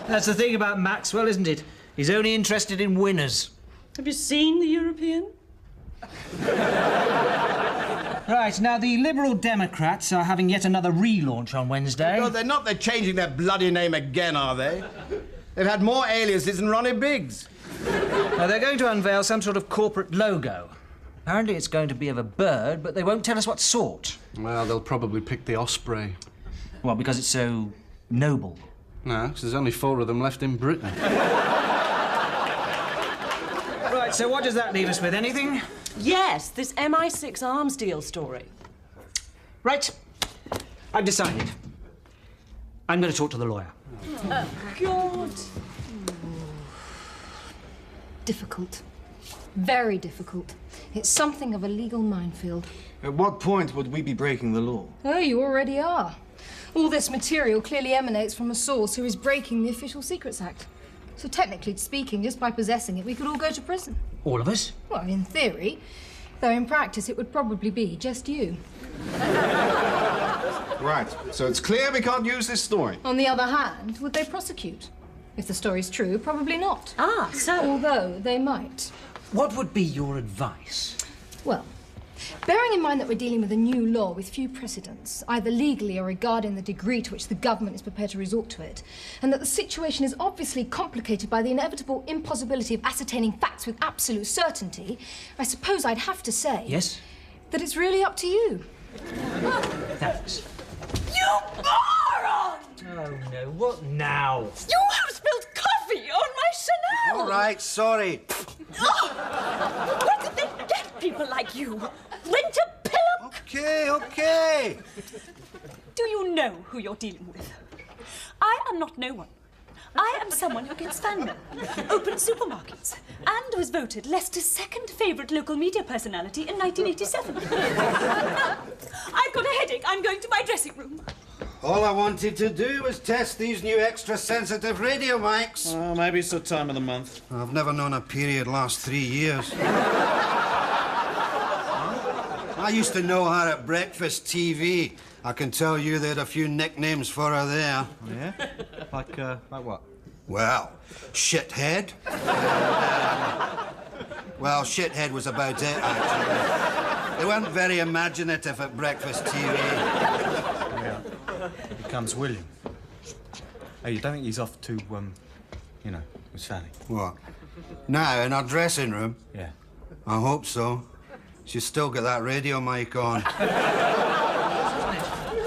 That's the thing about Maxwell, isn't it? He's only interested in winners. Have you seen the European? Right, now the Liberal Democrats are having yet another relaunch on Wednesday. No, they're not. They're changing their bloody name again, are they? They've had more aliases than Ronnie Biggs. Now, they're going to unveil some sort of corporate logo. Apparently it's going to be of a bird, but they won't tell us what sort. Well, they'll probably pick the osprey. Well, because it's so noble. No, because there's only 4 of them left in Britain. Right, so what does that leave us with? Anything? Yes, this MI6 arms deal story. Right. I've decided. I'm going to talk to the lawyer. God. Difficult. Very difficult. It's something of a legal minefield. At what point would we be breaking the law? Oh, you already are. All this material clearly emanates from a source who is breaking the Official Secrets Act. So technically speaking, just by possessing it, we could all go to prison. All of us? Well, in theory. Though in practice, it would probably be just you. Right, so it's clear we can't use this story. On the other hand, would they prosecute? If the story's true, probably not. Ah, so... Although they might. What would be your advice? Well, bearing in mind that we're dealing with a new law with few precedents, either legally or regarding the degree to which the government is prepared to resort to it, and that the situation is obviously complicated by the inevitable impossibility of ascertaining facts with absolute certainty, I suppose I'd have to say... Yes? ...that it's really up to you. Thanks. You moron! Oh, no. What now? You have spilled coffee on my Chanel! All right, sorry. Oh, where did they get people like you? Winter pillow? Okay. Do you know who you're dealing with? I am not no one. I am someone who gets fan mail, opens supermarkets, and was voted Leicester's second favourite local media personality in 1987. I've got a headache. I'm going to my dressing room. All I wanted to do was test these new extra-sensitive radio mics. Oh, maybe it's the time of the month. I've never known a period last 3 years. I used to know her at Breakfast TV. I can tell you they had a few nicknames for her there. Yeah? Like what? Well, Shithead. Well, Shithead was about it, actually. They weren't very imaginative at Breakfast TV. Yeah. Here comes William. Hey, you don't think he's off to, you know, with Sally? What? Now, in our dressing room? Yeah. I hope so. She's still got that radio mic on.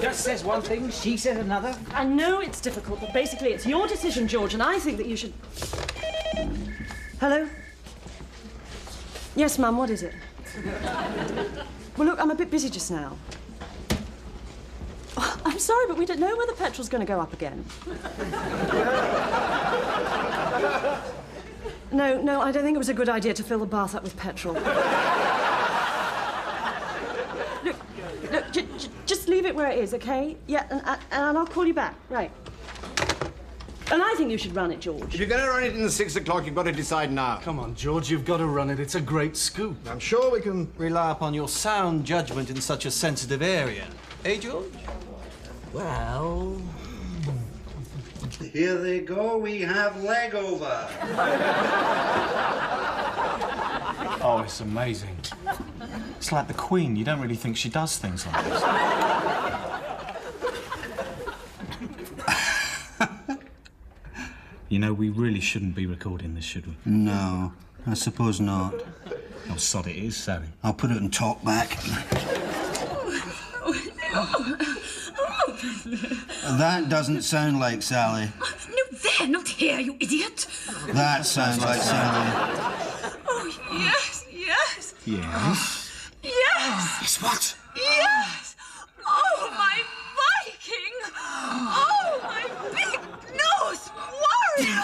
Gus says one thing, she says another. I know it's difficult, but basically it's your decision, George, and I think that you should... Hello? Yes, Mum, what is it? Well, look, I'm a bit busy just now. Oh, I'm sorry, but we don't know whether petrol's going to go up again. No, I don't think it was a good idea to fill the bath up with petrol. Look, just leave it where it is, OK? Yeah, and I'll call you back, right. And I think you should run it, George. If you're going to run it in 6 o'clock, you've got to decide now. Come on, George, you've got to run it. It's a great scoop. I'm sure we can rely upon your sound judgment in such a sensitive area. Eh, George? Well... Here they go. We have leg over. Oh, it's amazing. It's like the Queen. You don't really think she does things like this. You know, we really shouldn't be recording this, should we? No, I suppose not. Oh, sod it is, Sally. I'll put it in talk back. That doesn't sound like Sally. No, there, not here, you idiot. That sounds like Sally. Oh, yes. Yes? Yes. Yes, what? Yes. Oh, my Viking. Oh, my big nose warrior.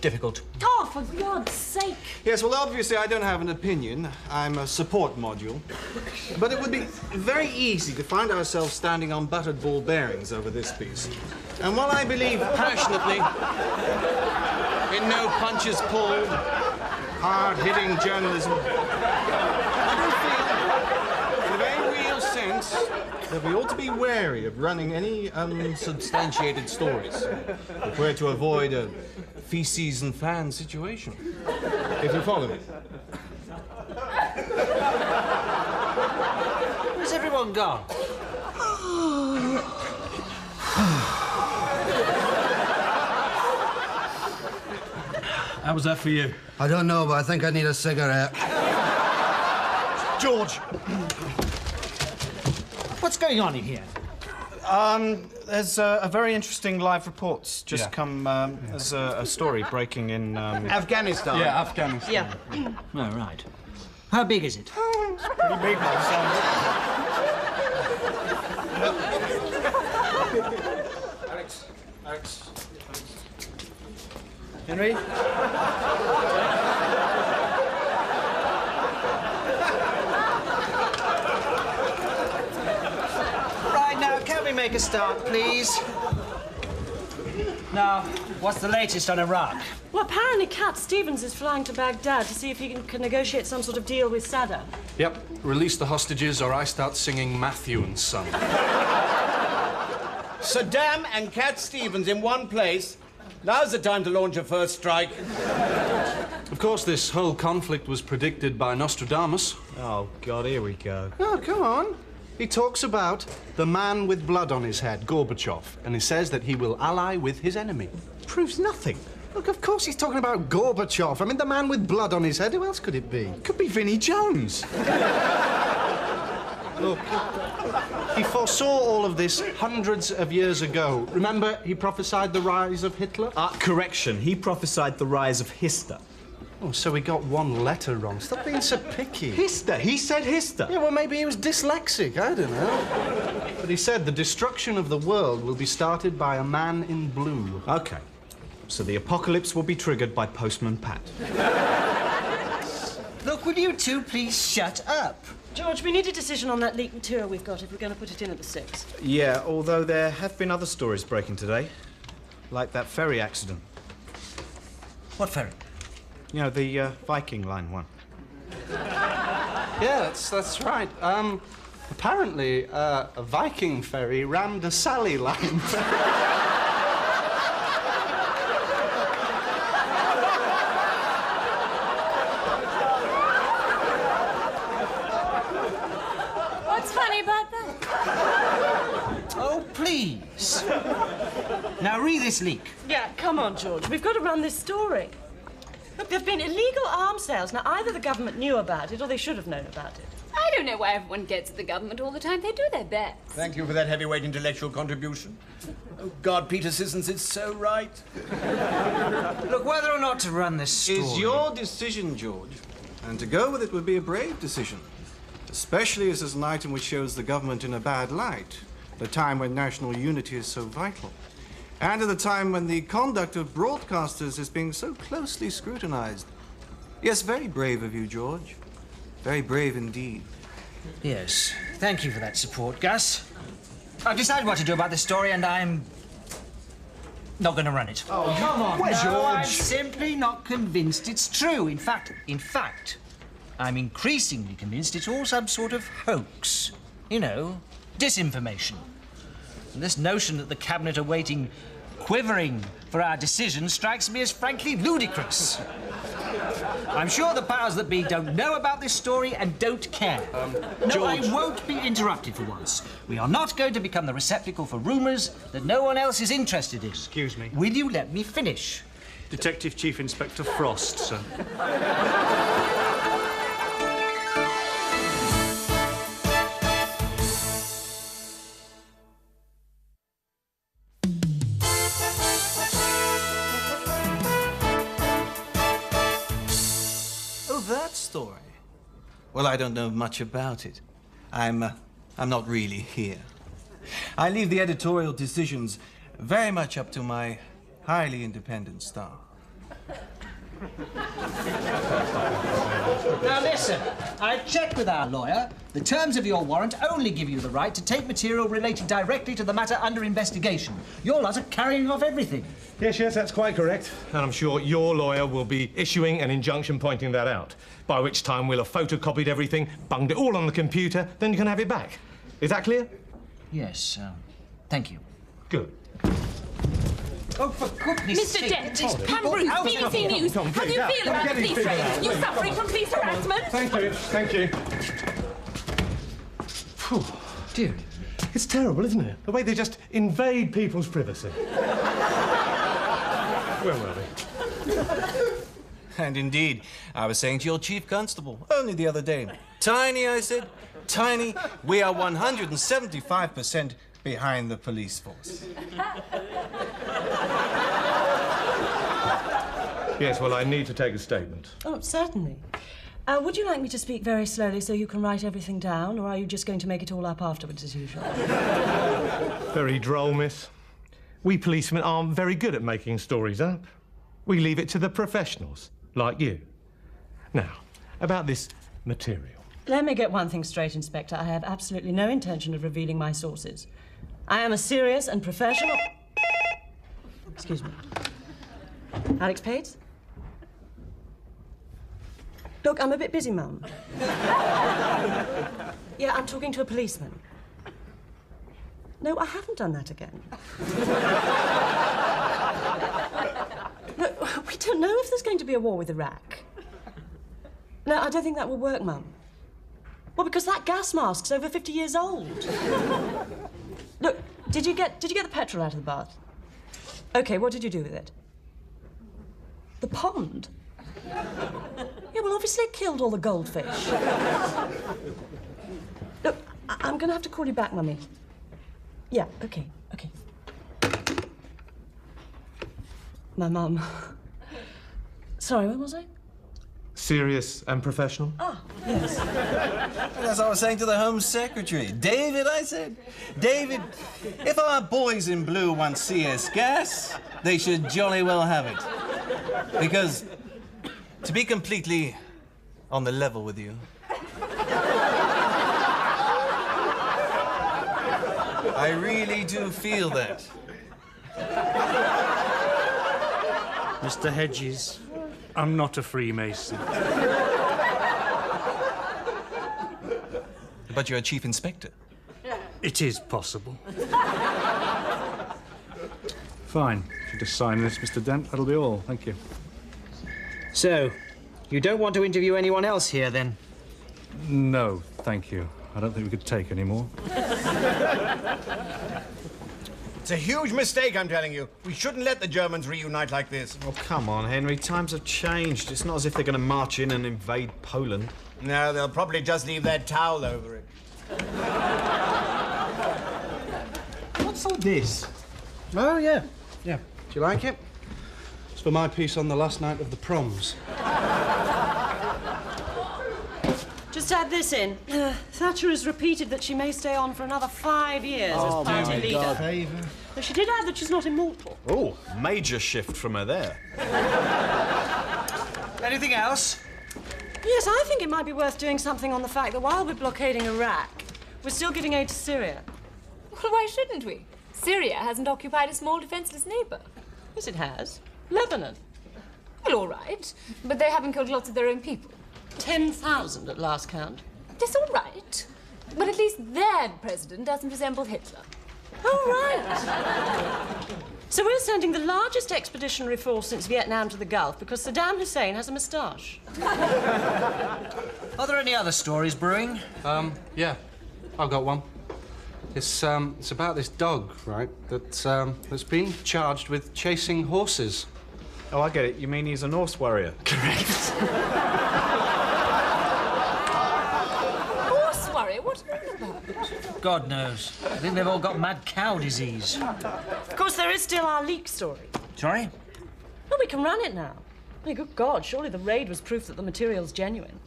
Difficult. Oh, for God's sake. Yes, well, obviously I don't have an opinion. I'm a support module. But it would be very easy to find ourselves standing on buttered ball bearings over this piece. And while I believe passionately in no punches pulled, hard-hitting journalism, I do feel, in a very real sense, that we ought to be wary of running any unsubstantiated stories if we're to avoid a feces and fan situation. If you follow me. Where's everyone gone? How was that for you? I don't know, but I think I need a cigarette. George! What's going on in here? There's a very interesting live reports just come. There's a story breaking in Afghanistan. Yeah, Afghanistan. Yeah. Oh, right. How big is it? It's pretty big, by the sound of it. Alex. Henry? Right, now, can we make a start, please? Now, what's the latest on Iraq? Well, apparently Cat Stevens is flying to Baghdad to see if he can negotiate some sort of deal with Saddam. Yep, release the hostages or I start singing Matthew and Son. Saddam and Cat Stevens in one place. Now's the time to launch a first strike. Of course, this whole conflict was predicted by Nostradamus. Oh, God, here we go. Oh, come on. He talks about the man with blood on his head, Gorbachev, and he says that he will ally with his enemy. Proves nothing. Look, of course he's talking about Gorbachev. I mean, the man with blood on his head. Who else could it be? Could be Vinnie Jones. Look, he foresaw all of this hundreds of years ago. Remember, he prophesied the rise of Hitler? Correction. He prophesied the rise of Hister. Oh, so he got one letter wrong. Stop being so picky. Hister. He said Hister. Yeah, well, maybe he was dyslexic. I don't know. But he said the destruction of the world will be started by a man in blue. OK. So the apocalypse will be triggered by Postman Pat. Look, will you two please shut up? George, we need a decision on that leaked material we've got if we're going to put it in at the 6. Yeah, although there have been other stories breaking today. Like that ferry accident. What ferry? You know, the Viking Line one. Yeah, that's right. Apparently, a Viking ferry rammed a Sally line. What's funny about that? Oh, please. Now read this leak. Yeah, come on, George. We've got to run this story. Look, there have been illegal arms sales. Now, either the government knew about it or they should have known about it. I don't know why everyone gets at the government all the time. They do their best. Thank you for that heavyweight intellectual contribution. Oh, God, Peter Sissons is so right. Look, whether or not to run this story... is your decision, George. And to go with it would be a brave decision. Especially as it's an item which shows the government in a bad light. At a time when national unity is so vital. And at a time when the conduct of broadcasters is being so closely scrutinized. Yes, very brave of you, George. Very brave indeed. Yes. Thank you for that support, Gus. I've decided what to do about this story, and I'm not going to run it. Oh, come on, no, George. I'm simply not convinced it's true. In fact, I'm increasingly convinced it's all some sort of hoax. You know, disinformation. And this notion that the Cabinet are waiting, quivering for our decision strikes me as frankly ludicrous. I'm sure the powers that be don't know about this story and don't care. No, I won't be interrupted for once. We are not going to become the receptacle for rumours that no one else is interested in. Excuse me. Will you let me finish? Detective Chief Inspector Frost, sir. Story. Well, I don't know much about it. I'm not really here. I leave the editorial decisions very much up to my highly independent staff. Now listen, I've checked with our lawyer. The terms of your warrant only give you the right to take material relating directly to the matter under investigation. Your lot are carrying off everything. Yes, that's quite correct. And I'm sure your lawyer will be issuing an injunction pointing that out, by which time we'll have photocopied everything, bunged it all on the computer, then you can have it back. Is that clear? Yes, thank you. Good. Oh, for goodness Mr. sake. Dent, Pam Bruce, BBC News. How do you feel about the police raid? You suffering from police harassment? Thank you. Phew. Dear, it's terrible, isn't it? The way they just invade people's privacy. Where were we? And indeed, I was saying to your chief constable only the other day, Tiny, I said, Tiny, we are 175% behind the police force. Yes, well, I need to take a statement. Oh, certainly. Would you like me to speak very slowly so you can write everything down, or are you just going to make it all up afterwards, as usual? Very droll, miss. We policemen aren't very good at making stories up. We leave it to the professionals, like you. Now, about this material. Let me get one thing straight, Inspector. I have absolutely no intention of revealing my sources. I am a serious and professional... Excuse me. Alex Pates? Look, I'm a bit busy, Mum. Yeah, I'm talking to a policeman. No, I haven't done that again. Look, we don't know if there's going to be a war with Iraq. No, I don't think that will work, Mum. Well, because that gas mask's over 50 years old. Look, did you get the petrol out of the bath? OK, what did you do with it? The pond? Yeah, well, obviously it killed all the goldfish. Look, I'm going to have to call you back, Mummy. Yeah, OK. My mum. Sorry, what was I? Serious and professional? Ah, yes. That's what I was saying to the Home Secretary. David, I said, David, if our boys in blue want CS gas, they should jolly well have it. Because, to be completely on the level with you, I really do feel that. Mr. Hedges, I'm not a Freemason. But you're a chief inspector. It is possible. Fine. If you just sign this, Mr. Dent, that'll be all. Thank you. So, you don't want to interview anyone else here, then? No, thank you. I don't think we could take any more. It's a huge mistake, I'm telling you. We shouldn't let the Germans reunite like this. Oh, come on, Henry. Times have changed. It's not as if they're going to march in and invade Poland. No, they'll probably just leave their towel over it. What's all this? Oh, yeah. Do you like it? It's for my piece on the last night of the proms. Just add this in. Thatcher has repeated that she may stay on for another 5 years as party leader. But she did add that she's not immortal. Oh, major shift from her there. Anything else? Yes, I think it might be worth doing something on the fact that while we're blockading Iraq, we're still giving aid to Syria. Well, why shouldn't we? Syria hasn't occupied a small defenseless neighbour. Yes, it has. Lebanon. Well, all right. But they haven't killed lots of their own people. 10,000 at last count. That's all right. But at least their president doesn't resemble Hitler. Oh, right. So we're sending the largest expeditionary force since Vietnam to the Gulf because Saddam Hussein has a moustache. Are there any other stories brewing? Yeah. I've got one. It's about this dog, right, that's been charged with chasing horses. Oh, I get it. You mean he's a Norse warrior? Correct. Horse warrior? What are you about? God knows. I think they've all got mad cow disease. Of course, there is still our leak story. Sorry? Well, we can run it now. I mean, good God, surely the raid was proof that the material's genuine.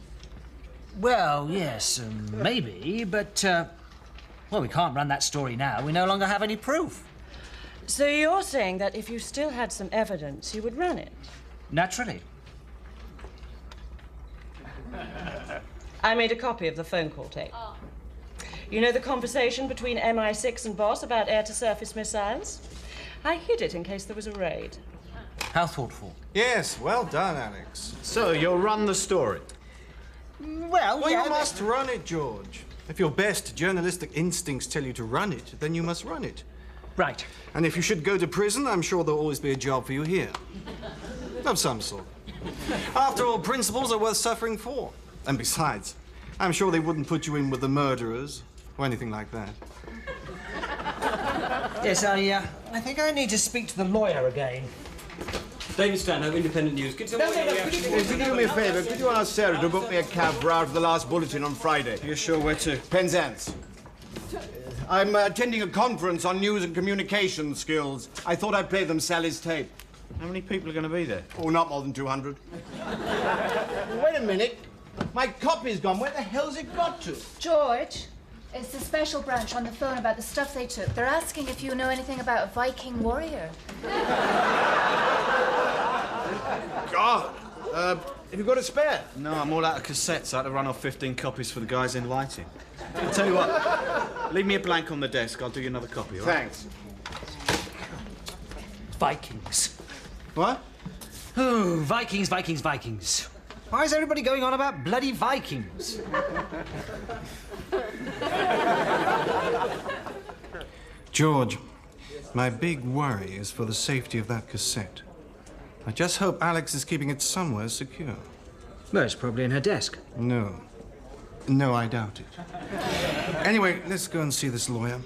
Well, yes, maybe, but, well, we can't run that story now. We no longer have any proof. So you're saying that if you still had some evidence, you would run it? Naturally. I made a copy of the phone call tape. You know the conversation between MI6 and Boss about air-to-surface missiles? I hid it in case there was a raid. How thoughtful. Yes, well done, Alex. So, you'll run the story? Well, Well, yeah, you must run it, George. If your best journalistic instincts tell you to run it, then you must run it. Right. And if you should go to prison, I'm sure there'll always be a job for you here. Of some sort. After all, principles are worth suffering for. And besides, I'm sure they wouldn't put you in with the murderers or anything like that. Yes, I think I need to speak to the lawyer again. David Stanhope, Independent News. Could you do me a favour? Could you ask Sarah to book me a cab for out of the last bulletin on Friday? You're sure where to? Penzance. I'm attending a conference on news and communication skills. I thought I'd play them Sally's tape. How many people are going to be there? Oh, not more than 200. Wait a minute. My copy's gone. Where the hell's it got to? George, it's the special branch on the phone about the stuff they took. They're asking if you know anything about a Viking warrior. God. Have you got a spare? No, I'm all out of cassettes. I had to run off 15 copies for the guys in lighting. I'll tell you what. Leave me a blank on the desk. I'll do you another copy, all right? Thanks. Vikings. What? Oh, Vikings, Vikings, Vikings. Why is everybody going on about bloody Vikings? George, my big worry is for the safety of that cassette. I just hope Alex is keeping it somewhere secure. Well, it's probably in her desk. No. No, I doubt it. Anyway, let's go and see this lawyer.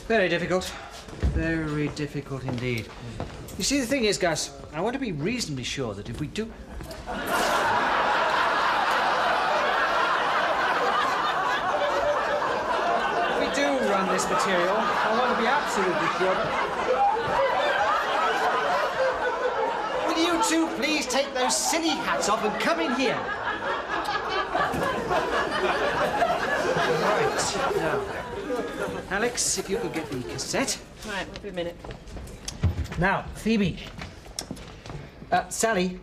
Very difficult. Very difficult indeed. You see, the thing is, Gus, I want to be reasonably sure that if we do... If we do run this material, I want to be absolutely sure that... Will you two please take those silly hats off and come in here? Right, now... Alex, if you could get the cassette. Right, wait a minute. Now, Phoebe. Sally,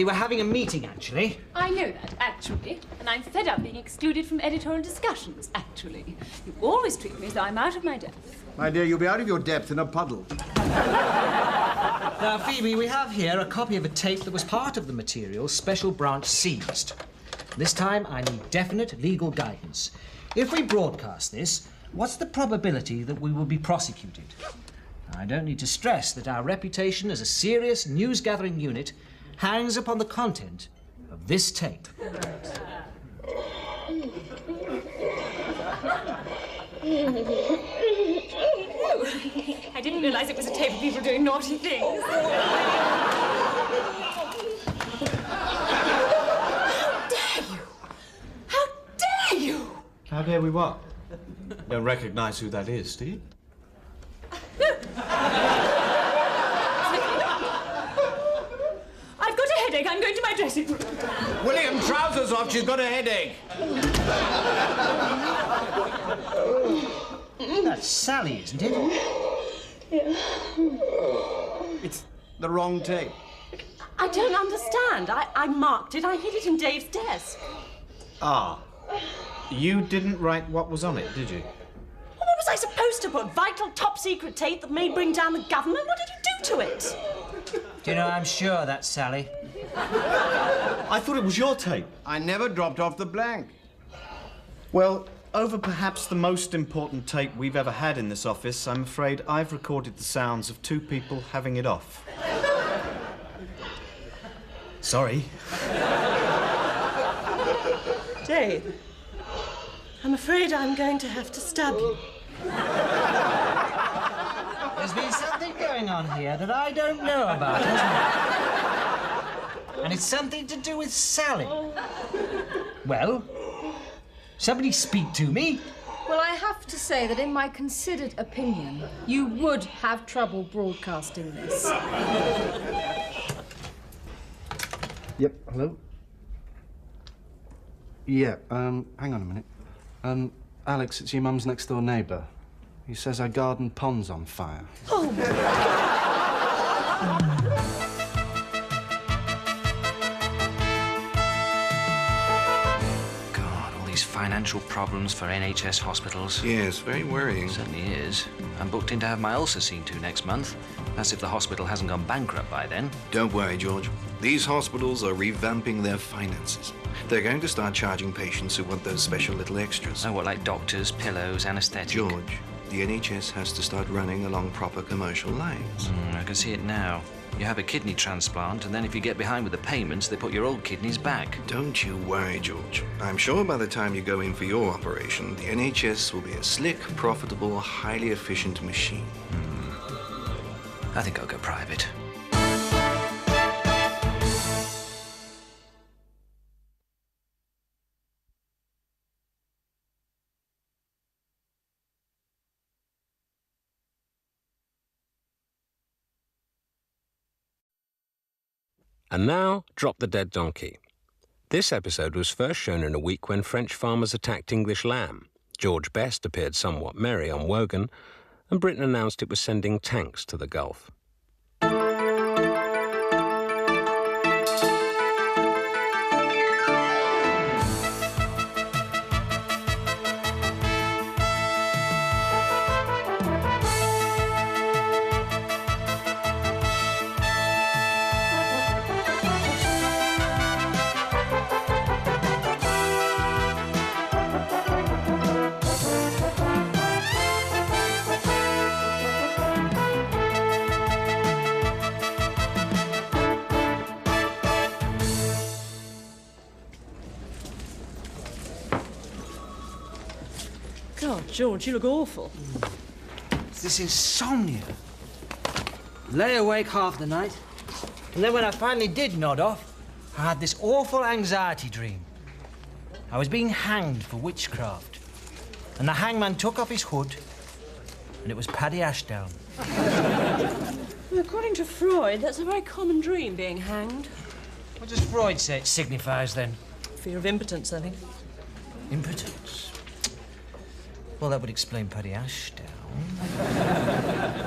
we're having a meeting, actually. I know that, actually. And I'm fed up being excluded from editorial discussions, actually. You always treat me as though I'm out of my depth. My dear, you'll be out of your depth in a puddle. Now, Phoebe, we have here a copy of a tape that was part of the material Special Branch seized. This time, I need definite legal guidance. If we broadcast this, what's the probability that we will be prosecuted? I don't need to stress that our reputation as a serious news-gathering unit hangs upon the content of this tape. I didn't realize it was a tape of people doing naughty things. How dare you? How dare you? How dare we what? Don't recognize who that is, do you? I've got a headache. I'm going to my dressing room. William, trousers off. She's got a headache. That's Sally, isn't it? Yeah. It's the wrong tape. I don't understand. I marked it. I hid it in Dave's desk. Ah. You didn't write what was on it, did you? What was I supposed to put? Vital top-secret tape that may bring down the government? What did you do to it? Do you know, I'm sure that's Sally. I thought it was your tape. I never dropped off the blank. Well, over perhaps the most important tape we've ever had in this office, I'm afraid I've recorded the sounds of two people having it off. Sorry. Dave, I'm afraid I'm going to have to stab you. There's been something going on here that I don't know about, hasn't it? And it's something to do with Sally. Well, somebody speak to me. Well, I have to say that in my considered opinion, you would have trouble broadcasting this. Yep, hello? Yeah, hang on a minute. Alex, it's your mum's next door neighbour. He says our garden pond's on fire. Oh, my God. Financial problems for NHS hospitals. Yes, very worrying. Certainly is. I'm booked in to have my ulcer seen to next month. That's if the hospital hasn't gone bankrupt by then. Don't worry, George. These hospitals are revamping their finances. They're going to start charging patients who want those special little extras. Oh, what, like doctors, pillows, anaesthetic? George, the NHS has to start running along proper commercial lines. I can see it now. You have a kidney transplant, and then if you get behind with the payments, they put your old kidneys back. Don't you worry, George. I'm sure by the time you go in for your operation, the NHS will be a slick, profitable, highly efficient machine. I think I'll go private. And now, Drop the Dead Donkey. This episode was first shown in a week when French farmers attacked English lamb. George Best appeared somewhat merry on Wogan, and Britain announced it was sending tanks to the Gulf. Oh, George, you look awful. It's this insomnia. Lay awake half the night, and then when I finally did nod off, I had this awful anxiety dream. I was being hanged for witchcraft, and the hangman took off his hood, and it was Paddy Ashdown. Well, according to Freud, that's a very common dream, being hanged. What does Freud say it signifies, then? Fear of impotence, I think. Impotence? Well, that would explain Paddy Ashdown.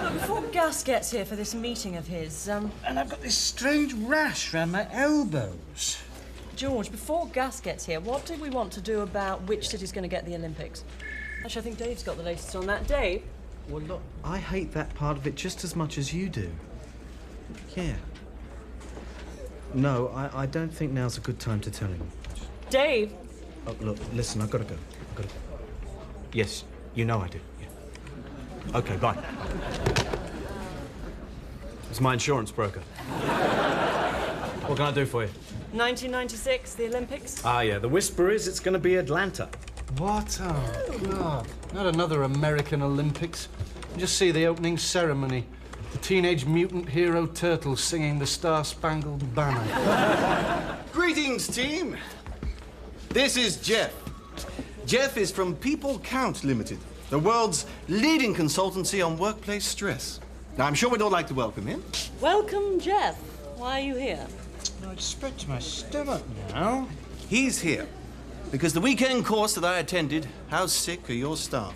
Look, before Gus gets here for this meeting of his, And I've got this strange rash round my elbows. George, before Gus gets here, what do we want to do about which city's going to get the Olympics? Actually, I think Dave's got the latest on that. Dave? Well, look, I hate that part of it just as much as you do. Yeah. No, I don't think now's a good time to tell him. Dave? Oh, look, listen, I've got to go. I've got to go. Yes, you know I do. Yeah. Okay, bye. It's my insurance broker. What can I do for you? 1996, the Olympics? Ah, yeah, the whisper is it's going to be Atlanta. What? Oh, God. Not another American Olympics. Just see the opening ceremony. The Teenage Mutant Hero Turtles singing the Star-Spangled Banner. Greetings, team. This is Jeff. Jeff is from People Count Limited, the world's leading consultancy on workplace stress. Now, I'm sure we'd all like to welcome him. Welcome, Jeff. Why are you here? I'd spread to my stomach now. He's here because the weekend course that I attended, How Sick Are Your Staff?,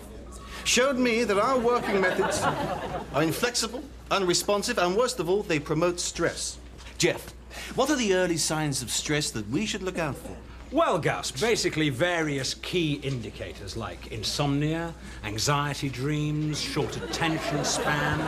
showed me that our working methods are inflexible, unresponsive, and worst of all, they promote stress. Jeff, what are the early signs of stress that we should look out for? Well, Gus, basically various key indicators like insomnia, anxiety dreams, short attention span,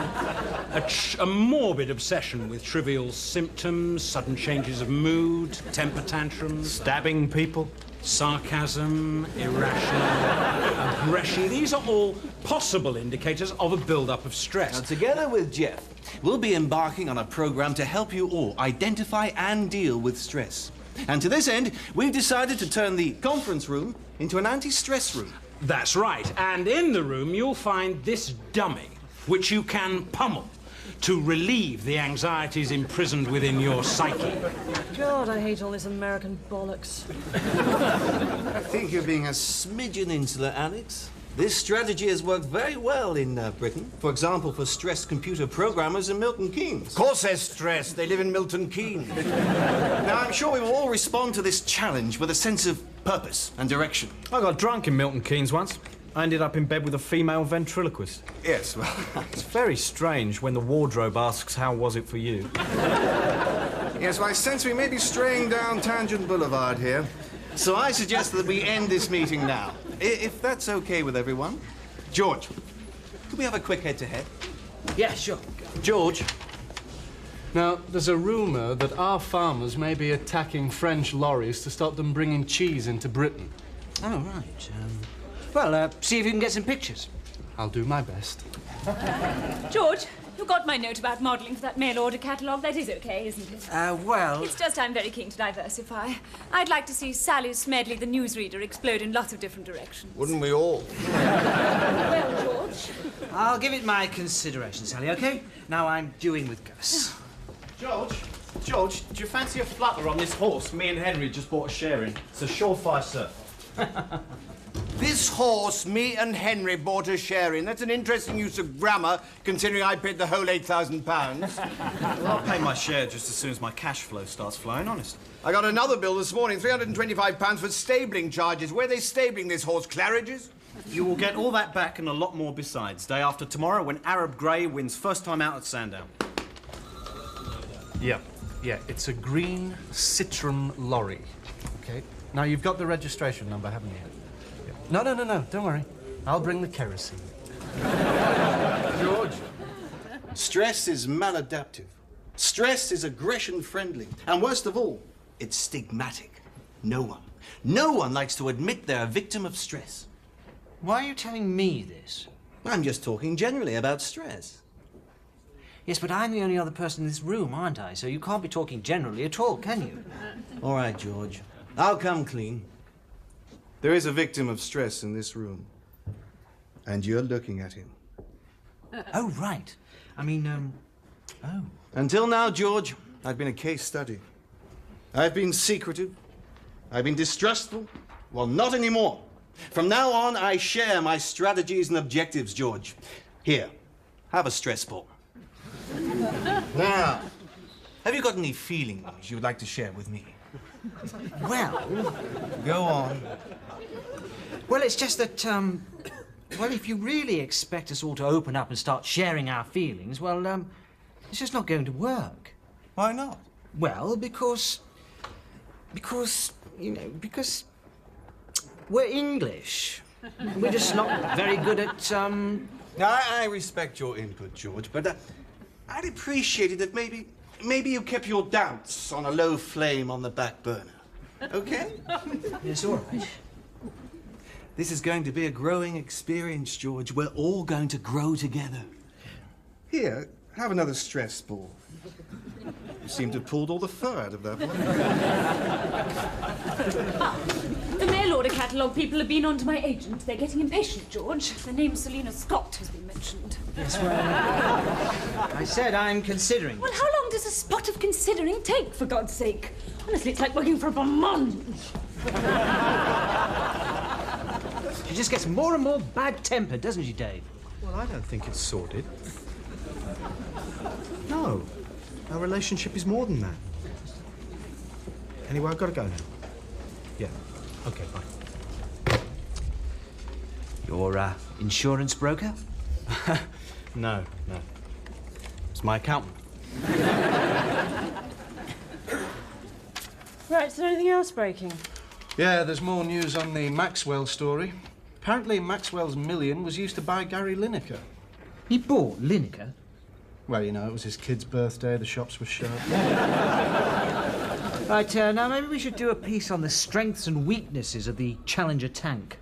a morbid obsession with trivial symptoms, sudden changes of mood, temper tantrums, stabbing people, sarcasm, irrational aggression. These are all possible indicators of a build-up of stress. Now, together with Jeff, we'll be embarking on a program to help you all identify and deal with stress. And to this end, we've decided to turn the conference room into an anti-stress room. That's right. And in the room, you'll find this dummy, which you can pummel to relieve the anxieties imprisoned within your psyche. God, I hate all this American bollocks. I think you're being a smidgen insular, Alex. This strategy has worked very well in Britain. For example, for stressed computer programmers in Milton Keynes. Of course they're stressed. They live in Milton Keynes. Now, I'm sure we will all respond to this challenge with a sense of purpose and direction. I got drunk in Milton Keynes once. I ended up in bed with a female ventriloquist. Yes, well... It's very strange when the wardrobe asks, how was it for you? Yes, well, I sense we may be straying down Tangent Boulevard here. So I suggest that we end this meeting now, if that's okay with everyone. George, could we have a quick head-to-head? Yeah, sure. George. Now, there's a rumour that our farmers may be attacking French lorries to stop them bringing cheese into Britain. Oh, right. Well, see if you can get some pictures. I'll do my best. George, you got my note about modelling for that mail order catalogue. That is okay, isn't it? Well... It's just I'm very keen to diversify. I'd like to see Sally Smedley, the newsreader, explode in lots of different directions. Wouldn't we all? Well, George. I'll give it my consideration, Sally, OK? Now I'm doing with Gus. George, do you fancy a flutter on this horse me and Henry just bought a share in? It's a surefire surf. This horse, me and Henry bought a share in. That's an interesting use of grammar, considering I paid the whole £8,000. Well, I'll pay my share just as soon as my cash flow starts flowing, honest. I got another bill this morning, £325 for stabling charges. Where are they stabling this horse, Claridge's? You will get all that back and a lot more besides. Day after tomorrow, when Arab Grey wins first time out at Sandown. Yeah, it's a green Citroen lorry. OK? Now, you've got the registration number, haven't you? No, don't worry. I'll bring the kerosene. George, stress is maladaptive. Stress is aggression-friendly. And worst of all, it's stigmatic. No one likes to admit they're a victim of stress. Why are you telling me this? I'm just talking generally about stress. Yes, but I'm the only other person in this room, aren't I? So you can't be talking generally at all, can you? All right, George. I'll come clean. There is a victim of stress in this room. And you're looking at him. Oh, right. I mean, oh. Until now, George, I've been a case study. I've been secretive. I've been distrustful. Well, not anymore. From now on, I share my strategies and objectives, George. Here, have a stress ball. Now, have you got any feelings you would like to share with me? Well... Go on. Well, it's just that, well, if you really expect us all to open up and start sharing our feelings, well, it's just not going to work. Why not? Well, because, you know, because we're English. We're just not very good at, I respect your input, George, but I'd appreciate it if maybe you kept your doubts on a low flame on the back burner. Okay? Yes, all right. This is going to be a growing experience, George. We're all going to grow together. Here, have another stress ball. You seem to have pulled all the fur out of that one. The mail order catalogue people have been on to my agent. They're getting impatient, George. The name Selina Scott has been mentioned. Yes, well, I said I'm considering. Well, how long does a spot of considering take, for God's sake? Honestly, it's like working for a month. She just gets more and more bad-tempered, doesn't she, Dave? Well, I don't think it's sordid. No. Our relationship is more than that. Anyway, I've got to go now. Yeah. Okay, bye. Your, insurance broker? No. It's my accountant. Right, is there anything else breaking? Yeah, there's more news on the Maxwell story. Apparently, Maxwell's million was used to buy Gary Lineker. He bought Lineker? Well, you know, it was his kid's birthday, the shops were shut. Right, now maybe we should do a piece on the strengths and weaknesses of the Challenger tank.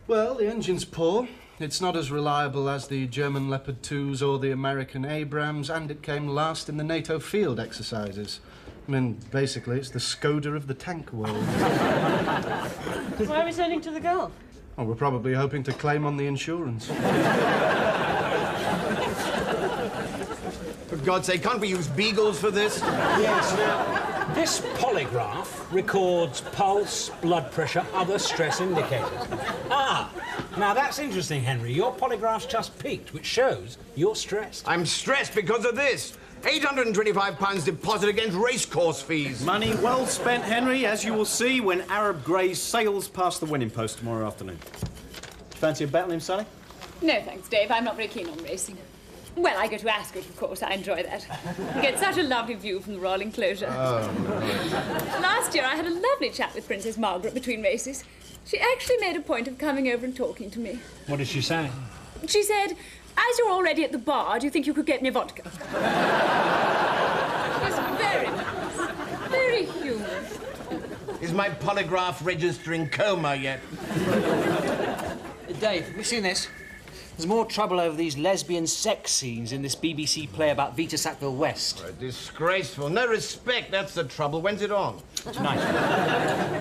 Well, the engine's poor. It's not as reliable as the German Leopard 2s or the American Abrams, and it came last in the NATO field exercises. I mean, basically, it's the Skoda of the tank world. Why are we sending to the Gulf? Well, we're probably hoping to claim on the insurance. For God's sake, can't we use beagles for this? Yes, now, this polygraph records pulse, blood pressure, other stress indicators. Ah, now that's interesting, Henry. Your polygraph's just peaked, which shows you're stressed. I'm stressed because of this. £825 deposit against racecourse fees. Money well spent, Henry, as you will see when Arab Grey sails past the winning post tomorrow afternoon. Fancy a bet on him, Sally? No, thanks, Dave. I'm not very keen on racing. Well, I go to Ascot, of course. I enjoy that. You get such a lovely view from the Royal Enclosure. Oh, right. Last year, I had a lovely chat with Princess Margaret between races. She actually made a point of coming over and talking to me. What did she say? She said, as you're already at the bar, do you think you could get me a vodka? It was very nice. Very human. Is my polygraph registering coma yet? Dave, have you seen this? There's more trouble over these lesbian sex scenes in this BBC play about Vita Sackville West. Disgraceful. No respect, that's the trouble. When's it on? Tonight.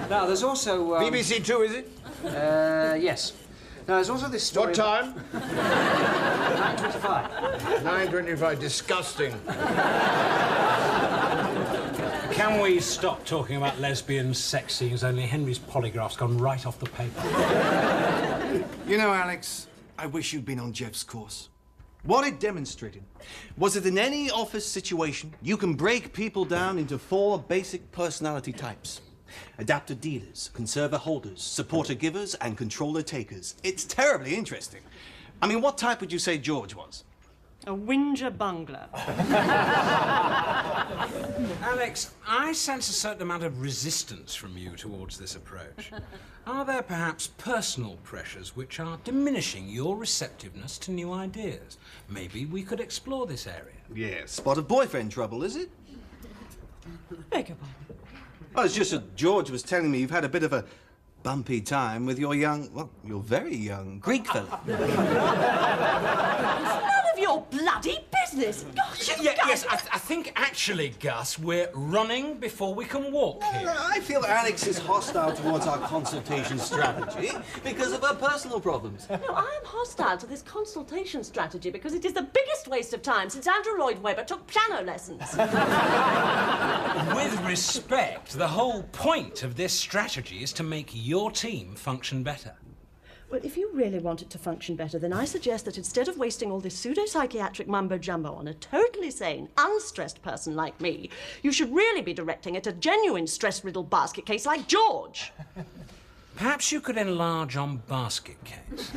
Now, there's also... BBC Two, is it? Yes. Now, there's also this story... What time? 9:25. 9:25. Disgusting. Can we stop talking about lesbian sex scenes? Only Henry's polygraph's gone right off the paper. You know, Alex, I wish you'd been on Jeff's course. What it demonstrated was that in any office situation, you can break people down into 4 basic personality types. Adapter dealers, conserver holders, supporter givers, and controller takers. It's terribly interesting. I mean, what type would you say George was? A whinger bungler. Alex, I sense a certain amount of resistance from you towards this approach. Are there perhaps personal pressures which are diminishing your receptiveness to new ideas? Maybe we could explore this area. Yes. Spot of boyfriend trouble, is it? Beg your pardon. Oh, it's just that George was telling me you've had a bit of a bumpy time with your young, well, your very young Greek fella. It's none of your bloody business. this? Gosh, Yes, I think actually, Gus, we're running before we can walk here. I feel Alex is hostile towards our consultation strategy because of her personal problems. No, I am hostile to this consultation strategy because it is the biggest waste of time since Andrew Lloyd Webber took piano lessons. With respect, the whole point of this strategy is to make your team function better. Well, if you really want it to function better, then I suggest that instead of wasting all this pseudo-psychiatric mumbo-jumbo on a totally sane, unstressed person like me, you should really be directing it at a genuine stress-riddled basket case like George. Perhaps you could enlarge on basket case.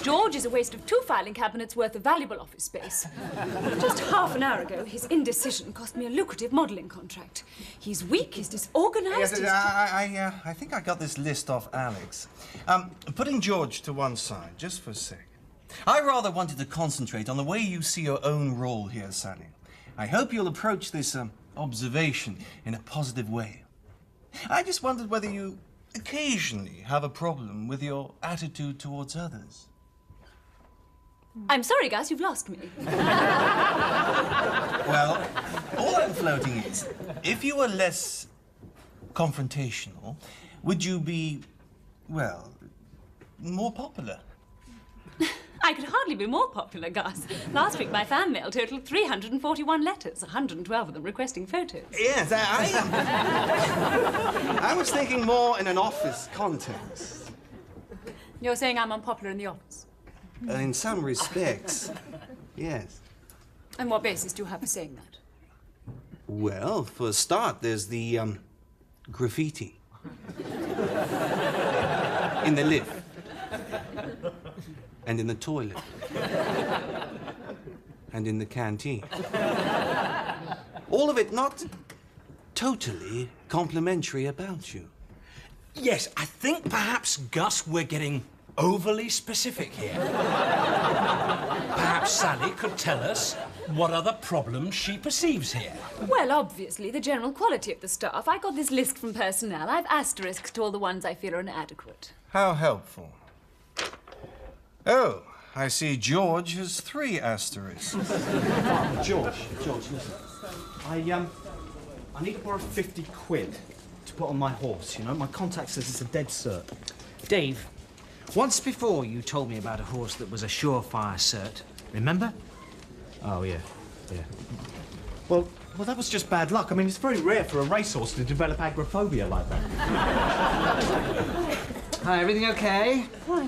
George is a waste of 2 filing cabinets worth of valuable office space. Just half an hour ago, his indecision cost me a lucrative modelling contract. He's weak, he's disorganised. Yes, I think I got this list off Alex. Putting George to one side, just for a second. I rather wanted to concentrate on the way you see your own role here, Sally. I hope you'll approach this observation in a positive way. I just wondered whether you occasionally have a problem with your attitude towards others. I'm sorry, Gus, you've lost me. Well, all I'm floating is, if you were less confrontational, would you be, well, more popular? I could hardly be more popular, Gus. Last week, my fan mail totaled 341 letters, 112 of them requesting photos. Yes, I was thinking more in an office context. You're saying I'm unpopular in the office? In some respects, yes. On what basis do you have for saying that? Well, for a start, there's the, graffiti. In the lift. And in the toilet. And in the canteen. All of it not totally complimentary about you. Yes, I think perhaps, Gus, we're getting overly specific here. Perhaps Sally could tell us what other problems she perceives here. Well, obviously, the general quality of the staff. I got this list from personnel. I've asterisked all the ones I feel are inadequate. How helpful. Oh, I see George has 3 asterisks. George, listen. I need to borrow 50 quid to put on my horse, you know? My contact says it's a dead cert. Dave, once before you told me about a horse that was a surefire cert. Remember? Oh, yeah. Well, that was just bad luck. I mean, it's very rare for a racehorse to develop agoraphobia like that. Hi, everything okay? Why?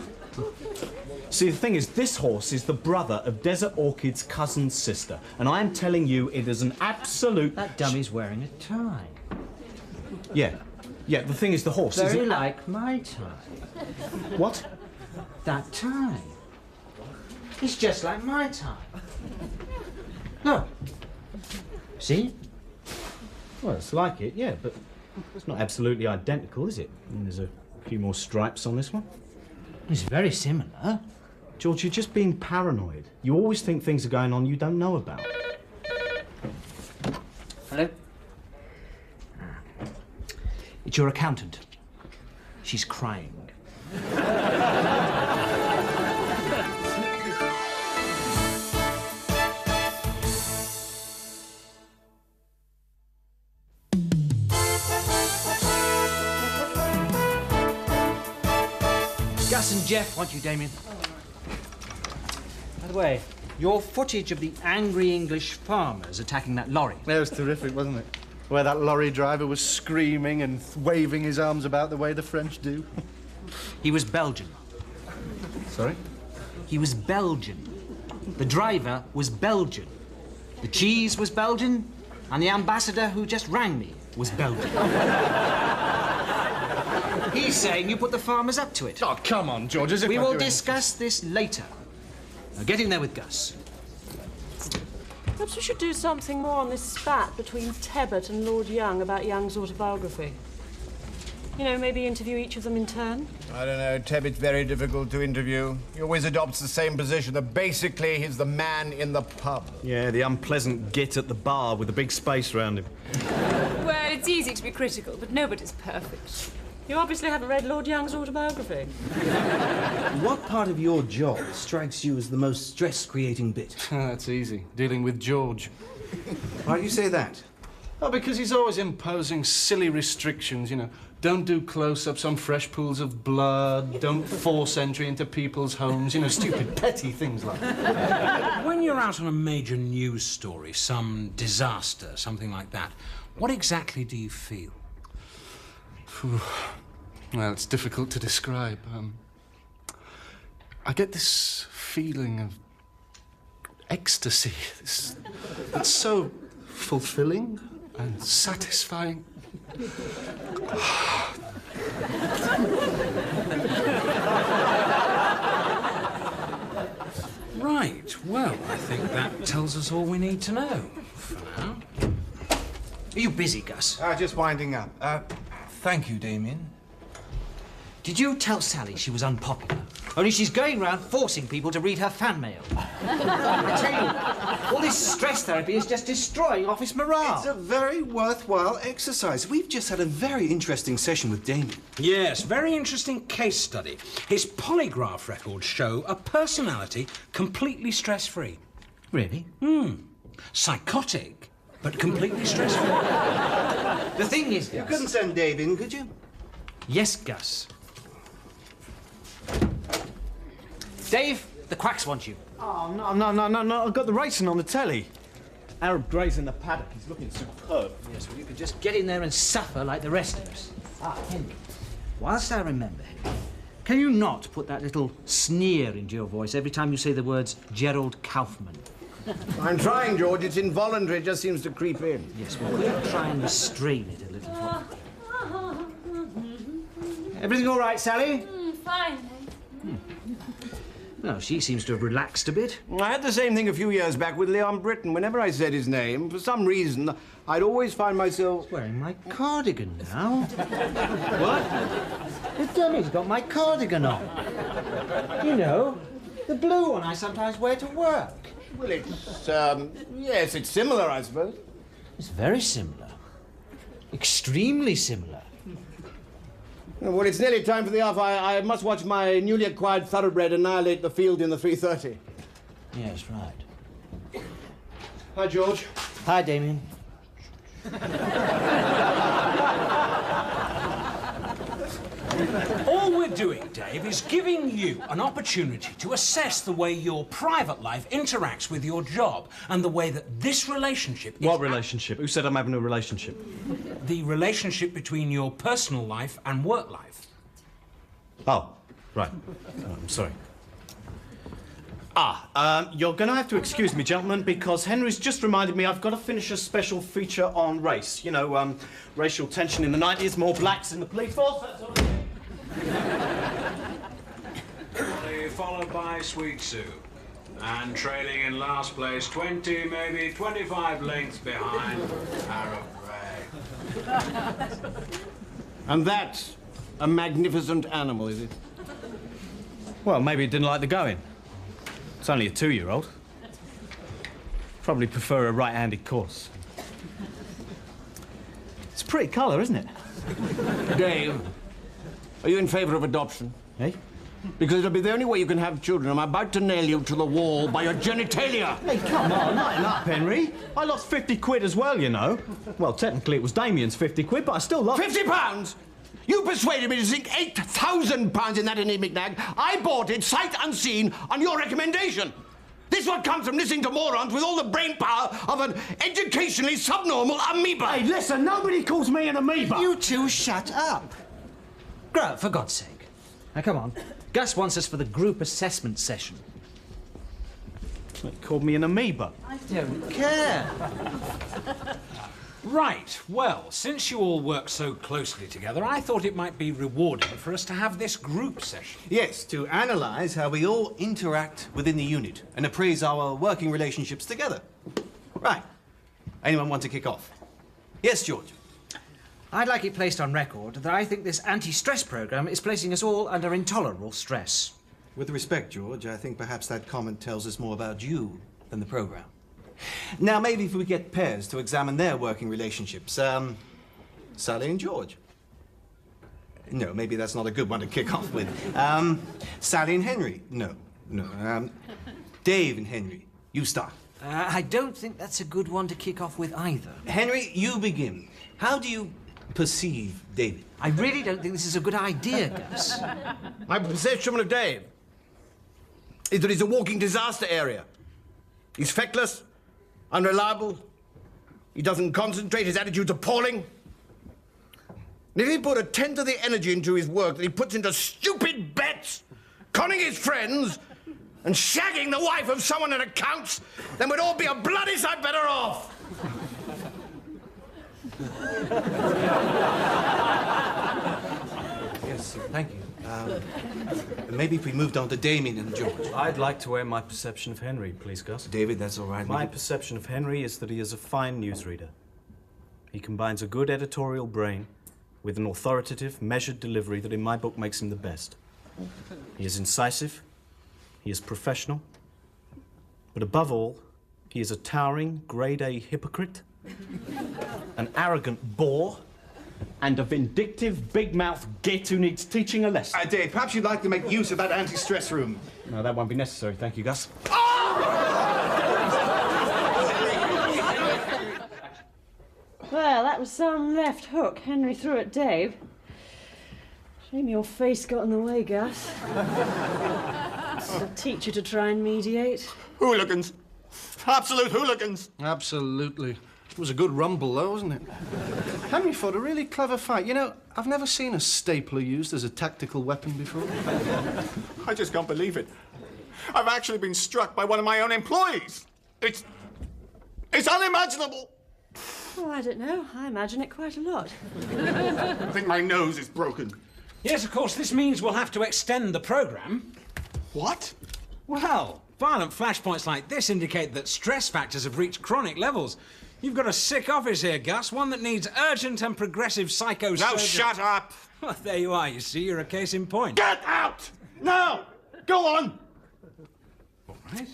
See, the thing is, this horse is the brother of Desert Orchid's cousin's sister, and I am telling you, it is an absolute... That dummy's wearing a tie. Yeah, the thing is, the horse is... Very like my tie. What? That tie. It's just like my tie. Look. See? Well, it's like it, yeah, but it's not absolutely identical, is it? I mean, there's a few more stripes on this one. It's very similar. George, you're just being paranoid. You always think things are going on you don't know about. Hello? It's your accountant. She's crying. Gus and Jeff want you, Damien. By the way, your footage of the angry English farmers attacking that lorry. That was terrific, wasn't it? Where that lorry driver was screaming and waving his arms about the way the French do. He was Belgian. Sorry? He was Belgian. The driver was Belgian. The cheese was Belgian, and the ambassador who just rang me was Belgian. He's saying you put the farmers up to it. Oh, come on, George, as if We I'm will doing discuss this later. Now get in there with Gus. Perhaps we should do something more on this spat between Tebbit and Lord Young about Young's autobiography. You know, maybe interview each of them in turn. I don't know. Tebbett's very difficult to interview. He always adopts the same position, that basically he's the man in the pub. Yeah, the unpleasant git at the bar with a big space around him. Well, it's easy to be critical, but nobody's perfect. You obviously haven't read Lord Young's autobiography. What part of your job strikes you as the most stress-creating bit? That's easy. Dealing with George. Why do you say that? Oh, because he's always imposing silly restrictions, you know. Don't do close-ups on fresh pools of blood. Don't force entry into people's homes. You know, stupid, petty things like that. When you're out on a major news story, some disaster, something like that, what exactly do you feel? Well, it's difficult to describe. I get this feeling of ecstasy. It's so fulfilling and satisfying. Right, well, I think that tells us all we need to know for now. Are you busy, Gus? Just winding up. Thank you, Damien. Did you tell Sally she was unpopular? Only she's going round forcing people to read her fan mail. I tell you, all this stress therapy is just destroying office morale. It's a very worthwhile exercise. We've just had a very interesting session with Damien. Yes, very interesting case study. His polygraph records show a personality completely stress-free. Really? Psychotic, but completely stress-free. The thing is, You Gus... couldn't send Dave in, could you? Yes, Gus. Dave, the quacks want you. Oh, no. I've got the racing on the telly. Arab Gray's in the paddock. He's looking superb. Yes, well, you could just get in there and suffer like the rest of us. Henry, whilst I remember, Henry, can you not put that little sneer into your voice every time you say the words Gerald Kaufman? I'm trying, George. It's involuntary. It just seems to creep in. Yes, well, will you try and restrain it a little for Everything all right, Sally? Fine. No, she seems to have relaxed a bit. I had the same thing a few years back with Leon Britton. Whenever I said his name, for some reason, I'd always find myself... Wearing my cardigan now. What? The dummy's got my cardigan on. You know, the blue one I sometimes wear to work. Well, it's, yes, it's similar, I suppose. It's very similar. Extremely similar. Well, it's nearly time for the off. I must watch my newly acquired thoroughbred annihilate the field in the 3:30. Yes, right. Hi, George. Hi, Damien. All we're doing, Dave, is giving you an opportunity to assess the way your private life interacts with your job and the way that this relationship is... What relationship? Who said I'm having a relationship? The relationship between your personal life and work life. Oh, right. Oh, I'm sorry. You're going to have to excuse me, gentlemen, because Henry's just reminded me I've got to finish a special feature on race. You know, racial tension in the 90s, more blacks in the police force, that sort of thing. Followed by Sweet Sue. And trailing in last place, 20, maybe 25 lengths behind Arab Gray. And that's a magnificent animal, is it? Well, maybe it didn't like the going. It's only a 2-year-old. Probably prefer a right-handed course. It's a pretty colour, isn't it? Dave, are you in favour of adoption? Eh? Because it'll be the only way you can have children. I'm about to nail you to the wall by your genitalia. Hey, come on, lighten up, Henry. I lost 50 quid as well, you know. Well, technically it was Damien's 50 quid, but I still lost... 50 pounds? You persuaded me to sink £8,000 in that anemic nag. I bought it sight unseen on your recommendation. This what comes from listening to morons with all the brain power of an educationally subnormal amoeba. Hey, listen, nobody calls me an amoeba. You two shut up. Grow up, for God's sake. Now, come on. Gus wants us for the group assessment session. He called me an amoeba. I don't care. Right, well, since you all work so closely together, I thought it might be rewarding for us to have this group session. Yes, to analyse how we all interact within the unit and appraise our working relationships together. Right. Anyone want to kick off? Yes, George. I'd like it placed on record that I think this anti-stress program is placing us all under intolerable stress. With respect, George, I think perhaps that comment tells us more about you than the program. Now, maybe if we get pairs to examine their working relationships. Sally and George. No, maybe that's not a good one to kick off with. Sally and Henry? No. Dave and Henry, you start. I don't think that's a good one to kick off with either. Henry, you begin. How do you perceive David? I really don't think this is a good idea, Gus. My perception of Dave is that he's a walking disaster area. He's feckless, unreliable, he doesn't concentrate, his attitude's appalling. And if he put a tenth of the energy into his work that he puts into stupid bets, conning his friends, and shagging the wife of someone that accounts, then we'd all be a bloody sight better off. Yes, thank you. Maybe if we moved on to Damien and George. I'd like to air my perception of Henry, please, Gus. David, that's all right. My perception of Henry is that he is a fine newsreader. He combines a good editorial brain with an authoritative, measured delivery that in my book makes him the best. He is incisive, he is professional, but above all, he is a towering grade A hypocrite, an arrogant bore, and a vindictive, big-mouthed git who needs teaching a lesson. Dave, perhaps you'd like to make use of that anti-stress room. No, that won't be necessary. Thank you, Gus. Well, that was some left hook Henry threw at Dave. Shame your face got in the way, Gus. I'll teach you to try and mediate. Hooligans. Absolute hooligans. Absolutely. It was a good rumble, though, wasn't it? Henry fought a really clever fight. You know, I've never seen a stapler used as a tactical weapon before. I just can't believe it. I've actually been struck by one of my own employees. It's unimaginable. Oh, I don't know. I imagine it quite a lot. I think my nose is broken. Yes, of course, this means we'll have to extend the programme. What? Well, violent flashpoints like this indicate that stress factors have reached chronic levels. You've got a sick office here, Gus, one that needs urgent and progressive psychosurgery. Now shut up! Well, there you are, you see, you're a case in point. Get out! Now! Go on! All right.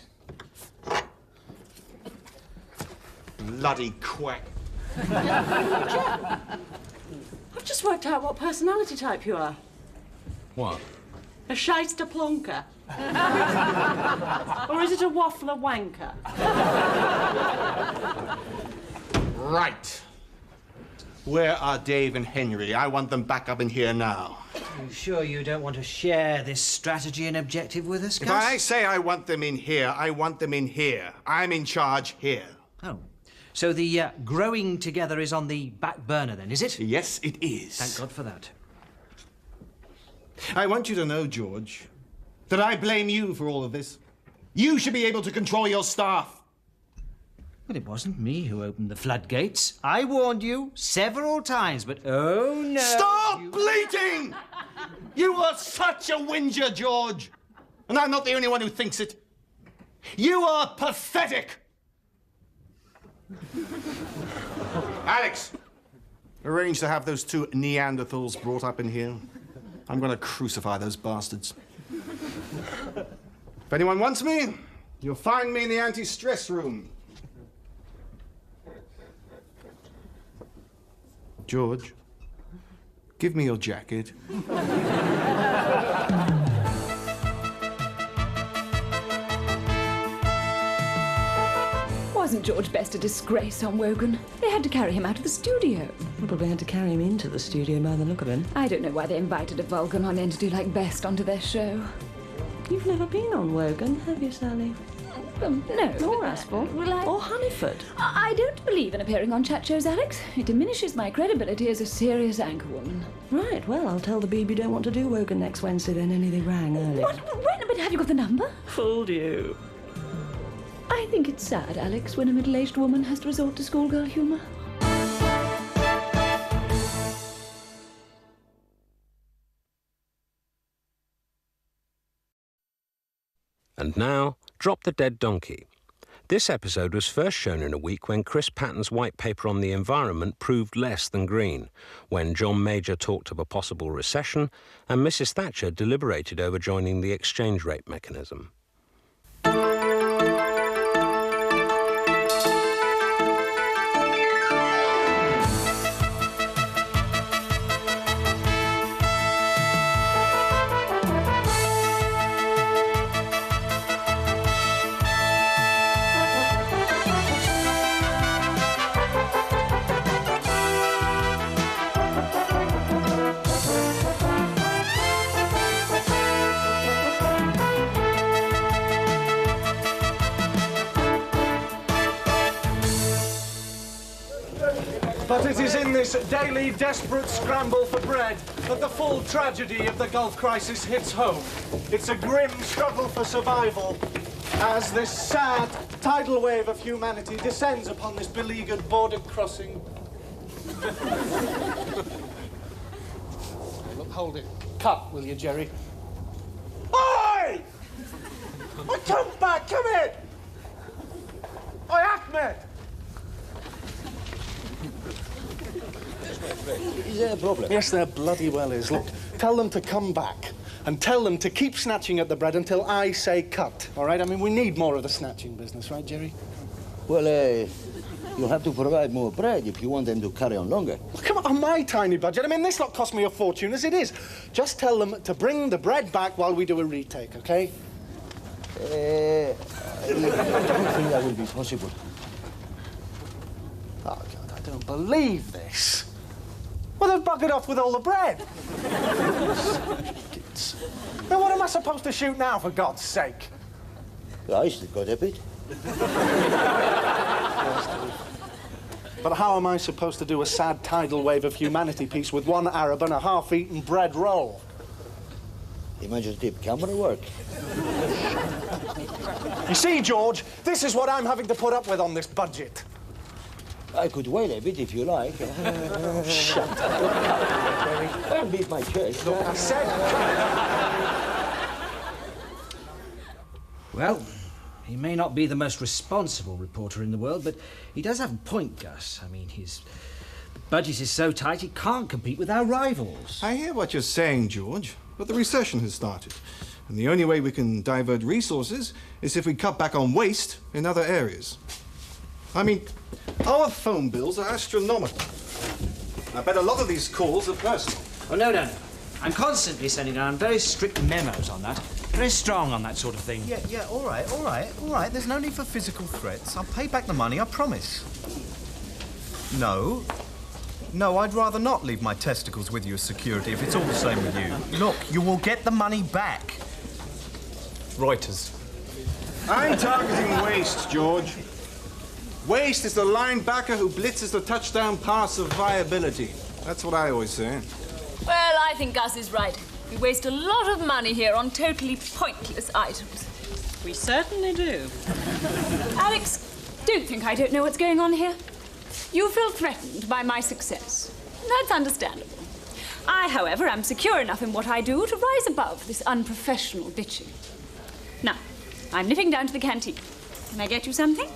Bloody quack. I've just worked out what personality type you are. What? A shyster plonker. Or is it a waffler wanker? Right. Where are Dave and Henry? I want them back up in here now. Are you sure you don't want to share this strategy and objective with us, Gus? If I say I want them in here, I want them in here. I'm in charge here. Oh. So the growing together is on the back burner, then, is it? Yes, it is. Thank God for that. I want you to know, George, that I blame you for all of this. You should be able to control your staff. Well, it wasn't me who opened the floodgates. I warned you several times, but oh no. Stop bleating! You are such a whinger, George. And I'm not the only one who thinks it. You are pathetic. Alex, arrange to have those two Neanderthals brought up in here. I'm going to crucify those bastards. If anyone wants me, you'll find me in the anti-stress room. George, give me your jacket. Wasn't George Best a disgrace on Wogan? They had to carry him out of the studio. Probably had to carry him into the studio by the look of him. I don't know why they invited a vulgar non-entity like Best onto their show. You've never been on Wogan, have you, Sally? No. Or Aspel. Or Honeyford. I don't believe in appearing on chat shows, Alex. It diminishes my credibility as a serious anchorwoman. Right, well, I'll tell the Beeb you don't want to do Wogan next Wednesday then, only they rang early. What? But have you got the number? Fooled you. I think it's sad, Alex, when a middle-aged woman has to resort to schoolgirl humour. And now, Drop the Dead Donkey. This episode was first shown in a week when Chris Patton's white paper on the environment proved less than green, when John Major talked of a possible recession, and Mrs. Thatcher deliberated over joining the exchange rate mechanism. But it is in this daily desperate scramble for bread that the full tragedy of the Gulf crisis hits home. It's a grim struggle for survival as this sad tidal wave of humanity descends upon this beleaguered border crossing. Look, hold it. Cut, will you, Jerry? Oi! Come back, come in! Oi, Ahmed! Is there a problem? Yes, there bloody well is. Look, tell them to come back. And tell them to keep snatching at the bread until I say cut, all right? I mean, we need more of the snatching business, right, Jerry? Well, you'll have to provide more bread if you want them to carry on longer. Well, come on my tiny budget. I mean, this lot cost me a fortune as it is. Just tell them to bring the bread back while we do a retake, okay? I don't think that will be possible. Oh, God, I don't believe this. Well, they've buggered off with all the bread. Now, what am I supposed to shoot now, for God's sake? I still got a bit. But how am I supposed to do a sad tidal wave of humanity piece with one Arab and a half-eaten bread roll? Imaginative camera work. You see, George, this is what I'm having to put up with on this budget. I could wait a bit if you like. Shut up. Don't beat my chest. Look, I said... Well, he may not be the most responsible reporter in the world, but he does have a point, Gus. I mean, his budget is so tight he can't compete with our rivals. I hear what you're saying, George, but the recession has started. And the only way we can divert resources is if we cut back on waste in other areas. I mean, our phone bills are astronomical. I bet a lot of these calls are personal. Oh, no. I'm constantly sending around very strict memos on that. Very strong on that sort of thing. Yeah, all right. There's no need for physical threats. I'll pay back the money, I promise. No, I'd rather not leave my testicles with you as security if it's all the same with you. Look, you will get the money back. Reuters. I'm targeting waste, George. Waste is the linebacker who blitzes the touchdown pass of viability. That's what I always say. Well, I think Gus is right. We waste a lot of money here on totally pointless items. We certainly do. Alex, don't think I don't know what's going on here. You feel threatened by my success. That's understandable. I, however, am secure enough in what I do to rise above this unprofessional bitching. Now, I'm nipping down to the canteen. Can I get you something?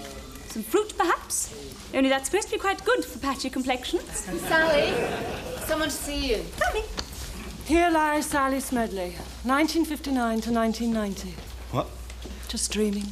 Some fruit, perhaps? Only that's supposed to be quite good for patchy complexions. Sally, someone to see you. Coming. Here lies Sally Smedley, 1959 to 1990. What? Just dreaming.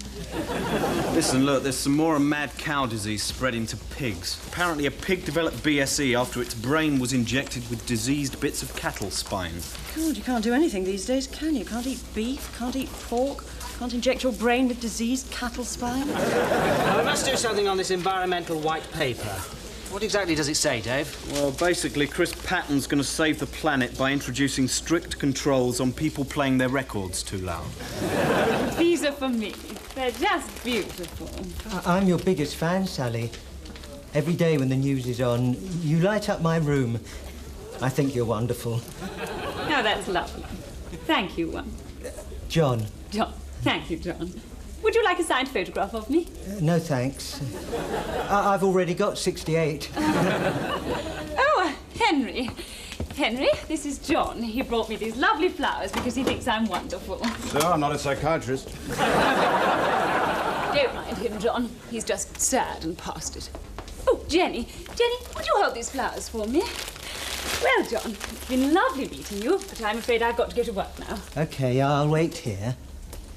Listen, look, there's some more mad cow disease spreading to pigs. Apparently a pig developed BSE after its brain was injected with diseased bits of cattle spine. God, you can't do anything these days, can you? Can't eat beef, can't eat pork, can't inject your brain with diseased cattle spine. Now, we must do something on this environmental white paper. What exactly does it say, Dave? Well, basically, Chris Patton's going to save the planet by introducing strict controls on people playing their records too loud. These are for me. They're just beautiful. I'm your biggest fan, Sally. Every day when the news is on, you light up my room. I think you're wonderful. Oh, that's lovely. Thank you, John. John. Thank you, John. Would you like a signed photograph of me? No, thanks. I've already got 68. Oh, Henry. Henry, this is John. He brought me these lovely flowers because he thinks I'm wonderful. So, I'm not a psychiatrist. Don't mind him, John. He's just sad and past it. Oh, Jenny. Jenny, would you hold these flowers for me? Well, John, it's been lovely meeting you, but I'm afraid I've got to go to work now. OK, I'll wait here.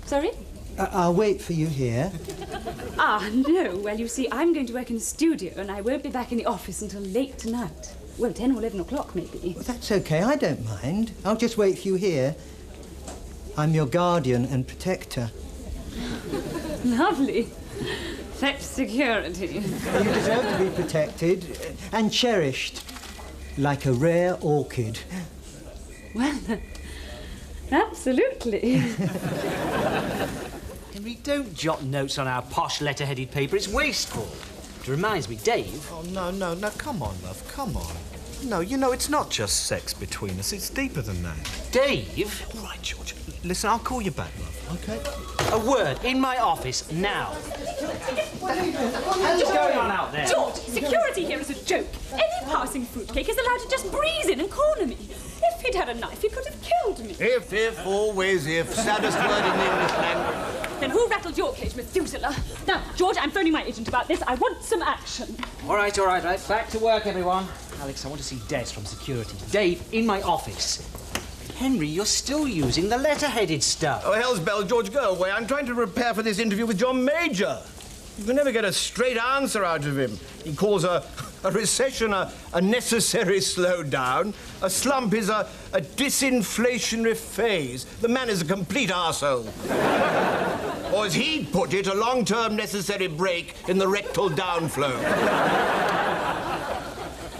Sorry? I'll wait for you here. Ah, no. Well, you see, I'm going to work in the studio, and I won't be back in the office until late tonight. Well, 10 or 11 o'clock, maybe. Well, that's OK, I don't mind. I'll just wait for you here. I'm your guardian and protector. Lovely. Such security. You deserve to be protected and cherished, like a rare orchid. Well, absolutely. Henry, don't jot notes on our posh letter-headed paper. It's wasteful. It reminds me, Dave... Oh, no, come on, love, come on. No, you know, it's not just sex between us, it's deeper than that. Dave? All right, George. Listen, I'll call you back, love, OK? A word in my office now. What's going on out there? George, security here is a joke. Any passing fruitcake is allowed to just breeze in and corner me. If he'd had a knife, he could have killed me. If, always if. Saddest word in the English language. Then who rattled your cage, Methuselah? Now, George, I'm phoning my agent about this. I want some action. All right. Back to work, everyone. Alex, I want to see Des from security. Dave, in my office. Henry, you're still using the letter-headed stuff. Oh, hell's bell, George, go away. I'm trying to prepare for this interview with John Major. You can never get a straight answer out of him. He calls a recession a necessary slowdown. A slump is a disinflationary phase. The man is a complete arsehole. Or as he'd put it, a long-term necessary break in the rectal downflow.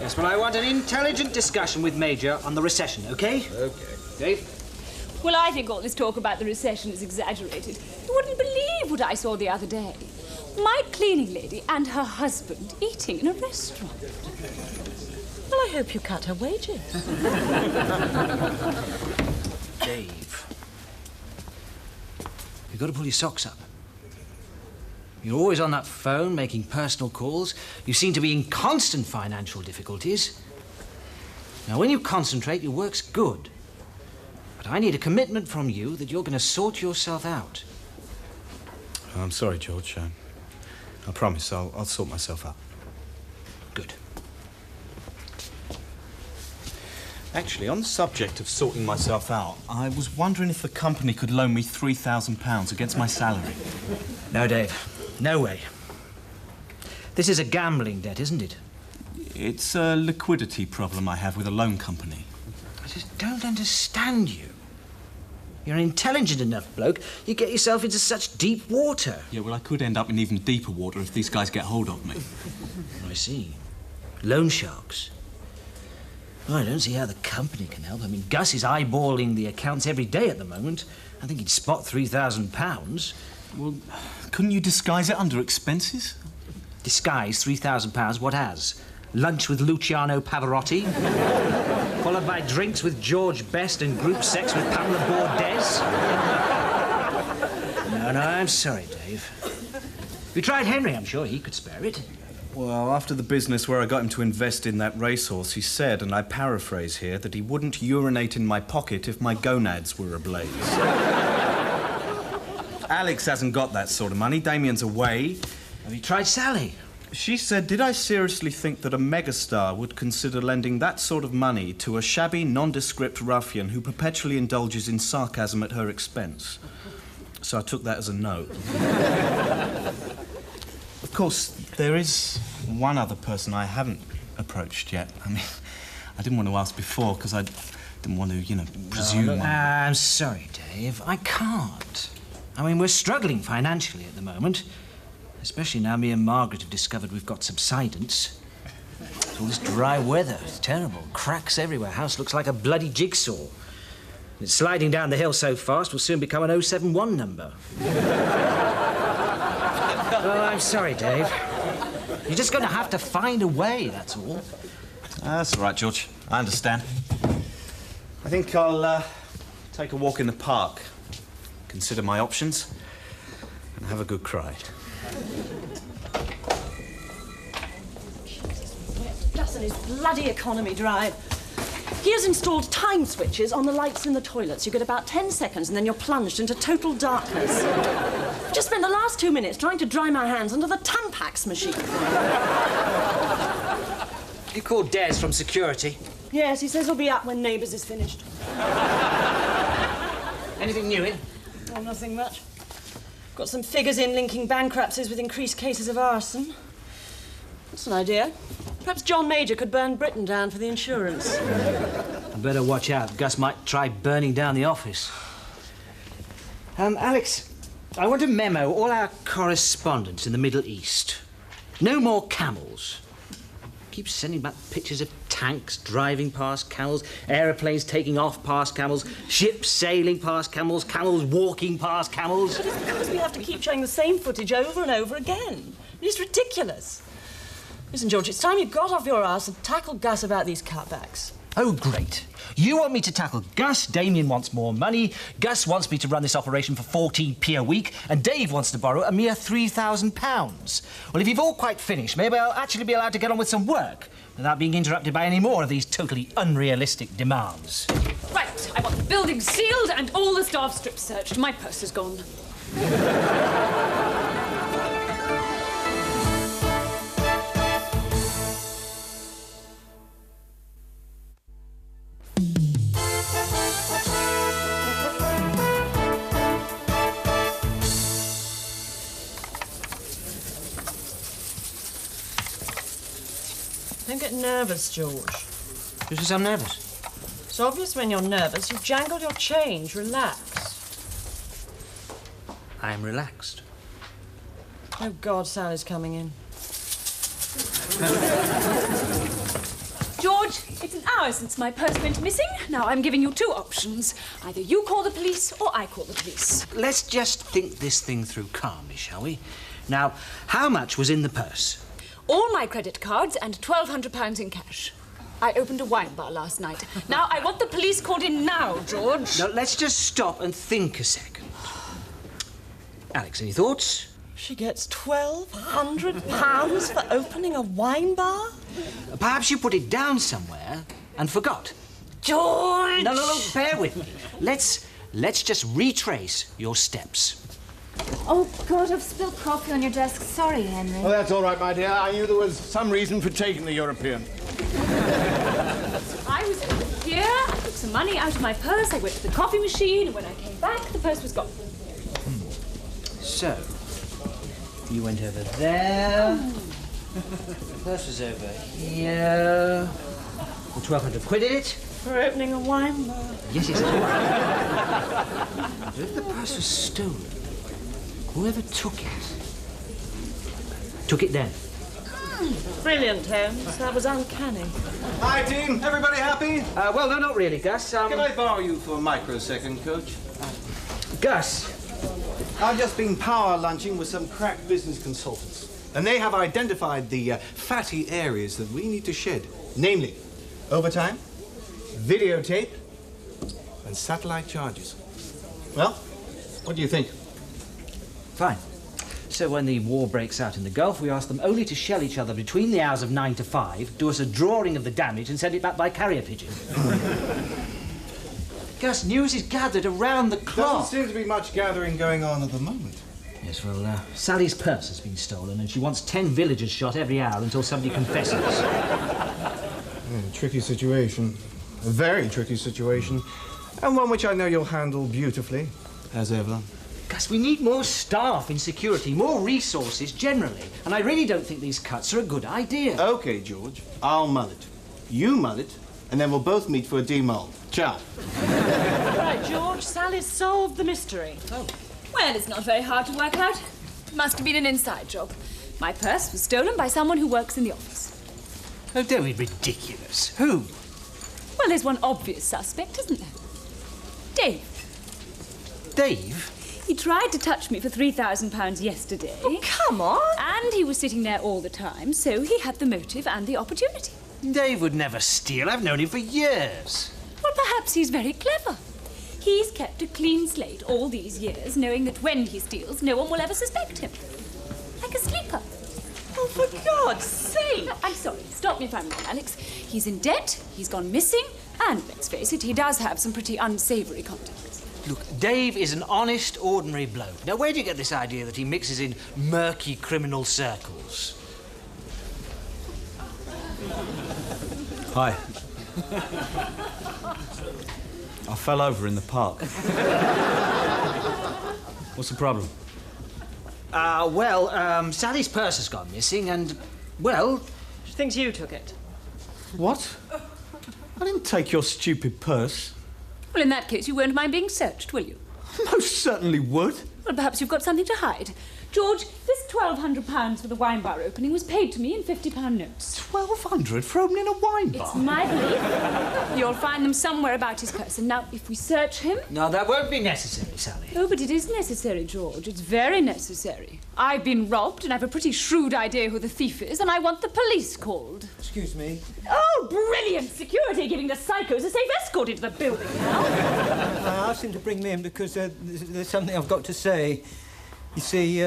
Yes, well, I want an intelligent discussion with Major on the recession, OK? OK. Dave? Well, I think all this talk about the recession is exaggerated. You wouldn't believe what I saw the other day. My cleaning lady and her husband eating in a restaurant. Well, I hope you cut her wages. Dave, you've got to pull your socks up. You're always on that phone making personal calls. You seem to be in constant financial difficulties. Now, when you concentrate, your work's good. But I need a commitment from you that you're going to sort yourself out. I'm sorry, George. I promise I'll sort myself out. Good. Actually, on the subject of sorting myself out, I was wondering if the company could loan me £3,000 against my salary. No, Dave. No way. This is a gambling debt, isn't it? It's a liquidity problem I have with a loan company. I just don't understand you. You're an intelligent enough bloke. You get yourself into such deep water. Yeah, well, I could end up in even deeper water if these guys get hold of me. I see. Loan sharks. Well, I don't see how the company can help. I mean, Gus is eyeballing the accounts every day at the moment. I think he'd spot £3,000. Well, couldn't you disguise it under expenses? Disguise £3,000? What as? Lunch with Luciano Pavarotti? Followed by drinks with George Best and group sex with Pamela Bordes? No, I'm sorry, Dave. We tried Henry. I'm sure he could spare it. Well, after the business where I got him to invest in that racehorse, he said, and I paraphrase here, that he wouldn't urinate in my pocket if my gonads were ablaze. Alex hasn't got that sort of money. Damien's away. Have you tried Sally? She said, did I seriously think that a megastar would consider lending that sort of money to a shabby, nondescript ruffian who perpetually indulges in sarcasm at her expense? So I took that as a no. Of course, there is one other person I haven't approached yet. I mean, I didn't want to ask before because I didn't want to, presume. No, I'm sorry, Dave. I can't. I mean, we're struggling financially at the moment. Especially now me and Margaret have discovered we've got subsidence. It's all this dry weather. It's terrible. Cracks everywhere. House looks like a bloody jigsaw. It's sliding down the hill so fast, we'll soon become an 071 number. Well, I'm sorry, Dave. You're just going to have to find a way, that's all. That's all right, George. I understand. I think I'll take a walk in the park, consider my options, and have a good cry. Gus and his bloody economy drive. He has installed time switches on the lights in the toilets. You get about 10 seconds and then you're plunged into total darkness. I've just spent the last 2 minutes trying to dry my hands under the Tampax machine. You called Des from security? Yes, he says he'll be up when Neighbours is finished. Anything new in? Oh, nothing much. Got some figures in linking bankruptcies with increased cases of arson. That's an idea. Perhaps John Major could burn Britain down for the insurance. I better watch out. Gus might try burning down the office. Alex, I want to memo all our correspondents in the Middle East. No more camels. Keep sending back pictures of tanks driving past camels, aeroplanes taking off past camels, ships sailing past camels, camels walking past camels. But it's because we have to keep showing the same footage over and over again. It's ridiculous. Listen, George, it's time you got off your ass and tackled Gus about these cutbacks. Oh, great. You want me to tackle Gus, Damien wants more money, Gus wants me to run this operation for 14p a week, and Dave wants to borrow a mere £3,000. Well, if you've all quite finished, maybe I'll actually be allowed to get on with some work without being interrupted by any more of these totally unrealistic demands. Right, I want the building sealed and all the staff strip searched. My purse is gone. Don't get nervous, George. Who says I'm nervous? It's obvious when you're nervous. You've jangled your change. Relax. I am relaxed. Oh, God, Sally's coming in. George, it's an hour since my purse went missing. Now I'm giving you two options. Either you call the police or I call the police. Let's just think this thing through calmly, shall we? Now, how much was in the purse? All my credit cards and £1,200 in cash. I opened a wine bar last night. Now I want the police called in now, George. No, let's just stop and think a second. Alex, any thoughts? She gets £1,200 for opening a wine bar? Perhaps you put it down somewhere and forgot. George! No, bear with me. Let's just retrace your steps. Oh, God, I've spilled coffee on your desk. Sorry, Henry. Oh, that's all right, my dear. I knew there was some reason for taking the European. I was over here, I took some money out of my purse, I went to the coffee machine, and when I came back, the purse was gone. So, you went over there. The purse was over here. Well, 1,200 quid in it. For opening a wine bar. Yes, it's if the purse was stolen, whoever took it then. Brilliant, Holmes. That was uncanny. Hi, team. Everybody happy? Well, no, not really, Gus. Can I borrow you for a microsecond, Coach? Gus. I've just been power lunching with some crack business consultants, and they have identified the fatty areas that we need to shed, namely overtime, videotape, and satellite charges. Well, what do you think? Fine. So when the war breaks out in the Gulf, we ask them only to shell each other between the hours of 9 to 5, do us a drawing of the damage and send it back by carrier pigeon. Gus, news is gathered around the clock. Doesn't seem to be much gathering going on at the moment. Yes, well, Sally's purse has been stolen and she wants 10 villagers shot every hour until somebody confesses. Tricky situation. A very tricky situation. And one which I know you'll handle beautifully, as ever. Gus, we need more staff in security, more resources generally. And I really don't think these cuts are a good idea. OK, George. I'll mull it. You mull it, and then we'll both meet for a demull. Ciao. Right, George, Sally's solved the mystery. Oh. Well, it's not very hard to work out. Must have been an inside job. My purse was stolen by someone who works in the office. Oh, don't be ridiculous. Who? Well, there's one obvious suspect, isn't there? Dave. Dave? He tried to touch me for £3,000 yesterday. Oh, come on! And he was sitting there all the time, so he had the motive and the opportunity. Dave would never steal. I've known him for years. Well, perhaps he's very clever. He's kept a clean slate all these years, knowing that when he steals, no one will ever suspect him. Like a sleeper. Oh, for God's sake! I'm sorry. Stop me if I'm wrong, Alex. He's in debt, he's gone missing, and let's face it, he does have some pretty unsavoury contacts. Look, Dave is an honest, ordinary bloke. Now, where do you get this idea that he mixes in murky criminal circles? Hi. I fell over in the park. What's the problem? Sally's purse has gone missing and, well... She thinks you took it. What? I didn't take your stupid purse. Well, in that case, you won't mind being searched, will you? Most certainly would. Well, perhaps you've got something to hide. George, this £1,200 for the wine bar opening was paid to me in £50 notes. 1,200 for opening a wine bar? It's my belief. You'll find them somewhere about his person. Now, if we search him... No, that won't be necessary, Sally. Oh, but it is necessary, George. It's very necessary. I've been robbed, and I've a pretty shrewd idea who the thief is, and I want the police called. Excuse me. Oh, brilliant! Security giving the psychos a safe escort into the building now. I asked him to bring me in because there's something I've got to say. You see,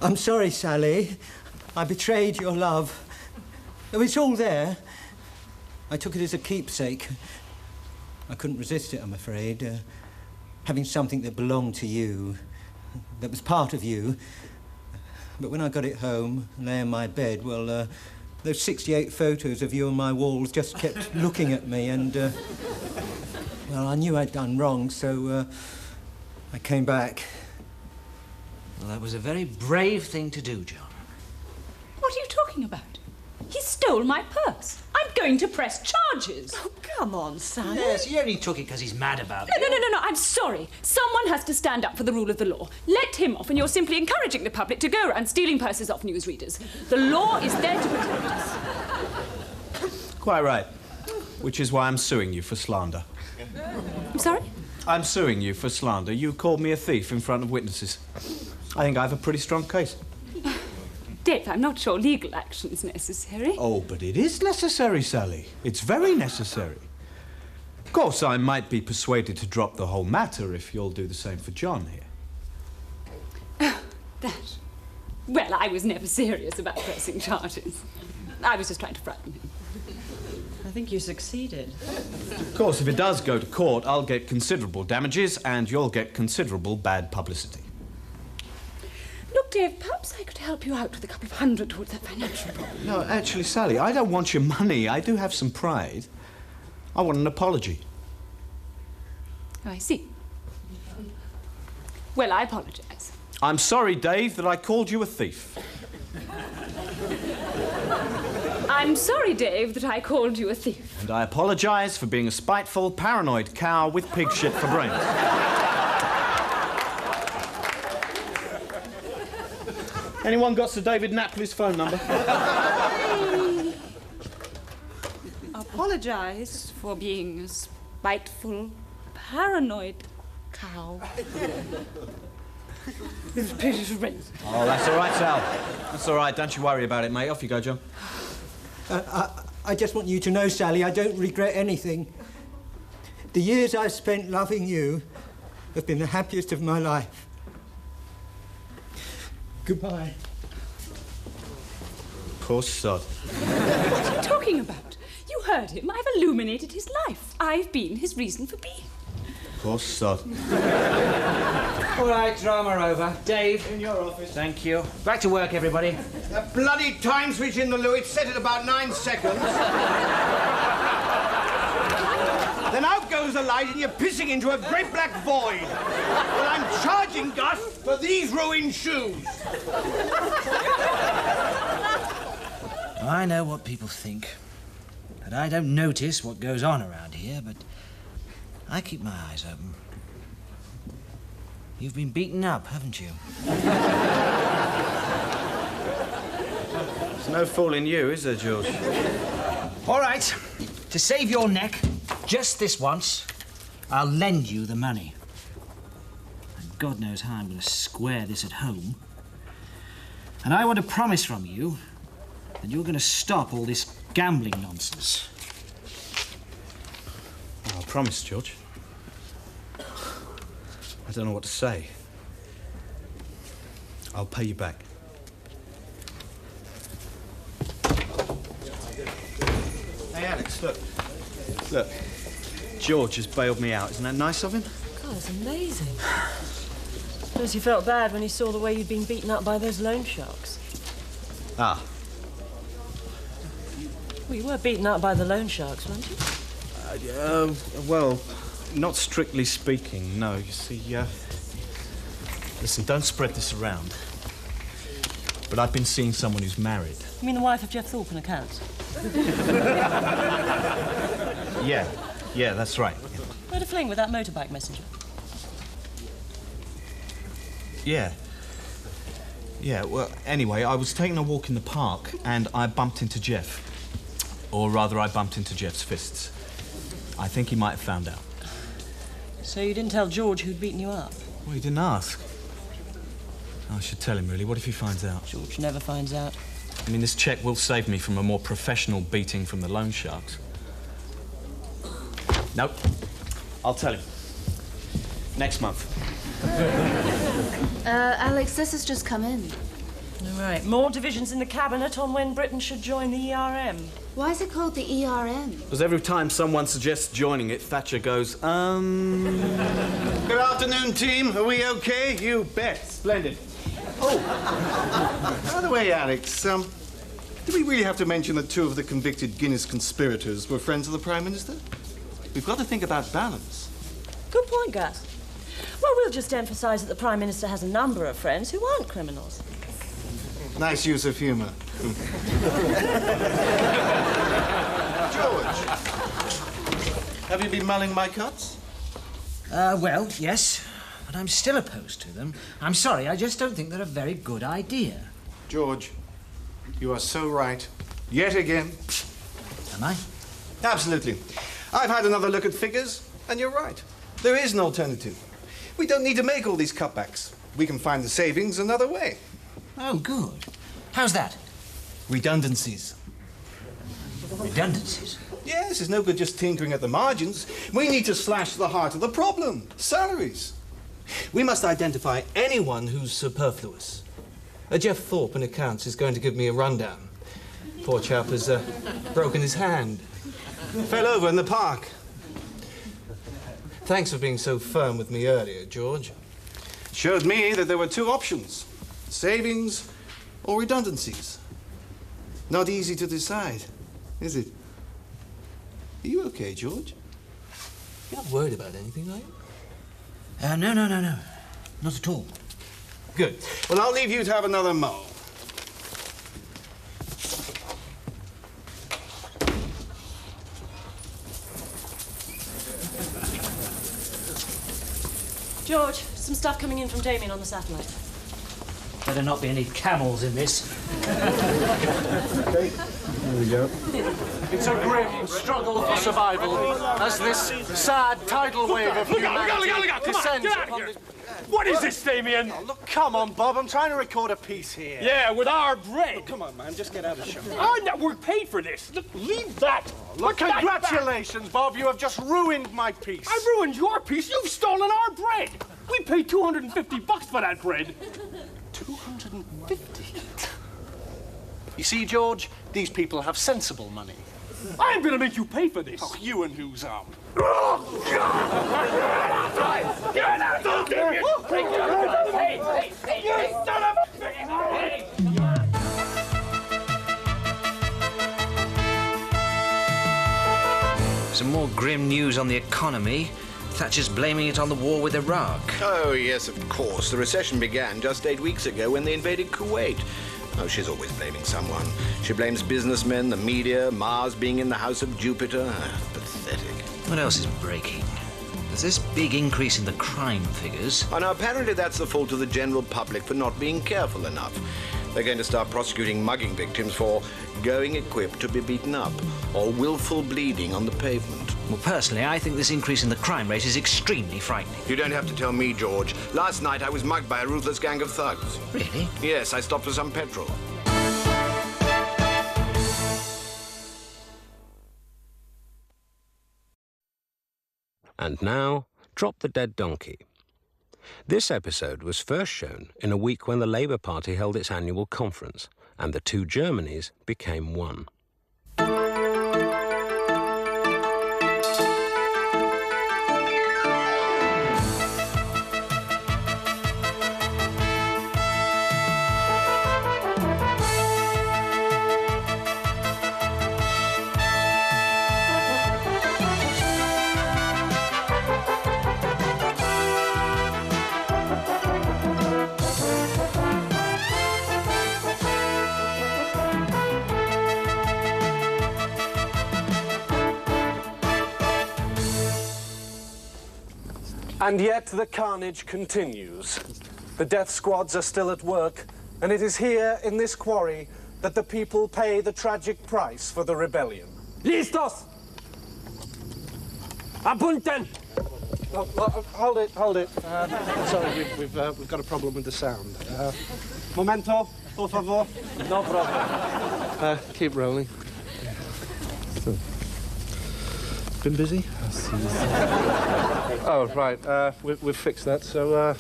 I'm sorry, Sally. I betrayed your love. Oh, it's all there. I took it as a keepsake. I couldn't resist it, I'm afraid. Having something that belonged to you, that was part of you. But when I got it home and lay in my bed, well, those 68 photos of you on my walls just kept looking at me and, well, I knew I'd done wrong, so I came back. Well, that was a very brave thing to do, John. What are you talking about? He stole my purse. I'm going to press charges. Oh, come on, Sally. Yes, he only took it because he's mad about it. No, I'm sorry. Someone has to stand up for the rule of the law. Let him off and you're simply encouraging the public to go around stealing purses off newsreaders. The law is there to protect us. Quite right. Which is why I'm suing you for slander. I'm sorry? I'm suing you for slander. You called me a thief in front of witnesses. I think I have a pretty strong case. Dave, I'm not sure legal action is necessary. Oh, but it is necessary, Sally. It's very necessary. Of course, I might be persuaded to drop the whole matter if you'll do the same for John here. That. Well, I was never serious about pressing charges. I was just trying to frighten him. I think you succeeded. Of course, if it does go to court, I'll get considerable damages and you'll get considerable bad publicity. Look, Dave, perhaps I could help you out with a couple of hundred towards that financial problem. No, actually, Sally, I don't want your money. I do have some pride. I want an apology. Oh, I see. Well, I apologise. I'm sorry, Dave, that I called you a thief. I'm sorry, Dave, that I called you a thief. And I apologise for being a spiteful, paranoid cow with pig shit for brains. Anyone got Sir David Napoli's phone number? Apologise for being a spiteful, paranoid cow. With pig shit for brains. Oh, that's all right, Sal. That's all right. Don't you worry about it, mate. Off you go, John. I just want you to know, Sally, I don't regret anything. The years I've spent loving you have been the happiest of my life. Goodbye. Poor sod. What are you talking about? You heard him. I've illuminated his life. I've been his reason for being. Poor sod. All right, drama over. Dave. In your office. Thank you. Back to work, everybody. That bloody time switch in the loo, it's set at about 9 seconds. Then out goes the light and you're pissing into a great black void. Well, I'm charging Gus for these ruined shoes. I know what people think. But I don't notice what goes on around here, but I keep my eyes open. You've been beaten up, haven't you? There's no fooling you, is there, George? All right. To save your neck, just this once, I'll lend you the money. And God knows how I'm going to square this at home. And I want a promise from you that you're going to stop all this gambling nonsense. I promise, George. I don't know what to say. I'll pay you back. Hey, Alex, look. Look. George has bailed me out. Isn't that nice of him? God, it's amazing. Suppose you felt bad when he saw the way you'd been beaten up by those loan sharks. Ah. Well, you were beaten up by the loan sharks, weren't you? Well, not strictly speaking, no. You see, listen, don't spread this around. But I've been seeing someone who's married. You mean the wife of Jeff Thorpe and accounts? Yeah, that's right. Where'd a fling with that motorbike messenger? Yeah. Yeah, well, anyway, I was taking a walk in the park and I bumped into Jeff. Or rather, I bumped into Jeff's fists. I think he might have found out. So you didn't tell George who'd beaten you up? Well, he didn't ask. I should tell him, really. What if he finds out? George never finds out. I mean, this cheque will save me from a more professional beating from the loan sharks. Nope. I'll tell him. Next month. Alex, this has just come in. All right, more divisions in the cabinet on when Britain should join the ERM. Why is it called the ERM? Because every time someone suggests joining it, Thatcher goes, Good afternoon, team. Are we okay? You bet. Splendid. Oh, by the way, Alex, do we really have to mention that 2 of the convicted Guinness conspirators were friends of the Prime Minister? We've got to think about balance. Good point, Gus. Well, we'll just emphasise that the Prime Minister has a number of friends who aren't criminals. Nice use of humour. George, have you been mulling my cuts? Well, yes, but I'm still opposed to them. I'm sorry, I just don't think they're a very good idea. George, you are so right. Yet again. Am I? Absolutely. I've had another look at figures, and you're right. There is an alternative. We don't need to make all these cutbacks. We can find the savings another way. Oh, good. How's that? Redundancies. Redundancies? Yes, it's no good just tinkering at the margins. We need to slash the heart of the problem. Salaries. We must identify anyone who's superfluous. Jeff Thorpe in accounts is going to give me a rundown. Poor chap has broken his hand. Fell over in the park. Thanks for being so firm with me earlier, George. Showed me that there were 2 options. Savings or redundancies. Not easy to decide, is it? Are you okay, George? You're not worried about anything, are you? No. Not at all. Good. Well, I'll leave you to have another mow. George, some stuff coming in from Damien on the satellite. Better not be any camels in this. Okay, there we go. It's a grim struggle for survival as this sad tidal wave of humanity descends upon this... What is this, Damien? Oh, look, come on, Bob. I'm trying to record a piece here. Yeah, with our bread. Look, come on, man. Just get out of the show. Our network paid for this. Look, leave that. Look, Put that congratulations, Bob. You have just ruined my piece. I ruined your piece. You've stolen our bread. We paid $250 for that bread. 250? You see, George, these people have sensible money. I'm gonna make you pay for this. Oh, you and whose arm? Get out! Don't get me! Hey, you son of a... Some more grim news on the economy. Thatcher's blaming it on the war with Iraq. Oh, yes, of course. The recession began just 8 weeks ago when they invaded Kuwait. Oh, she's always blaming someone. She blames businessmen, the media, Mars being in the house of Jupiter. Pathetic. What else is breaking? There's this big increase in the crime figures. Oh, now, apparently that's the fault of the general public for not being careful enough. They're going to start prosecuting mugging victims for going equipped to be beaten up or willful bleeding on the pavement. Well, personally, I think this increase in the crime rate is extremely frightening. You don't have to tell me, George. Last night I was mugged by a ruthless gang of thugs. Really? Yes, I stopped for some petrol. And now, Drop the Dead Donkey. This episode was first shown in a week when the Labour Party held its annual conference, and the 2 Germanys became one. And yet the carnage continues. The death squads are still at work, and it is here in this quarry that the people pay the tragic price for the rebellion. Listos! Apunten! Hold it. Sorry, we've got a problem with the sound. Momento, por favor. No problem. Keep rolling. Been busy? Oh, right. We've fixed that, so,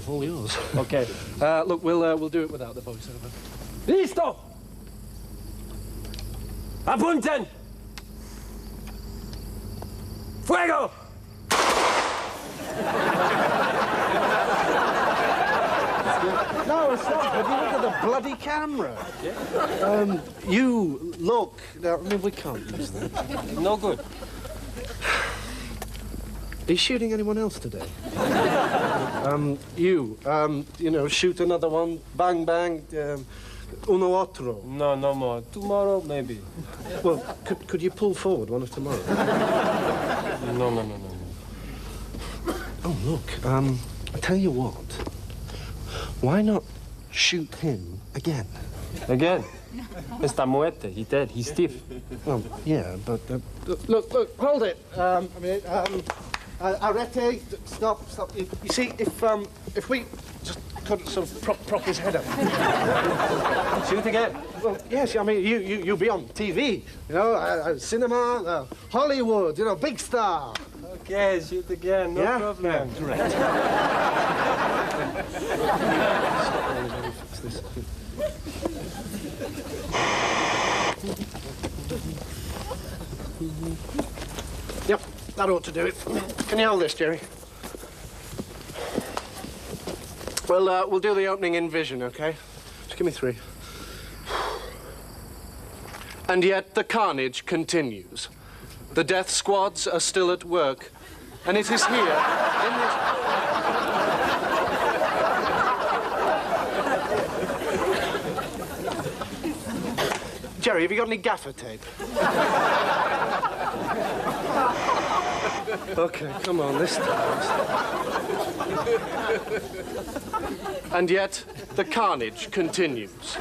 all yours. Okay. Look, we'll do it without the voiceover. Listo! Apunten! Fuego! No, stop. Have you look at the bloody camera? You, look. No, I mean, we can't use that. No good. Are you shooting anyone else today? You know, shoot another one. Bang, bang. Uno otro. No, no more. Tomorrow, maybe. Well, could you pull forward one of tomorrow? No. Oh, look. I tell you what. Why not shoot him again? Again? Está muerto. He's dead. He's stiff. Well, yeah, but look, hold it. Arrete, stop. You see, if we just could sort of prop his head up. Shoot again. Well, yes, I mean, you'll be on TV, you know, cinema, Hollywood, you know, big star. Okay, shoot again, no problem. Yeah, correct. Yep, that ought to do it. Can you hold this, Jerry? We'll do the opening in vision, okay? Just give me 3. And yet the carnage continues. The death squads are still at work, and it is here, in this... Jerry, have you got any gaffer tape? Okay, come on, this time. And yet, the carnage continues.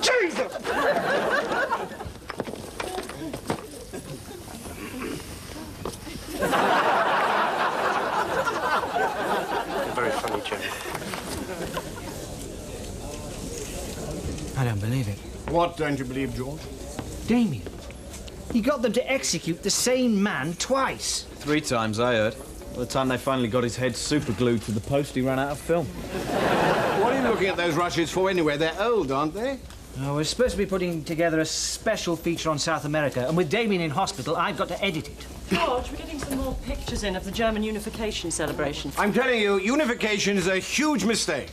Jesus! Very funny, Jerry. I don't believe it. What don't you believe, George? Damien. He got them to execute the same man twice. 3 times, I heard. By the time they finally got his head superglued to the post, he ran out of film. What are you looking at those rushes for anyway? They're old, aren't they? Oh, we're supposed to be putting together a special feature on South America, and with Damien in hospital, I've got to edit it. George, we're getting some more pictures in of the German unification celebration. I'm telling you, unification is a huge mistake.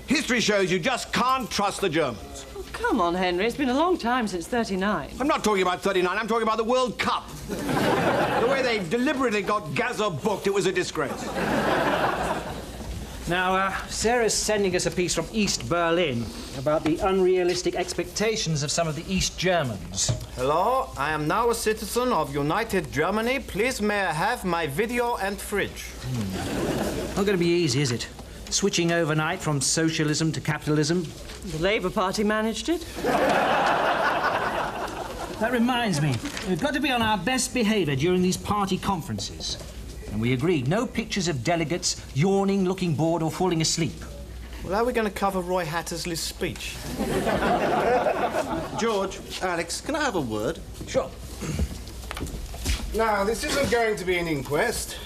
History shows you just can't trust the Germans. Oh, come on, Henry. It's been a long time since '39. I'm not talking about '39. I'm talking about the World Cup. The way they deliberately got Gaza booked, it was a disgrace. Now, Sarah's sending us a piece from East Berlin about the unrealistic expectations of some of the East Germans. Hello, I am now a citizen of United Germany. Please may I have my video and fridge? Not going to be easy, is it? Switching overnight from socialism to capitalism. The Labour Party managed it. That reminds me, we've got to be on our best behaviour during these party conferences. And we agreed, no pictures of delegates yawning, looking bored or falling asleep. Well, how are we going to cover Roy Hattersley's speech? George, Alex, can I have a word? Sure. Now, this isn't going to be an inquest.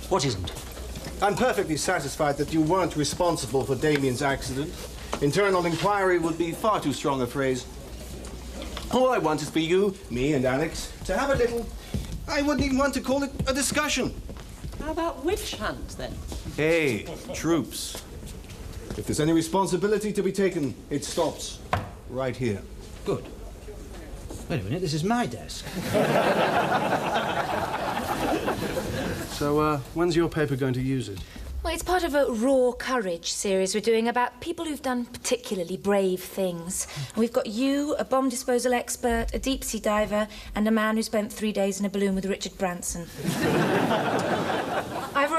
What isn't? I'm perfectly satisfied that you weren't responsible for Damien's accident. Internal inquiry would be far too strong a phrase. All I want is for you, me and Alex, to have a little... I wouldn't even want to call it a discussion. How about witch hunt, then? Hey, troops. If there's any responsibility to be taken, it stops right here. Good. Wait a minute, this is my desk. So, when's your paper going to use it? Well, it's part of a Raw Courage series we're doing about people who've done particularly brave things. And we've got you, a bomb disposal expert, a deep-sea diver, and a man who spent 3 days in a balloon with Richard Branson.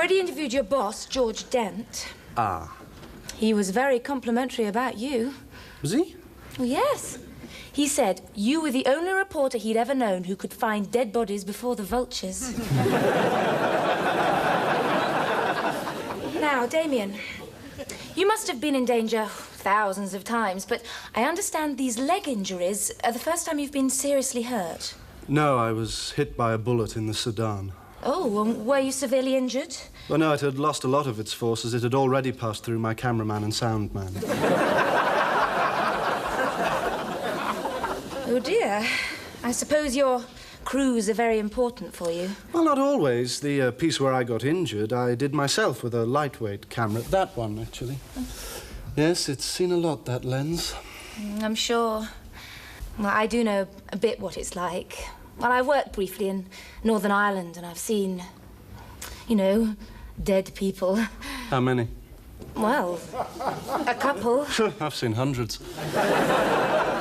already interviewed your boss, George Dent. Ah. He was very complimentary about you. Was he? Well, yes. He said you were the only reporter he'd ever known who could find dead bodies before the vultures. Now, Damien, you must have been in danger thousands of times, but I understand these leg injuries are the first time you've been seriously hurt. No, I was hit by a bullet in the Sudan. Oh, well, were you severely injured? Well, no, it had lost a lot of its force as it had already passed through my cameraman and sound man. Oh, dear. I suppose your crews are very important for you. Well, not always. The piece where I got injured, I did myself with a lightweight camera. That one, actually. Yes, it's seen a lot, that lens. I'm sure. Well, I do know a bit what it's like. Well, I worked briefly in Northern Ireland, and I've seen, you know, dead people. How many? Well, a couple. I've seen hundreds.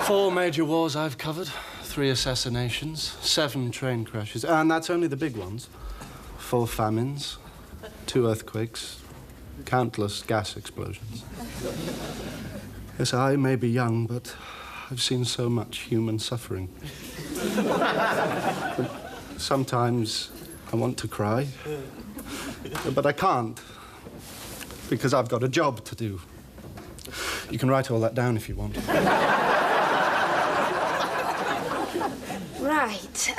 4 major wars I've covered, 3 assassinations, 7 train crashes, and that's only the big ones. 4 famines, 2 earthquakes, countless gas explosions. Yes, I may be young, but I've seen so much human suffering. Sometimes I want to cry, but I can't, because I've got a job to do. You can write all that down if you want. Right.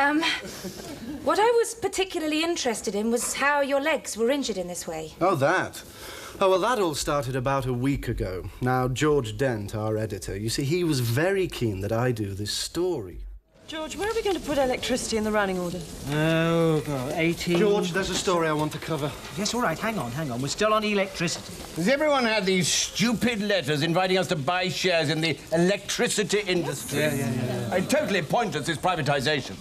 What I was particularly interested in was how your legs were injured in this way. Oh, that? Oh, well, that all started about a week ago. Now, George Dent, our editor, you see, he was very keen that I do this story. George, where are we going to put electricity in the running order? Oh, God, 18... George, there's a story I want to cover. Yes, all right, hang on. We're still on electricity. Has everyone had these stupid letters inviting us to buy shares in the electricity industry? Yeah. Totally pointless, this privatisation.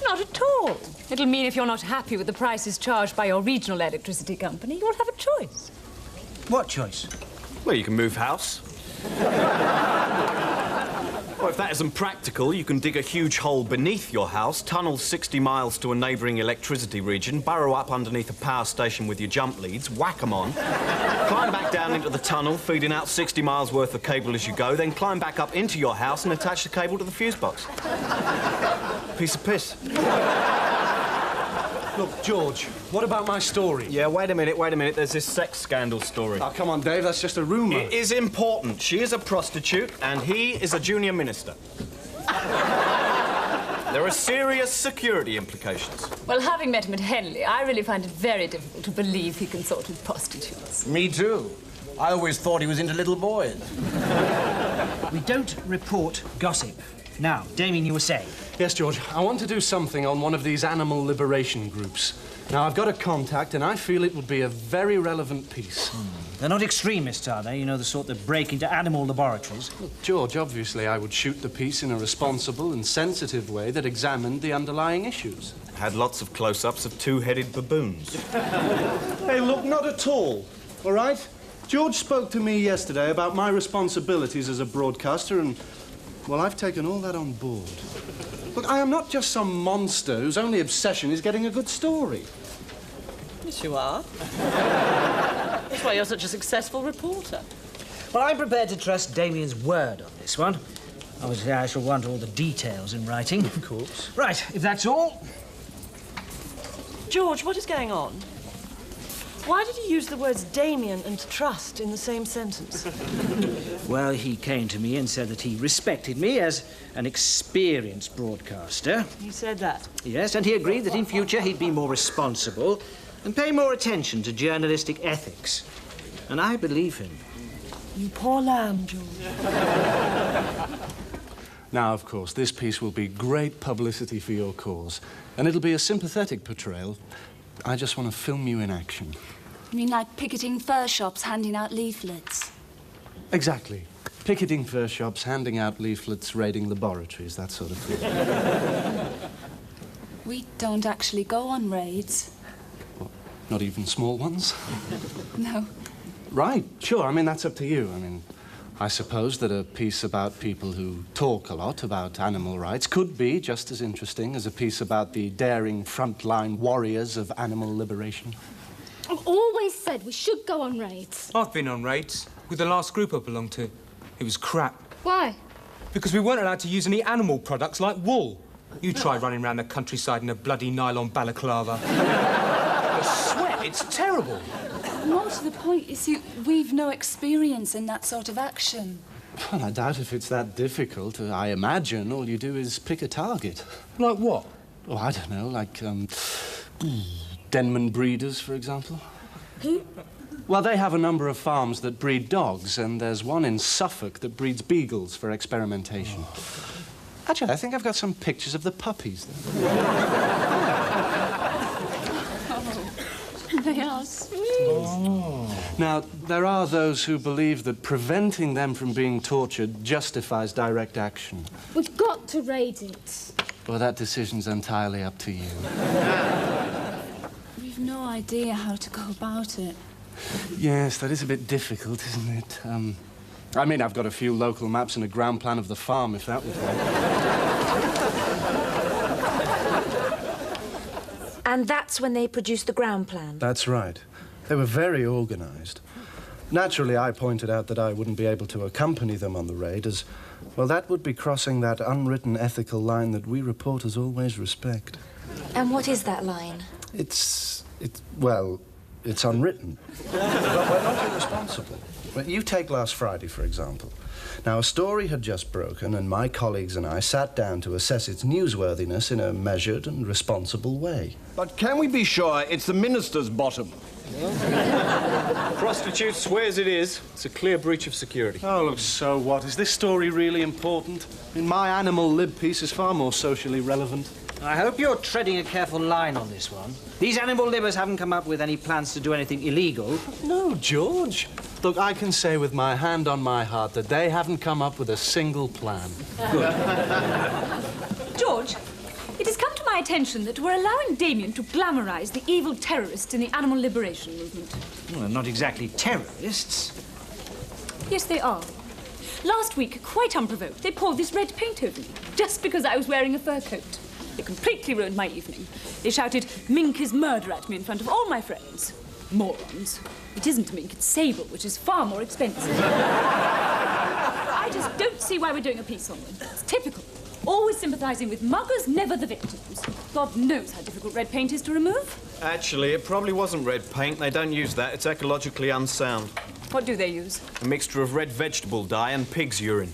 Not at all. It'll mean if you're not happy with the prices charged by your regional electricity company, you'll have a choice. What choice? Well, you can move house. Or if that isn't practical, you can dig a huge hole beneath your house, tunnel 60 miles to a neighbouring electricity region, burrow up underneath a power station with your jump leads, whack them on, climb back down into the tunnel, feeding out 60 miles worth of cable as you go, then climb back up into your house and attach the cable to the fuse box. Piece of piss. Look, George, what about my story? Yeah, wait a minute. There's this sex scandal story. Oh, come on, Dave, that's just a rumour. It is important. She is a prostitute and he is a junior minister. There are serious security implications. Well, having met him at Henley, I really find it very difficult to believe he consorted prostitutes. Me too. I always thought he was into little boys. We don't report gossip. Now, Damien, you were saying? Yes, George, I want to do something on one of these animal liberation groups. Now, I've got a contact, and I feel it would be a very relevant piece. They're not extremists, are they? You know, the sort that break into animal laboratories. Look, George, obviously I would shoot the piece in a responsible and sensitive way that examined the underlying issues. Had lots of close-ups of 2-headed baboons. Hey, look, not at all right? George spoke to me yesterday about my responsibilities as a broadcaster, and, well, I've taken all that on board. Look, I am not just some monster whose only obsession is getting a good story. Yes, you are. That's why you're such a successful reporter. Well, I'm prepared to trust Damien's word on this one. Obviously, I shall want all the details in writing. Of course. Right, if that's all. George, what is going on? Why did you use the words Damien and trust in the same sentence? Well, he came to me and said that he respected me as an experienced broadcaster. He said that? Yes, and he agreed that in future he'd be more responsible and pay more attention to journalistic ethics. And I believe him. You poor lamb, George. Now, of course, this piece will be great publicity for your cause, and it'll be a sympathetic portrayal. I just want to film you in action. You mean like picketing fur shops, handing out leaflets? Exactly. Picketing fur shops, handing out leaflets, raiding laboratories, that sort of thing. We don't actually go on raids. What, not even small ones? No. Right, sure. I mean, that's up to you. I mean, I suppose that a piece about people who talk a lot about animal rights could be just as interesting as a piece about the daring frontline warriors of animal liberation. I've always said we should go on raids. I've been on raids with the last group I belonged to. It was crap. Why? Because we weren't allowed to use any animal products like wool. You try running around the countryside in a bloody nylon balaclava. The sweat, it's terrible. More to the point, you see, we've no experience in that sort of action. Well, I doubt if it's that difficult. I imagine all you do is pick a target. Like what? Oh, I don't know, like, Denman breeders, for example. Who? Well, they have a number of farms that breed dogs, and there's one in Suffolk that breeds beagles for experimentation. Actually, I think I've got some pictures of the puppies there. They are sweet. Oh. Now, there are those who believe that preventing them from being tortured justifies direct action. We've got to raid it. Well, that decision's entirely up to you. We've no idea how to go about it. Yes, that is a bit difficult, isn't it? I mean, I've got a few local maps and a ground plan of the farm, if that would help. And that's when they produced the ground plan? That's right. They were very organised. Naturally, I pointed out that I wouldn't be able to accompany them on the raid, as, well, that would be crossing that unwritten ethical line that we reporters always respect. And what is that line? Well, it's unwritten. But we're not irresponsible. Well, you take last Friday, for example. Now, a story had just broken, and my colleagues and I sat down to assess its newsworthiness in a measured and responsible way. But can we be sure it's the minister's bottom? Prostitute swears it is. It's a clear breach of security. Oh, look, so what? Is this story really important? I mean, my animal lib piece is far more socially relevant. I hope you're treading a careful line on this one. These animal libbers haven't come up with any plans to do anything illegal. No, George. Look, I can say with my hand on my heart that they haven't come up with a single plan. Good. George, it has come to my attention that we're allowing Damien to glamorise the evil terrorists in the animal liberation movement. Well, not exactly terrorists. Yes, they are. Last week, quite unprovoked, they poured this red paint over me, just because I was wearing a fur coat. It completely ruined my evening. They shouted, "Mink is murder" at me in front of all my friends. Morons. It isn't mink, it's sable, which is far more expensive. I just don't see why we're doing a piece on them. It's typical. Always sympathising with muggers, never the victims. God knows how difficult red paint is to remove. Actually, it probably wasn't red paint. They don't use that. It's ecologically unsound. What do they use? A mixture of red vegetable dye and pig's urine.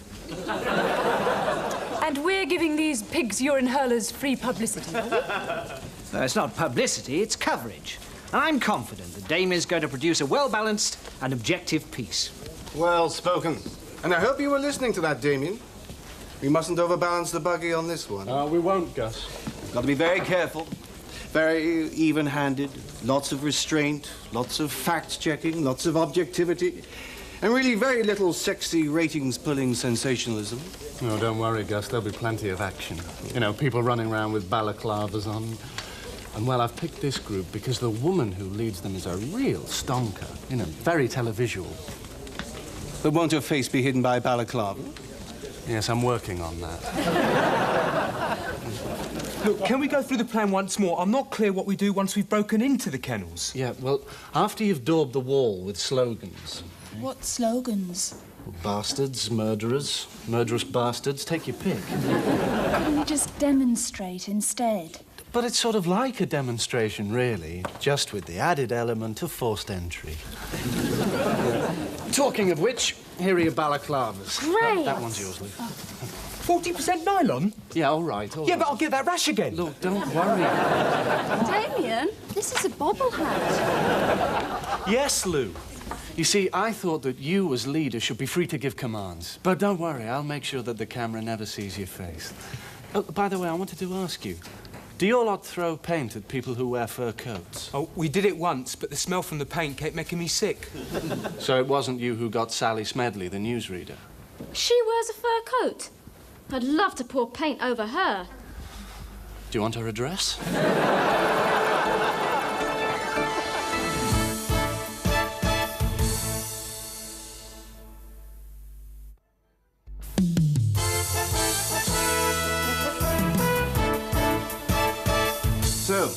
And we're giving these pigs' urine hurlers free publicity, are we? No, it's not publicity, it's coverage. And I'm confident that Damien's going to produce a well-balanced and objective piece. Well spoken. And I hope you were listening to that, Damien. We mustn't overbalance the buggy on this one. We won't, Gus. We've got to be very careful, very even-handed, lots of restraint, lots of fact-checking, lots of objectivity, and really very little sexy ratings-pulling sensationalism. No, don't worry, Gus. There'll be plenty of action. You know, people running around with balaclavas on. And, well, I've picked this group because the woman who leads them is a real stonker. You know, very televisual. But won't her face be hidden by a balaclava? Yes, I'm working on that. Look, can we go through the plan once more? I'm not clear what we do once we've broken into the kennels. Yeah, well, after you've daubed the wall with slogans. What slogans? Bastards, murderers, murderous bastards, take your pick. Can we just demonstrate instead? But it's sort of like a demonstration, really, just with the added element of forced entry. Talking of which, here are your balaclavas. Great! That one's yours, Luke. 40% nylon? Yeah, all right, all Yeah, right. but I'll get that rash again. Look, don't worry. Damien, this is a bobble hat. Yes, Lou. You see, I thought that you, as leader, should be free to give commands. But don't worry, I'll make sure that the camera never sees your face. Oh, by the way, I wanted to ask you, do your lot throw paint at people who wear fur coats? Oh, we did it once, but the smell from the paint kept making me sick. So it wasn't you who got Sally Smedley, the newsreader? She wears a fur coat. I'd love to pour paint over her. Do you want her address? So,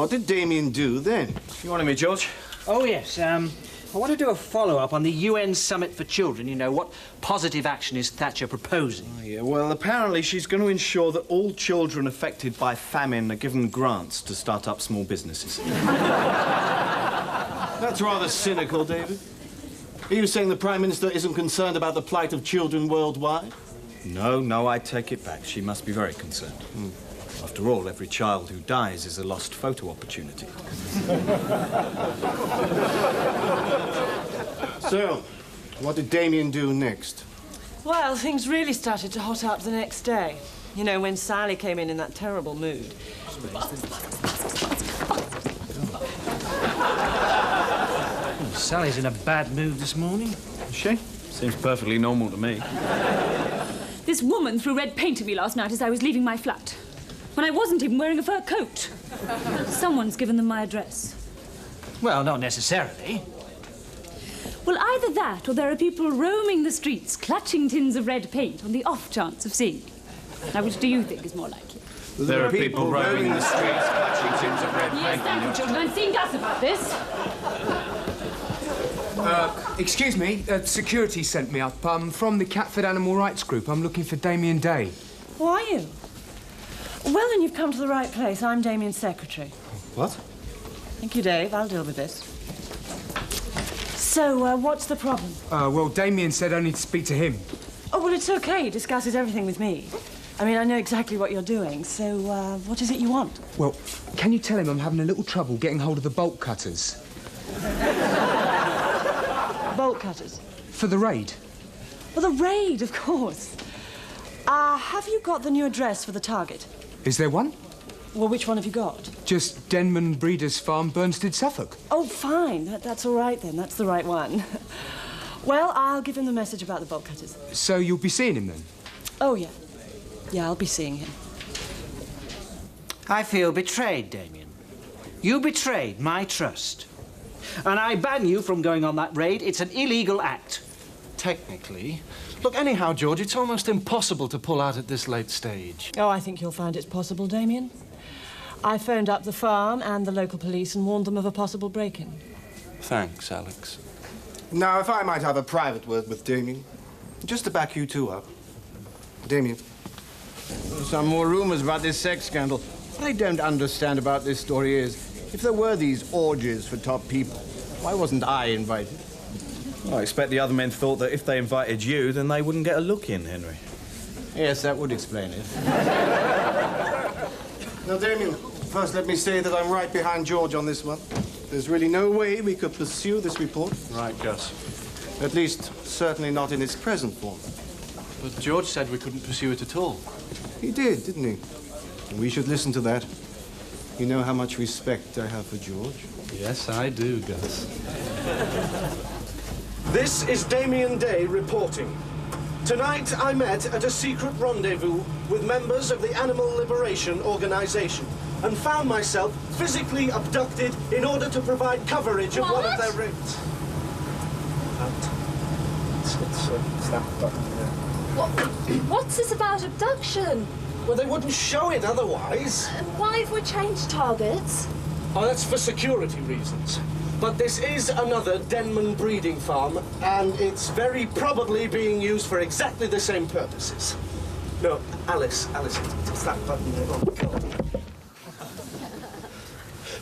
what did Damien do then? You wanted me, George? Oh, yes. I want to do a follow-up on the UN Summit for Children. You know, what positive action is Thatcher proposing? Oh, yeah, well, apparently she's going to ensure that all children affected by famine are given grants to start up small businesses. That's rather cynical, David. Are you saying the Prime Minister isn't concerned about the plight of children worldwide? No, I take it back. She must be very concerned. After all, every child who dies is a lost photo opportunity. So, what did Damien do next? Well, things really started to hot up the next day. You know, when Sally came in that terrible mood. Sally's in a bad mood this morning. Is she? Seems perfectly normal to me. This woman threw red paint at me last night as I was leaving my flat, when I wasn't even wearing a fur coat. Someone's given them my address. Well, not necessarily. Well, either that, or there are people roaming the streets, clutching tins of red paint on the off chance of seeing me. Now, which do you think is more likely? There are people roaming the streets, clutching tins of red paint. Yes, thank you, children. I'm seeing us about this. Excuse me, security sent me up. I'm from the Catford Animal Rights Group. I'm looking for Damien Day. Who are you? Well, then you've come to the right place. I'm Damien's secretary. What? Thank you, Dave. I'll deal with this. So, what's the problem? Well, Damien said I need to speak to him. Oh, well, it's okay. He discusses everything with me. I mean, I know exactly what you're doing, so what is it you want? Well, can you tell him I'm having a little trouble getting hold of the bolt cutters? Bolt cutters? For the raid. Well, the raid, of course. Have you got the new address for the target? Is there one? Well, which one have you got? Just Denman Breeders' Farm, Burnstead, Suffolk. Oh, fine. That's all right, then. That's the right one. Well, I'll give him the message about the bolt cutters. So you'll be seeing him, then? Oh, yeah. Yeah, I'll be seeing him. I feel betrayed, Damien. You betrayed my trust. And I ban you from going on that raid. It's an illegal act. Technically. Look, anyhow, George, it's almost impossible to pull out at this late stage. Oh, I think you'll find it's possible, Damien. I phoned up the farm and the local police and warned them of a possible break-in. Thanks, Alex. Now, if I might have a private word with Damien, just to back you two up. Damien. Some more rumors about this sex scandal. What I don't understand about this story is, if there were these orgies for top people, why wasn't I invited? Well, I expect the other men thought that if they invited you, then they wouldn't get a look in, Henry. Yes, that would explain it. Now, Damien, first let me say that I'm right behind George on this one. There's really no way we could pursue this report. Right, Gus. At least, certainly not in its present form. But George said we couldn't pursue it at all. He did, didn't he? And we should listen to that. You know how much respect I have for George? Yes, I do, Gus. This is Damien Day reporting. Tonight I met at a secret rendezvous with members of the Animal Liberation Organization and found myself physically abducted in order to provide coverage of one of their raids. It's that button there. What's this about abduction? Well, they wouldn't show it otherwise. Why have we changed targets? Oh, that's for security reasons. But this is another Denman breeding farm, and it's very probably being used for exactly the same purposes. No, Alice, it's that button there. Oh, God.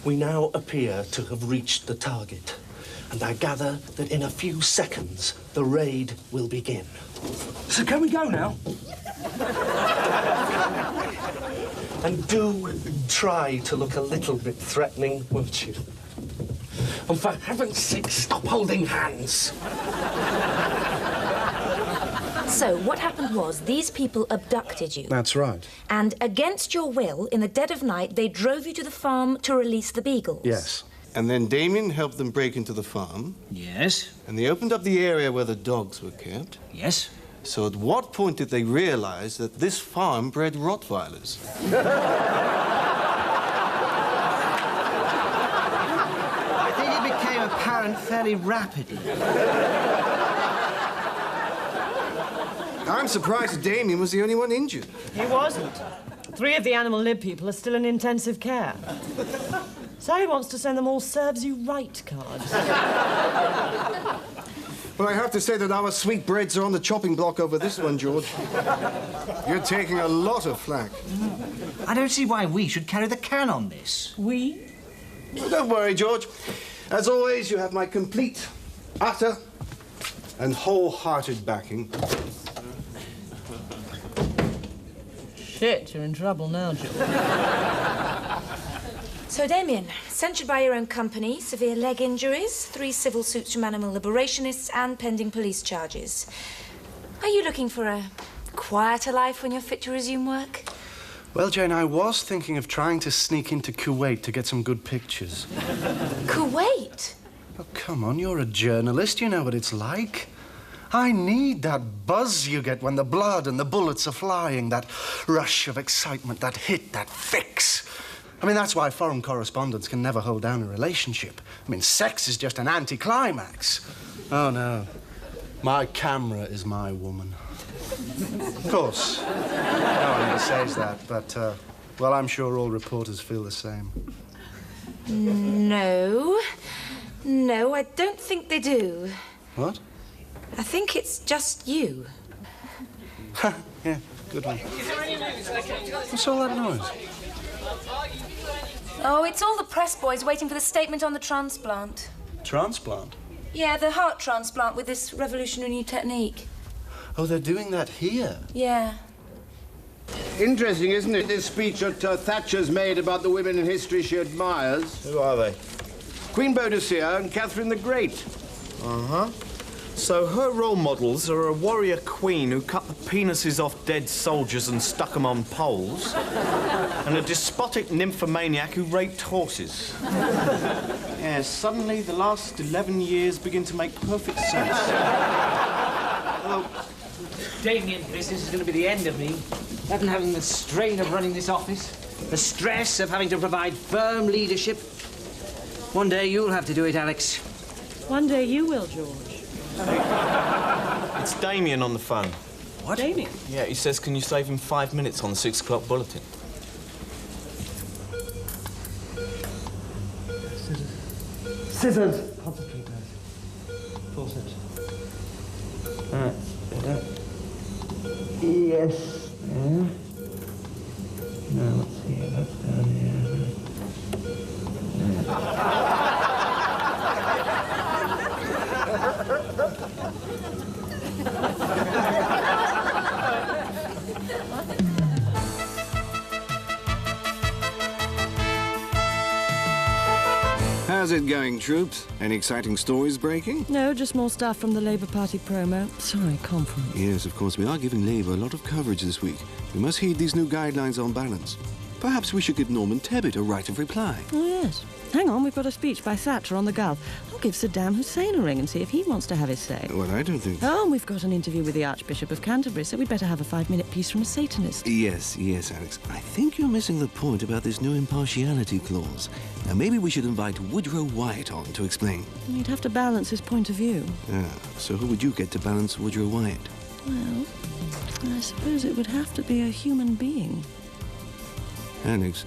We now appear to have reached the target, and I gather that in a few seconds, the raid will begin. So can we go now? And do try to look a little bit threatening, won't you? And for heaven's sake, stop holding hands. So, what happened was, these people abducted you. That's right. And against your will, in the dead of night, they drove you to the farm to release the beagles. Yes. And then Damien helped them break into the farm. Yes. And they opened up the area where the dogs were kept. Yes. So at what point did they realize that this farm bred Rottweilers? I think it became apparent fairly rapidly. I'm surprised Damien was the only one injured. He wasn't. 3 of the Animal Lib people are still in intensive care. Sally wants to send them all serves you right cards. Well, I have to say that our sweetbreads are on the chopping block over this one, George. You're taking a lot of flack. I don't see why we should carry the can on this. We? Well, don't worry, George. As always, you have my complete, utter, and wholehearted backing. Shit, you're in trouble now, George. So, Damien, censured by your own company, severe leg injuries, 3 civil suits from animal liberationists, and pending police charges. Are you looking for a quieter life when you're fit to resume work? Well, Jane, I was thinking of trying to sneak into Kuwait to get some good pictures. Kuwait? Oh, come on, you're a journalist. You know what it's like. I need that buzz you get when the blood and the bullets are flying, that rush of excitement, that hit, that fix. I mean, that's why foreign correspondents can never hold down a relationship. I mean, sex is just an anticlimax. Oh, no. My camera is my woman. Of course. No one ever says that, but, well, I'm sure all reporters feel the same. No. No, I don't think they do. What? I think it's just you. Yeah, good one. What's all that noise? Oh, it's all the press boys waiting for the statement on the transplant. Transplant? Yeah, the heart transplant with this revolutionary new technique. Oh, they're doing that here? Yeah. Interesting, isn't it, this speech that Thatcher's made about the women in history she admires? Who are they? Queen Boadicea and Catherine the Great. Uh-huh. So her role models are a warrior queen who cut the penises off dead soldiers and stuck them on poles, and a despotic nymphomaniac who raped horses. Yes, suddenly the last 11 years begin to make perfect sense. Hello. Damien, this is going to be the end of me. Imagine having the strain of running this office, the stress of having to provide firm leadership. One day you'll have to do it, Alex. One day you will, George. It's Damien on the phone. What? Damien? Yeah, he says, can you save him 5 minutes on the 6 o'clock bulletin? Scissors. Concentrate, guys. Forceps. All right. Yes. Yeah. Now let's see. That's down here. How's it going, troops? Any exciting stories breaking? No, just more stuff from the Labour Party promo. Sorry, conference. Yes, of course, we are giving Labour a lot of coverage this week. We must heed these new guidelines on balance. Perhaps we should give Norman Tebbit a right of reply. Oh, yes. Hang on, we've got a speech by Thatcher on the Gulf. I'll give Saddam Hussein a ring and see if he wants to have his say. Well, I don't think... Oh, and we've got an interview with the Archbishop of Canterbury, so we'd better have a 5-minute piece from a Satanist. Yes, Alex. I think you're missing the point about this new impartiality clause. Now, maybe we should invite Woodrow Wyatt on to explain. You'd have to balance his point of view. Ah, so who would you get to balance Woodrow Wyatt? Well, I suppose it would have to be a human being. Alex,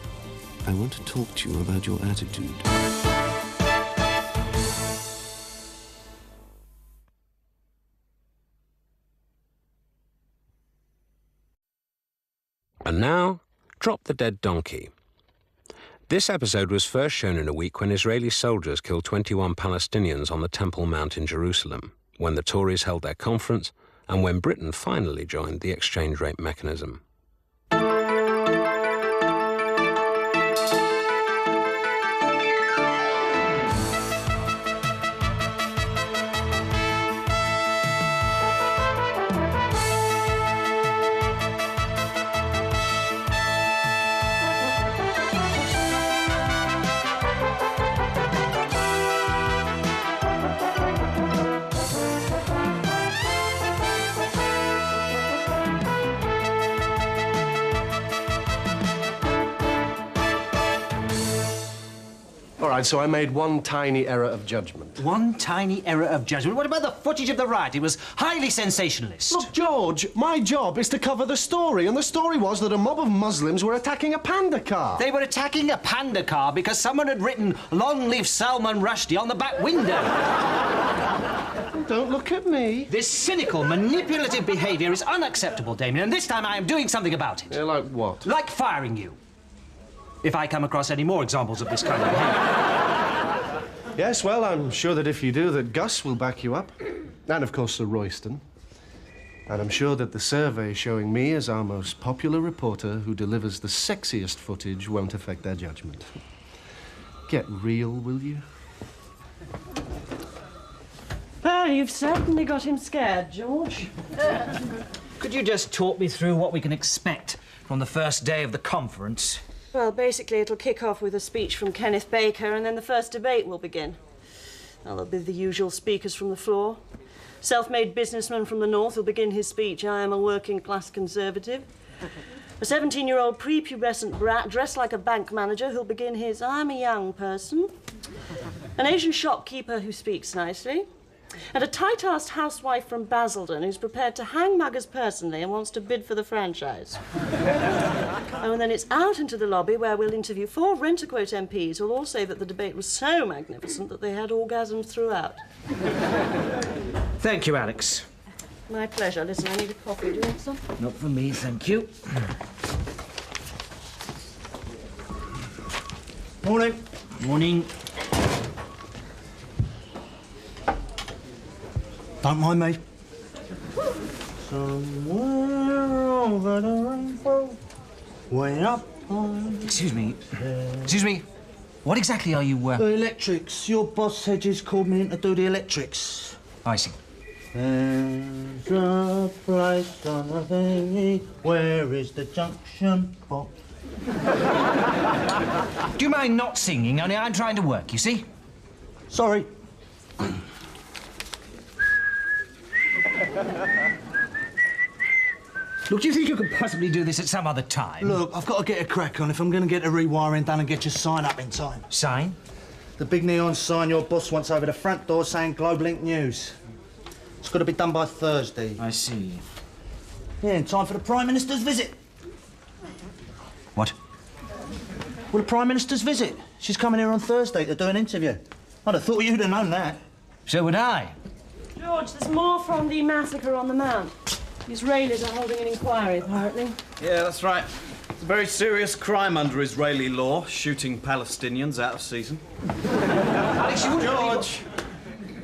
I want to talk to you about your attitude. And now, Drop the Dead Donkey. This episode was first shown in a week when Israeli soldiers killed 21 Palestinians on the Temple Mount in Jerusalem, when the Tories held their conference, and when Britain finally joined the exchange rate mechanism. right, so I made one tiny error of judgment. One tiny error of judgment? What about the footage of the riot? It was highly sensationalist. Look, George, my job is to cover the story, and the story was that a mob of Muslims were attacking a panda car. They were attacking a panda car because someone had written, "Long live Salman Rushdie" on the back window. Don't look at me. This cynical, manipulative behaviour is unacceptable, Damien, and this time I am doing something about it. Yeah, like what? Like firing you. If I come across any more examples of this kind of behaviour. Yes, well, I'm sure that if you do, that Gus will back you up. And, of course, Sir Royston. And I'm sure that the survey showing me as our most popular reporter who delivers the sexiest footage won't affect their judgment. Get real, will you? Well, you've certainly got him scared, George. Could you just talk me through what we can expect from the first day of the conference? Well, basically, it'll kick off with a speech from Kenneth Baker, and then the first debate will begin. Now, there'll be the usual speakers from the floor. Self-made businessman from the north will begin his speech, "I am a working-class conservative." A 17-year-old prepubescent brat dressed like a bank manager who'll begin his "I'm a young person." An Asian shopkeeper who speaks nicely. And a tight-assed housewife from Basildon who's prepared to hang muggers personally and wants to bid for the franchise. Oh, and then it's out into the lobby where we'll interview 4 rent-a-quote MPs who'll all say that the debate was so magnificent that they had orgasms throughout. Thank you, Alex. My pleasure. Listen, I need a coffee. Do you want some? Not for me, thank you. Morning. Morning. Don't mind me. Somewhere over the rainbow, way up on... Excuse me. Excuse me. What exactly are you, The electrics. Your boss had just called me in to do the electrics. I see. There's a place on the thingy. Where is the junction box? Do you mind not singing? Only I'm trying to work, you see? Sorry. Look, do you think you could possibly do this at some other time? Look, I've got to get a crack on if I'm going to get the rewiring done and get your sign up in time. Sign? The big neon sign your boss wants over the front door saying Globe Link News. It's got to be done by Thursday. I see. Yeah, in time for the Prime Minister's visit. What? Well, the Prime Minister's visit. She's coming here on Thursday to do an interview. I'd have thought you'd have known that. So would I. George, there's more from the massacre on the Mount. The Israelis are holding an inquiry, apparently. Yeah, that's right. It's a very serious crime under Israeli law, shooting Palestinians out of season. Alex, you wouldn't George!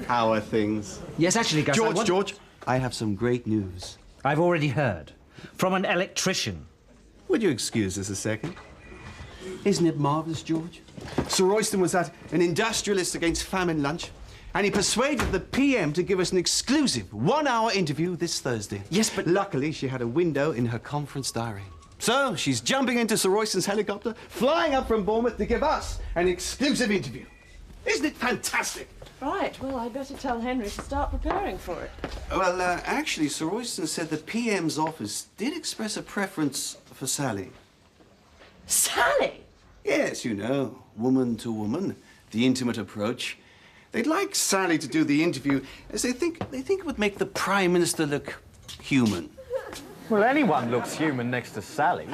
How are things? Yes, actually, Gus, George, I have some great news. I've already heard. From an electrician. Would you excuse us a second? Isn't it marvellous, George? Sir Royston was at an industrialist against famine lunch, and he persuaded the PM to give us an exclusive 1-hour interview this Thursday. Yes, but... Luckily, she had a window in her conference diary. So, she's jumping into Sir Royston's helicopter, flying up from Bournemouth to give us an exclusive interview. Isn't it fantastic? Right, well, I'd better tell Henry to start preparing for it. Well, actually, Sir Royston said the PM's office did express a preference for Sally. Sally? Yes, you know, woman to woman, the intimate approach. They'd like Sally to do the interview, as they think it would make the Prime Minister look human. Well, anyone looks human next to Sally.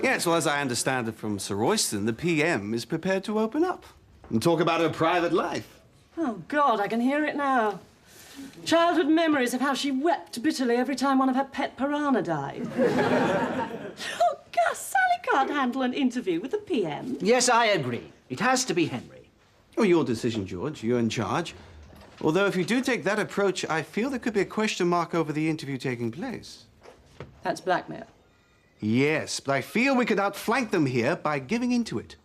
Yes, well, as I understand it from Sir Royston, the PM is prepared to open up and talk about her private life. Oh, God, I can hear it now. Childhood memories of how she wept bitterly every time one of her pet piranha died. Oh, Gus, Sally can't handle an interview with the PM. Yes, I agree. It has to be Henry. Well, your decision, George. You're in charge. Although, if you do take that approach, I feel there could be a question mark over the interview taking place. That's blackmail. Yes, but I feel we could outflank them here by giving into it.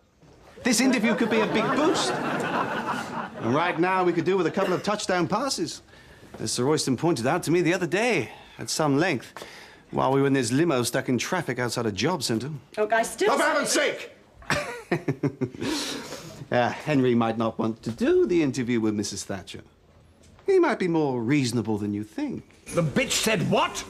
This interview could be a big boost. And right now, we could do with a couple of touchdown passes. As Sir Royston pointed out to me the other day, at some length, while we were in this limo stuck in traffic outside a job centre. Oh, I still For heaven's sake! Henry might not want to do the interview with Mrs. Thatcher. He might be more reasonable than you think. The bitch said what?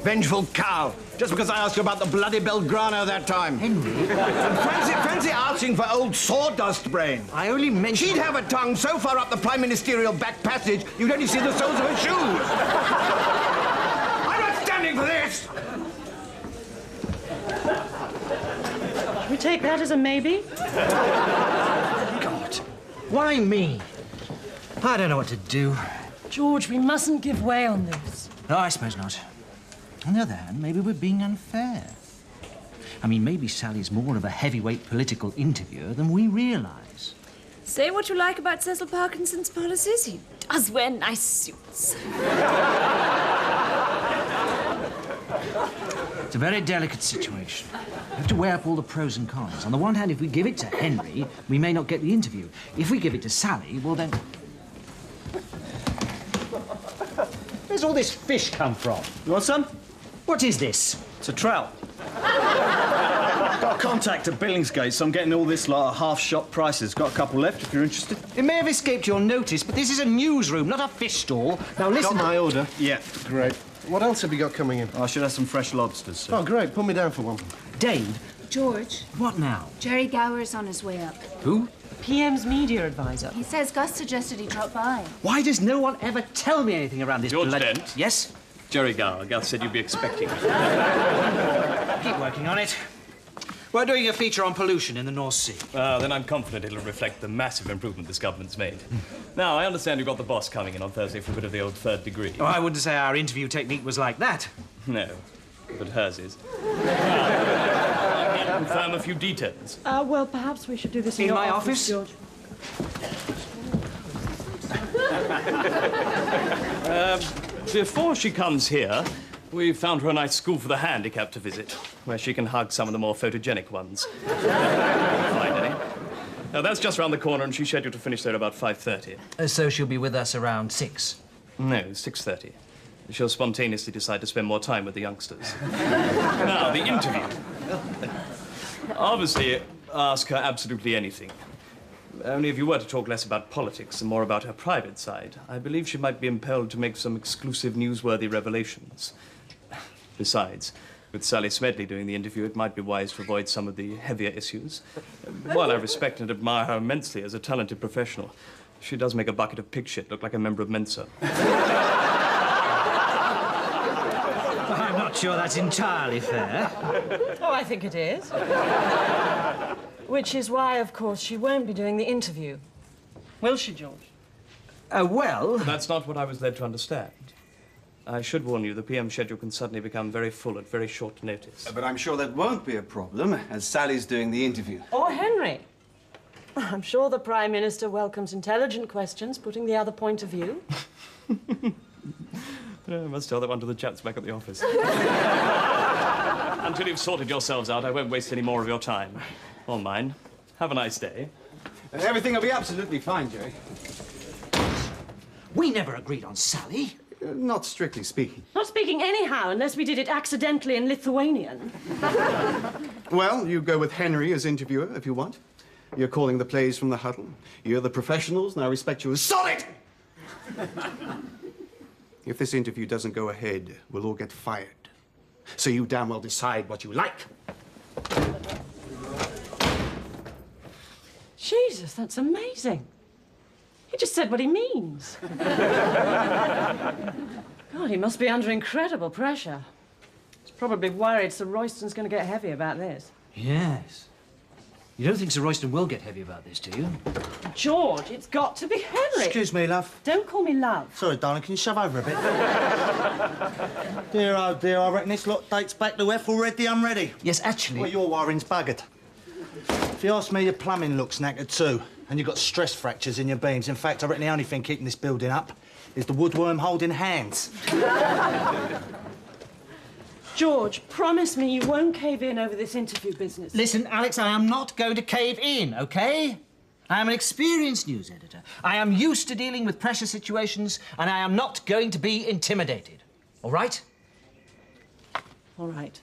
Vengeful cow. Just because I asked you about the bloody Belgrano that time. Henry? Fancy asking for old sawdust brain. I only mentioned... She'd have a tongue so far up the prime ministerial back passage, you'd only see the soles of her shoes. I'm not standing for this! We take that as a maybe? God, why me? I don't know what to do. George, we mustn't give way on this. No, I suppose not. On the other hand, maybe we're being unfair. I mean, maybe Sally's more of a heavyweight political interviewer than we realise. Say what you like about Cecil Parkinson's policies, he does wear nice suits. It's a very delicate situation. We have to weigh up all the pros and cons. On the one hand, if we give it to Henry, we may not get the interview. If we give it to Sally, well then... Where's all this fish come from? You want some? What is this? It's a trout. Got a contact at Billingsgate, so I'm getting all this lot at half-shop prices. Got a couple left if you're interested. It may have escaped your notice, but this is a newsroom, not a fish stall. Now listen... Got my order. Yeah. Great. What else have you got coming in? I should have some fresh lobsters, sir. Oh, great. Put me down for one. Dave? George. What now? Jerry Gower's on his way up. Who? PM's media advisor. He says Gus suggested he drop by. Why does no one ever tell me anything around this George bloody... Dent? Yes? Jerry Gower. Gus said you'd be expecting me. Keep working on it. We're doing a feature on pollution in the North Sea. Then I'm confident it'll reflect the massive improvement this government's made. Now, I understand you've got the boss coming in on Thursday for a bit of the old third degree. Oh, I wouldn't say our interview technique was like that. No, but hers is. I can confirm a few details. Well, perhaps we should do this in your my office? George. Before she comes here, we found her a nice school for the handicapped to visit, where she can hug some of the more photogenic ones. Find any? Now, that's just round the corner, and she's scheduled to finish there about 5:30. So she'll be with us around 6? No, 6:30. She'll spontaneously decide to spend more time with the youngsters. Now, the interview. Obviously, ask her absolutely anything. Only if you were to talk less about politics and more about her private side, I believe she might be impelled to make some exclusive newsworthy revelations. Besides, with Sally Smedley doing the interview, it might be wise to avoid some of the heavier issues. While I respect and admire her immensely as a talented professional, she does make a bucket of pig shit look like a member of Mensa. I'm not sure that's entirely fair. Oh, I think it is. Which is why, of course, she won't be doing the interview. Will she, George? Well... That's not what I was led to understand. I should warn you, the PM schedule can suddenly become very full at very short notice. But I'm sure that won't be a problem, as Sally's doing the interview. Or Henry. I'm sure the Prime Minister welcomes intelligent questions, putting the other point of view. I must tell that one to the chaps back at the office. Until you've sorted yourselves out, I won't waste any more of your time. Or mine. Have a nice day. Everything will be absolutely fine, Jerry. We never agreed on Sally. Not strictly speaking. Not speaking anyhow, unless we did it accidentally in Lithuanian. Well, you go with Henry as interviewer, if you want. You're calling the plays from the huddle. You're the professionals, and I respect you as solid! If this interview doesn't go ahead, we'll all get fired. So you damn well decide what you like. Jesus, that's amazing. He just said what he means. God, he must be under incredible pressure. He's probably worried Sir Royston's going to get heavy about this. Yes. You don't think Sir Royston will get heavy about this, do you? George, it's got to be Henry. Excuse me, love. Don't call me love. Sorry, darling, can you shove over a bit? Dear, oh dear, I reckon this lot dates back to Ethelred the Unready. Yes, actually... Well, your wiring's buggered. If you ask me, your plumbing looks knackered too, and you've got stress fractures in your beams. In fact, I reckon the only thing keeping this building up is the woodworm holding hands. George, promise me you won't cave in over this interview business. Listen, Alex, I am not going to cave in, OK? I am an experienced news editor. I am used to dealing with pressure situations, and I am not going to be intimidated. All right? All right.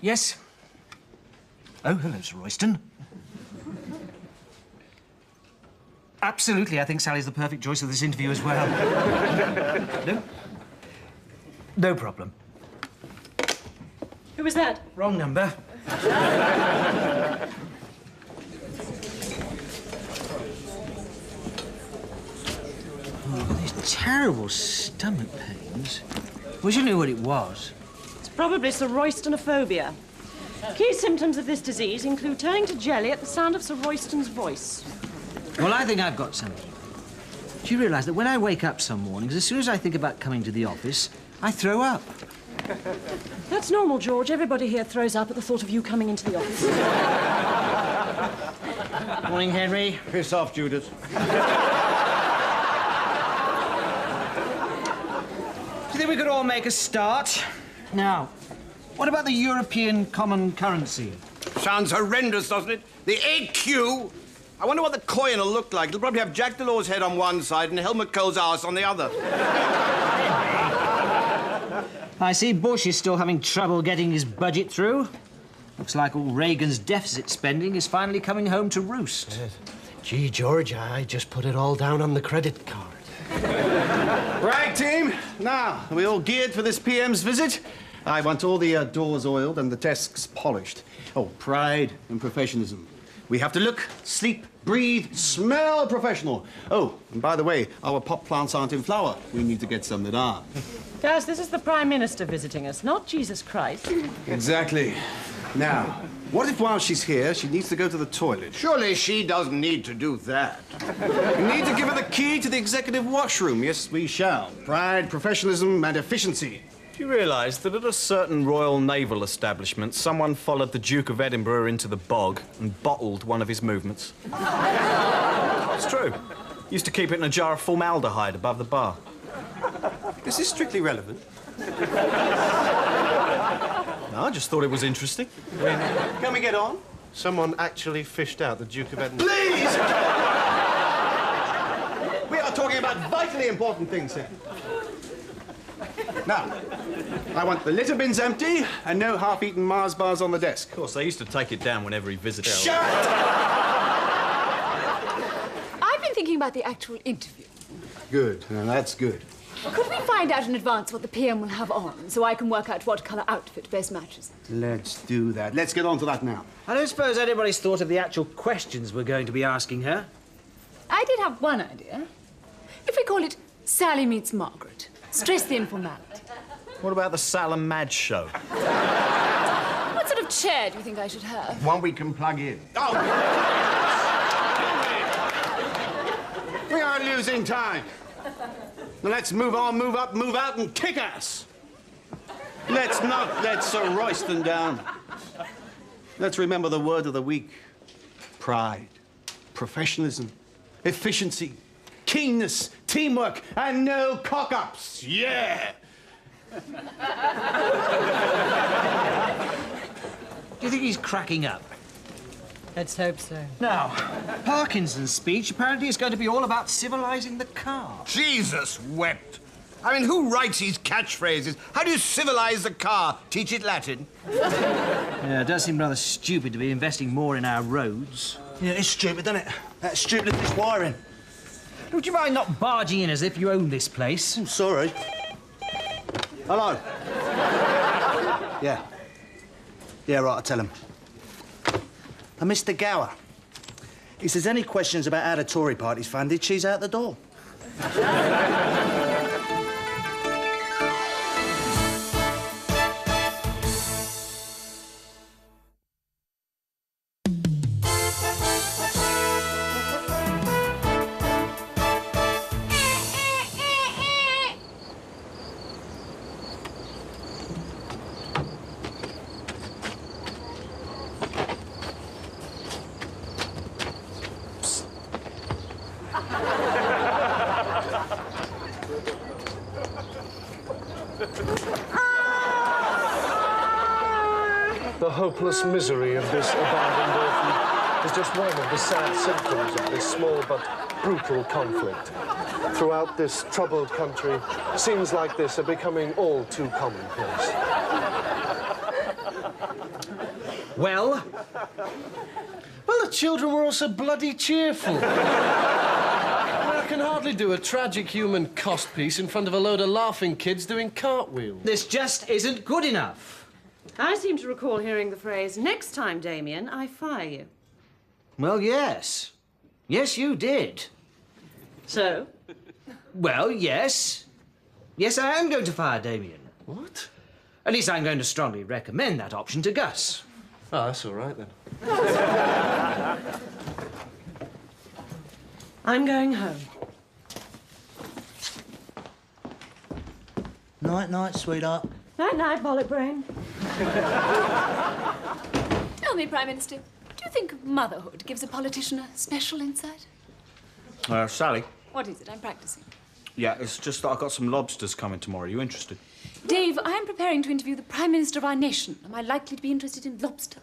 Yes? Oh, hello, Sir Royston. Absolutely, I think Sally's the perfect choice for this interview as well. No? No problem. Who was that? Wrong number. Oh, these terrible stomach pains. Wish I knew what it was. It's probably Sir Roystonophobia. Key symptoms of this disease include turning to jelly at the sound of Sir Royston's voice. Well, I think I've got something. Do you realise that when I wake up some mornings, as soon as I think about coming to the office, I throw up? That's normal, George. Everybody here throws up at the thought of you coming into the office. Morning, Henry. Piss off, Judith. Do you think we could all make a start? Now, what about the European common currency? Sounds horrendous, doesn't it? The AQ! I wonder what the coin will look like. It'll probably have Jack Delors' head on one side and Helmut Kohl's arse on the other. I see Bush is still having trouble getting his budget through. Looks like all Reagan's deficit spending is finally coming home to roost. Gee, George, I just put it all down on the credit card. Right, team. Now, are we all geared for this PM's visit? I want all the doors oiled and the desks polished. Oh, pride and professionalism. We have to look, sleep, breathe, smell professional. Oh, and by the way, our pot plants aren't in flower. We need to get some that are. Guys, this is the Prime Minister visiting us, not Jesus Christ. Exactly. Now, what if while she's here, she needs to go to the toilet? Surely she doesn't need to do that. We need to give her the key to the executive washroom. Yes, we shall. Pride, professionalism, and efficiency. Do you realise that at a certain Royal Naval establishment, someone followed the Duke of Edinburgh into the bog and bottled one of his movements? It's true. Used to keep it in a jar of formaldehyde above the bar. Is this strictly relevant? No, I just thought it was interesting. Can we get on? Someone actually fished out the Duke of Edinburgh. Please! We are talking about vitally important things here. Now, I want the litter bins empty and no half-eaten Mars bars on the desk. Of course, they used to take it down whenever he visited. Shut! I've been thinking about the actual interview. Good. Now, that's good. Could we find out in advance what the PM will have on, so I can work out what colour outfit best matches? Let's do that. Let's get on to that now. I don't suppose anybody's thought of the actual questions we're going to be asking her. I did have one idea. If we call it Sally Meets Margaret, stress the informality. What about the Sal and Madge show? What sort of chair do you think I should have? One we can plug in. Oh! We are losing time. Now let's move on, move up, move out, and kick ass. Let's not let Sir Royston down. Let's remember the word of the week. Pride, professionalism, efficiency, keenness, teamwork, and no cock-ups. Yeah! Do you think he's cracking up? Let's hope so. Now, Parkinson's speech apparently is going to be all about civilising the car. Jesus wept. I mean, who writes these catchphrases? How do you civilise the car? Teach it Latin? Yeah, it does seem rather stupid to be investing more in our roads. Yeah, it's stupid, isn't it? That's stupid as this wiring. Would you mind not barging in as if you own this place? I'm sorry. Hello. Yeah. Yeah, right, I'll tell him. Mr. Gower. If there's any questions about how the Tory party's funded, she's out the door. The hopeless misery of this abandoned orphan is just one of the sad symptoms of this small but brutal conflict. Throughout this troubled country, scenes like this are becoming all too commonplace. Well? Well, the children were all so bloody cheerful. can hardly do a tragic human cost piece in front of a load of laughing kids doing cartwheels. This just isn't good enough. I seem to recall hearing the phrase, next time, Damien, I fire you. Well, yes. Yes, you did. So? Well, yes. Yes, I am going to fire Damien. What? At least I'm going to strongly recommend that option to Gus. Oh, that's all right, then. I'm going home. Night-night, sweetheart. Night-night, bollock brain. Tell me, Prime Minister, do you think motherhood gives a politician a special insight? Sally? What is it? I'm practicing. Yeah, it's just that I've got some lobsters coming tomorrow. Are you interested? Dave, I am preparing to interview the Prime Minister of our nation. Am I likely to be interested in lobster?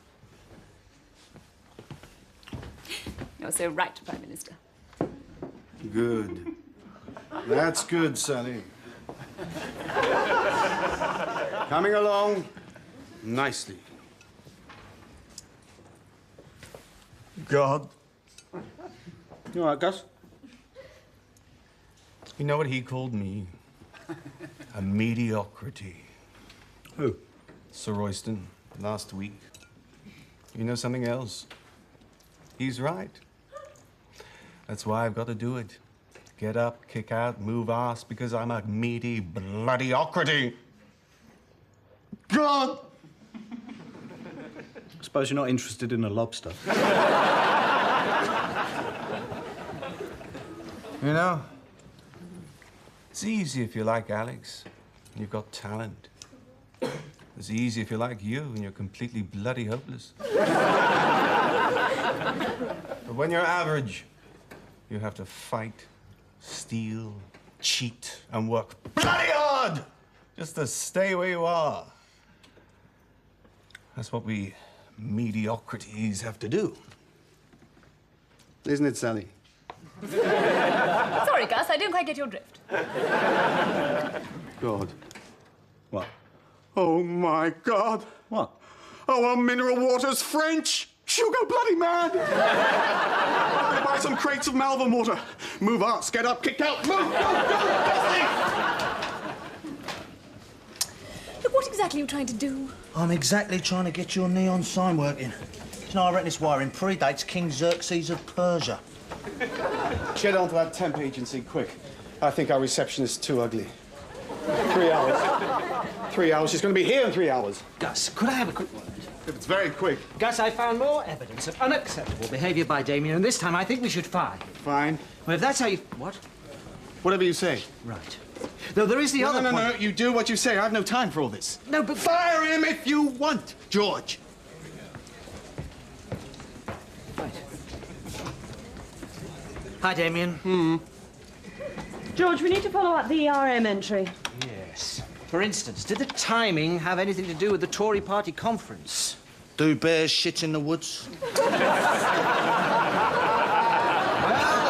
You're so right, Prime Minister. Good. That's good, Sally. Coming along nicely. God. You all right, Gus? You know what he called me? A mediocrity. Who? Sir Royston, last week. You know something else? He's right. That's why I've got to do it. Get up, kick out, move ass, because I'm a meaty bloody-ocraty. God! Suppose you're not interested in a lobster. You know, it's easy if you like Alex. You've got talent. It's easy if you like you and you're completely bloody hopeless. But when you're average, you have to fight, steal, cheat, and work bloody hard just to stay where you are. That's what we mediocrities have to do. Isn't it, Sally? Sorry, Gus, I don't quite get your drift. God. What? Oh, my God. What? Oh, our mineral water's French. Sugar bloody mad. Buy some crates of Malvern water. Move arse, get up, kick out, move, go. Look, what exactly are you trying to do? I'm exactly trying to get your neon sign working. You know, I reckon this wiring predates King Xerxes of Persia. Get onto that temp agency, quick. I think our receptionist's too ugly. 3 hours. 3 hours. She's going to be here in 3 hours. Gus, could I have a quick word? If it's very quick. Gus, I found more evidence of unacceptable behaviour by Damien, and this time I think we should fire him. Fine. Well, if that's how you... What? Whatever you say. Right. Though there is the other point... No, you do what you say. I have no time for all this. No, but... Fire him if you want, George. Right. Hi, Damien. George, we need to follow up the ERM entry. Yes. For instance, did the timing have anything to do with the Tory party conference? Do bears shit in the woods? Well,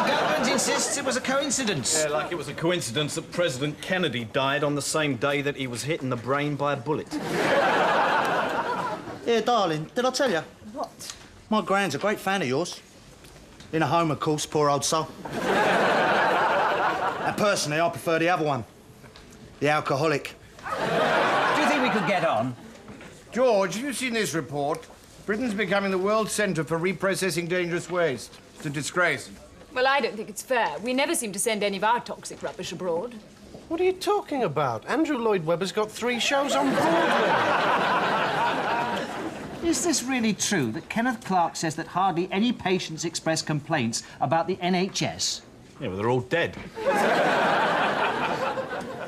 the government insists it was a coincidence. Yeah, like it was a coincidence that President Kennedy died on the same day that he was hit in the brain by a bullet. Here, darling, did I tell you? What? My gran's a great fan of yours. In a home, of course, poor old soul. And personally, I prefer the other one. The alcoholic. Do you think we could get on? George, have you seen this report? Britain's becoming the world centre for reprocessing dangerous waste. It's a disgrace. Well, I don't think it's fair. We never seem to send any of our toxic rubbish abroad. What are you talking about? Andrew Lloyd Webber's got 3 shows on Broadway. Is this really true that Kenneth Clark says that hardly any patients express complaints about the NHS? Yeah, well, they're all dead.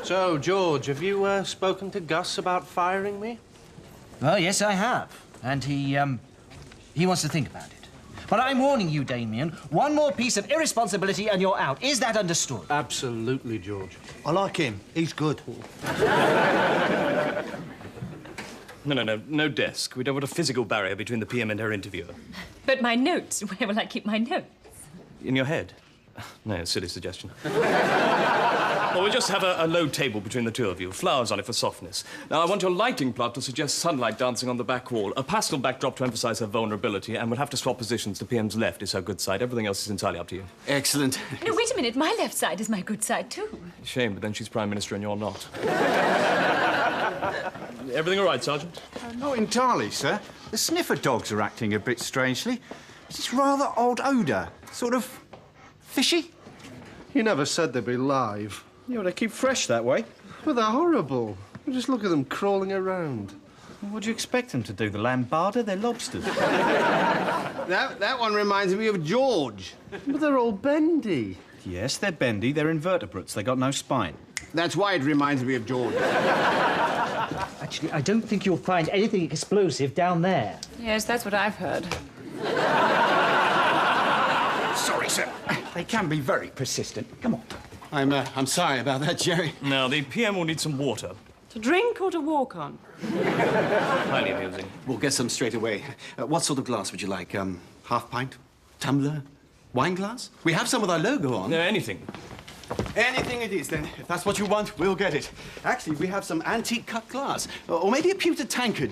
So, George, have you spoken to Gus about firing me? Well, yes, I have. And he wants to think about it. But I'm warning you, Damien, one more piece of irresponsibility and you're out. Is that understood? Absolutely, George. I like him. He's good. No desk. We don't want a physical barrier between the PM and her interviewer. But my notes, where will I keep my notes? In your head? No, silly suggestion. Well, we'll just have a low table between the two of you, flowers on it for softness. Now, I want your lighting plot to suggest sunlight dancing on the back wall, a pastel backdrop to emphasize her vulnerability, and we'll have to swap positions. The PM's left is her good side. Everything else is entirely up to you. Excellent. No, wait a minute. My left side is my good side, too. Shame, but then she's Prime Minister and you're not. Everything all right, Sergeant? Not entirely, sir. The sniffer dogs are acting a bit strangely. It's this rather odd odour. Sort of fishy. You never said they'd be live. Yeah, well, they keep fresh that way. But they're horrible. Just look at them crawling around. Well, what do you expect them to do? The lambada? They're lobsters. That one reminds me of George. But they're all bendy. Yes, they're bendy. They're invertebrates. They got no spine. That's why it reminds me of George. Actually, I don't think you'll find anything explosive down there. Yes, that's what I've heard. Sorry, sir. They can be very persistent. Come on. I'm sorry about that, Jerry. Now, the PM will need some water. To drink or to walk on? Highly amusing. We'll get some straight away. What sort of glass would you like? Half pint? Tumbler? Wine glass? We have some with our logo on. Anything. Anything it is, then. If that's what you want, we'll get it. Actually, we have some antique cut glass. Or maybe a pewter tankard.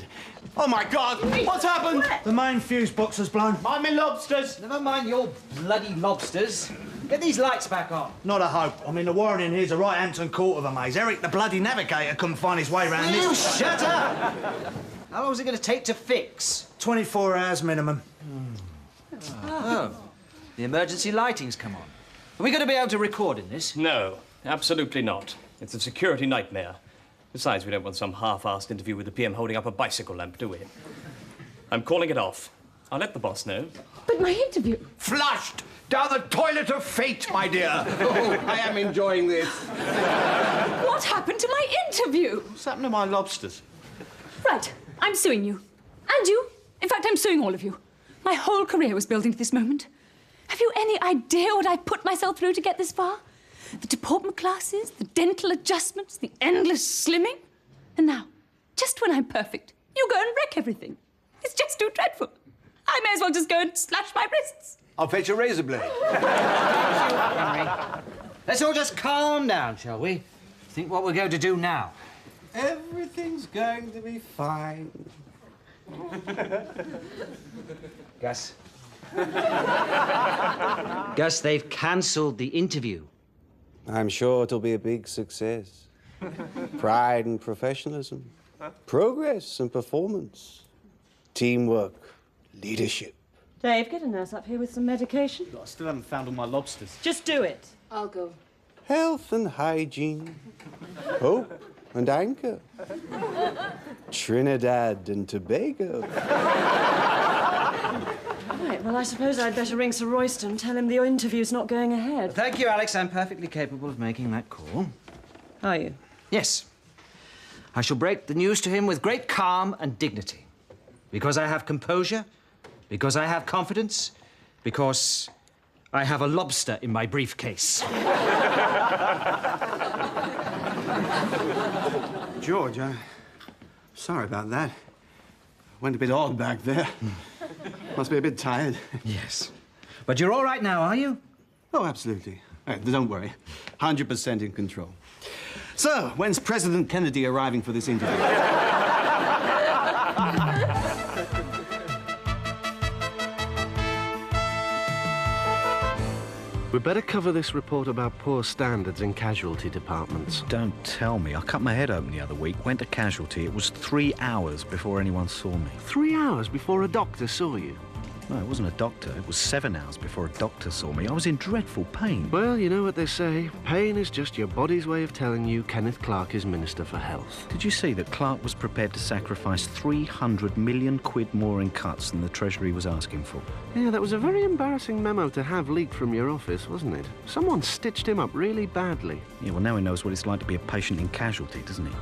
Oh, my God! What's happened? The main fuse box has blown. Mind me lobsters! Never mind your bloody lobsters. Get these lights back on. Not a hope. I mean, the wiring in here's a right Hampton quarter of a maze. Eric, the bloody navigator, couldn't find his way round You this. shut up! How long is it going to take to fix? 24 hours minimum. Oh. The emergency lighting's come on. Are we going to be able to record in this? No, absolutely not. It's a security nightmare. Besides, we don't want some half-assed interview with the PM holding up a bicycle lamp, do we? I'm calling it off. I'll let the boss know. But my interview... Flushed down the toilet of fate, my dear. Oh, I am enjoying this. What happened to my interview? What's happened to my lobsters? Right, I'm suing you. And you. In fact, I'm suing all of you. My whole career was building to this moment. Have you any idea what I put myself through to get this far? The deportment classes, the dental adjustments, the endless slimming. And now, just when I'm perfect, you go and wreck everything. It's just too dreadful. I may as well just go and slash my wrists. I'll fetch a razor blade. Henry, let's all just calm down, shall we? Think what we're going to do now. Everything's going to be fine. Gus. Gus, they've cancelled the interview. I'm sure it'll be a big success. Pride and professionalism. Progress and performance. Teamwork. Leadership. Dave, get a nurse up here with some medication. I still haven't found all my lobsters. Just do it. I'll go. Health and hygiene. Hope and anchor. Trinidad and Tobago. Right, well, I suppose I'd better ring Sir Royston and tell him the interview's not going ahead. Thank you, Alex. I'm perfectly capable of making that call. Are you? Yes. I shall break the news to him with great calm and dignity. Because I have composure, because I have confidence, because I have a lobster in my briefcase. George, sorry about that. Went a bit odd back there. Must be a bit tired. Yes. But you're all right now, are you? Oh, absolutely. Don't worry. 100% in control. So, when's President Kennedy arriving for this interview? We better cover this report about poor standards in casualty departments. Don't tell me. I cut my head open the other week, went to casualty. It was 3 hours before anyone saw me. 3 hours before a doctor saw you? No, it wasn't a doctor. It was 7 hours before a doctor saw me. I was in dreadful pain. Well, you know what they say. Pain is just your body's way of telling you Kenneth Clarke is Minister for Health. Did you see that Clarke was prepared to sacrifice 300 million quid more in cuts than the Treasury was asking for? Yeah, that was a very embarrassing memo to have leaked from your office, wasn't it? Someone stitched him up really badly. Yeah, well, now he knows what it's like to be a patient in casualty, doesn't he?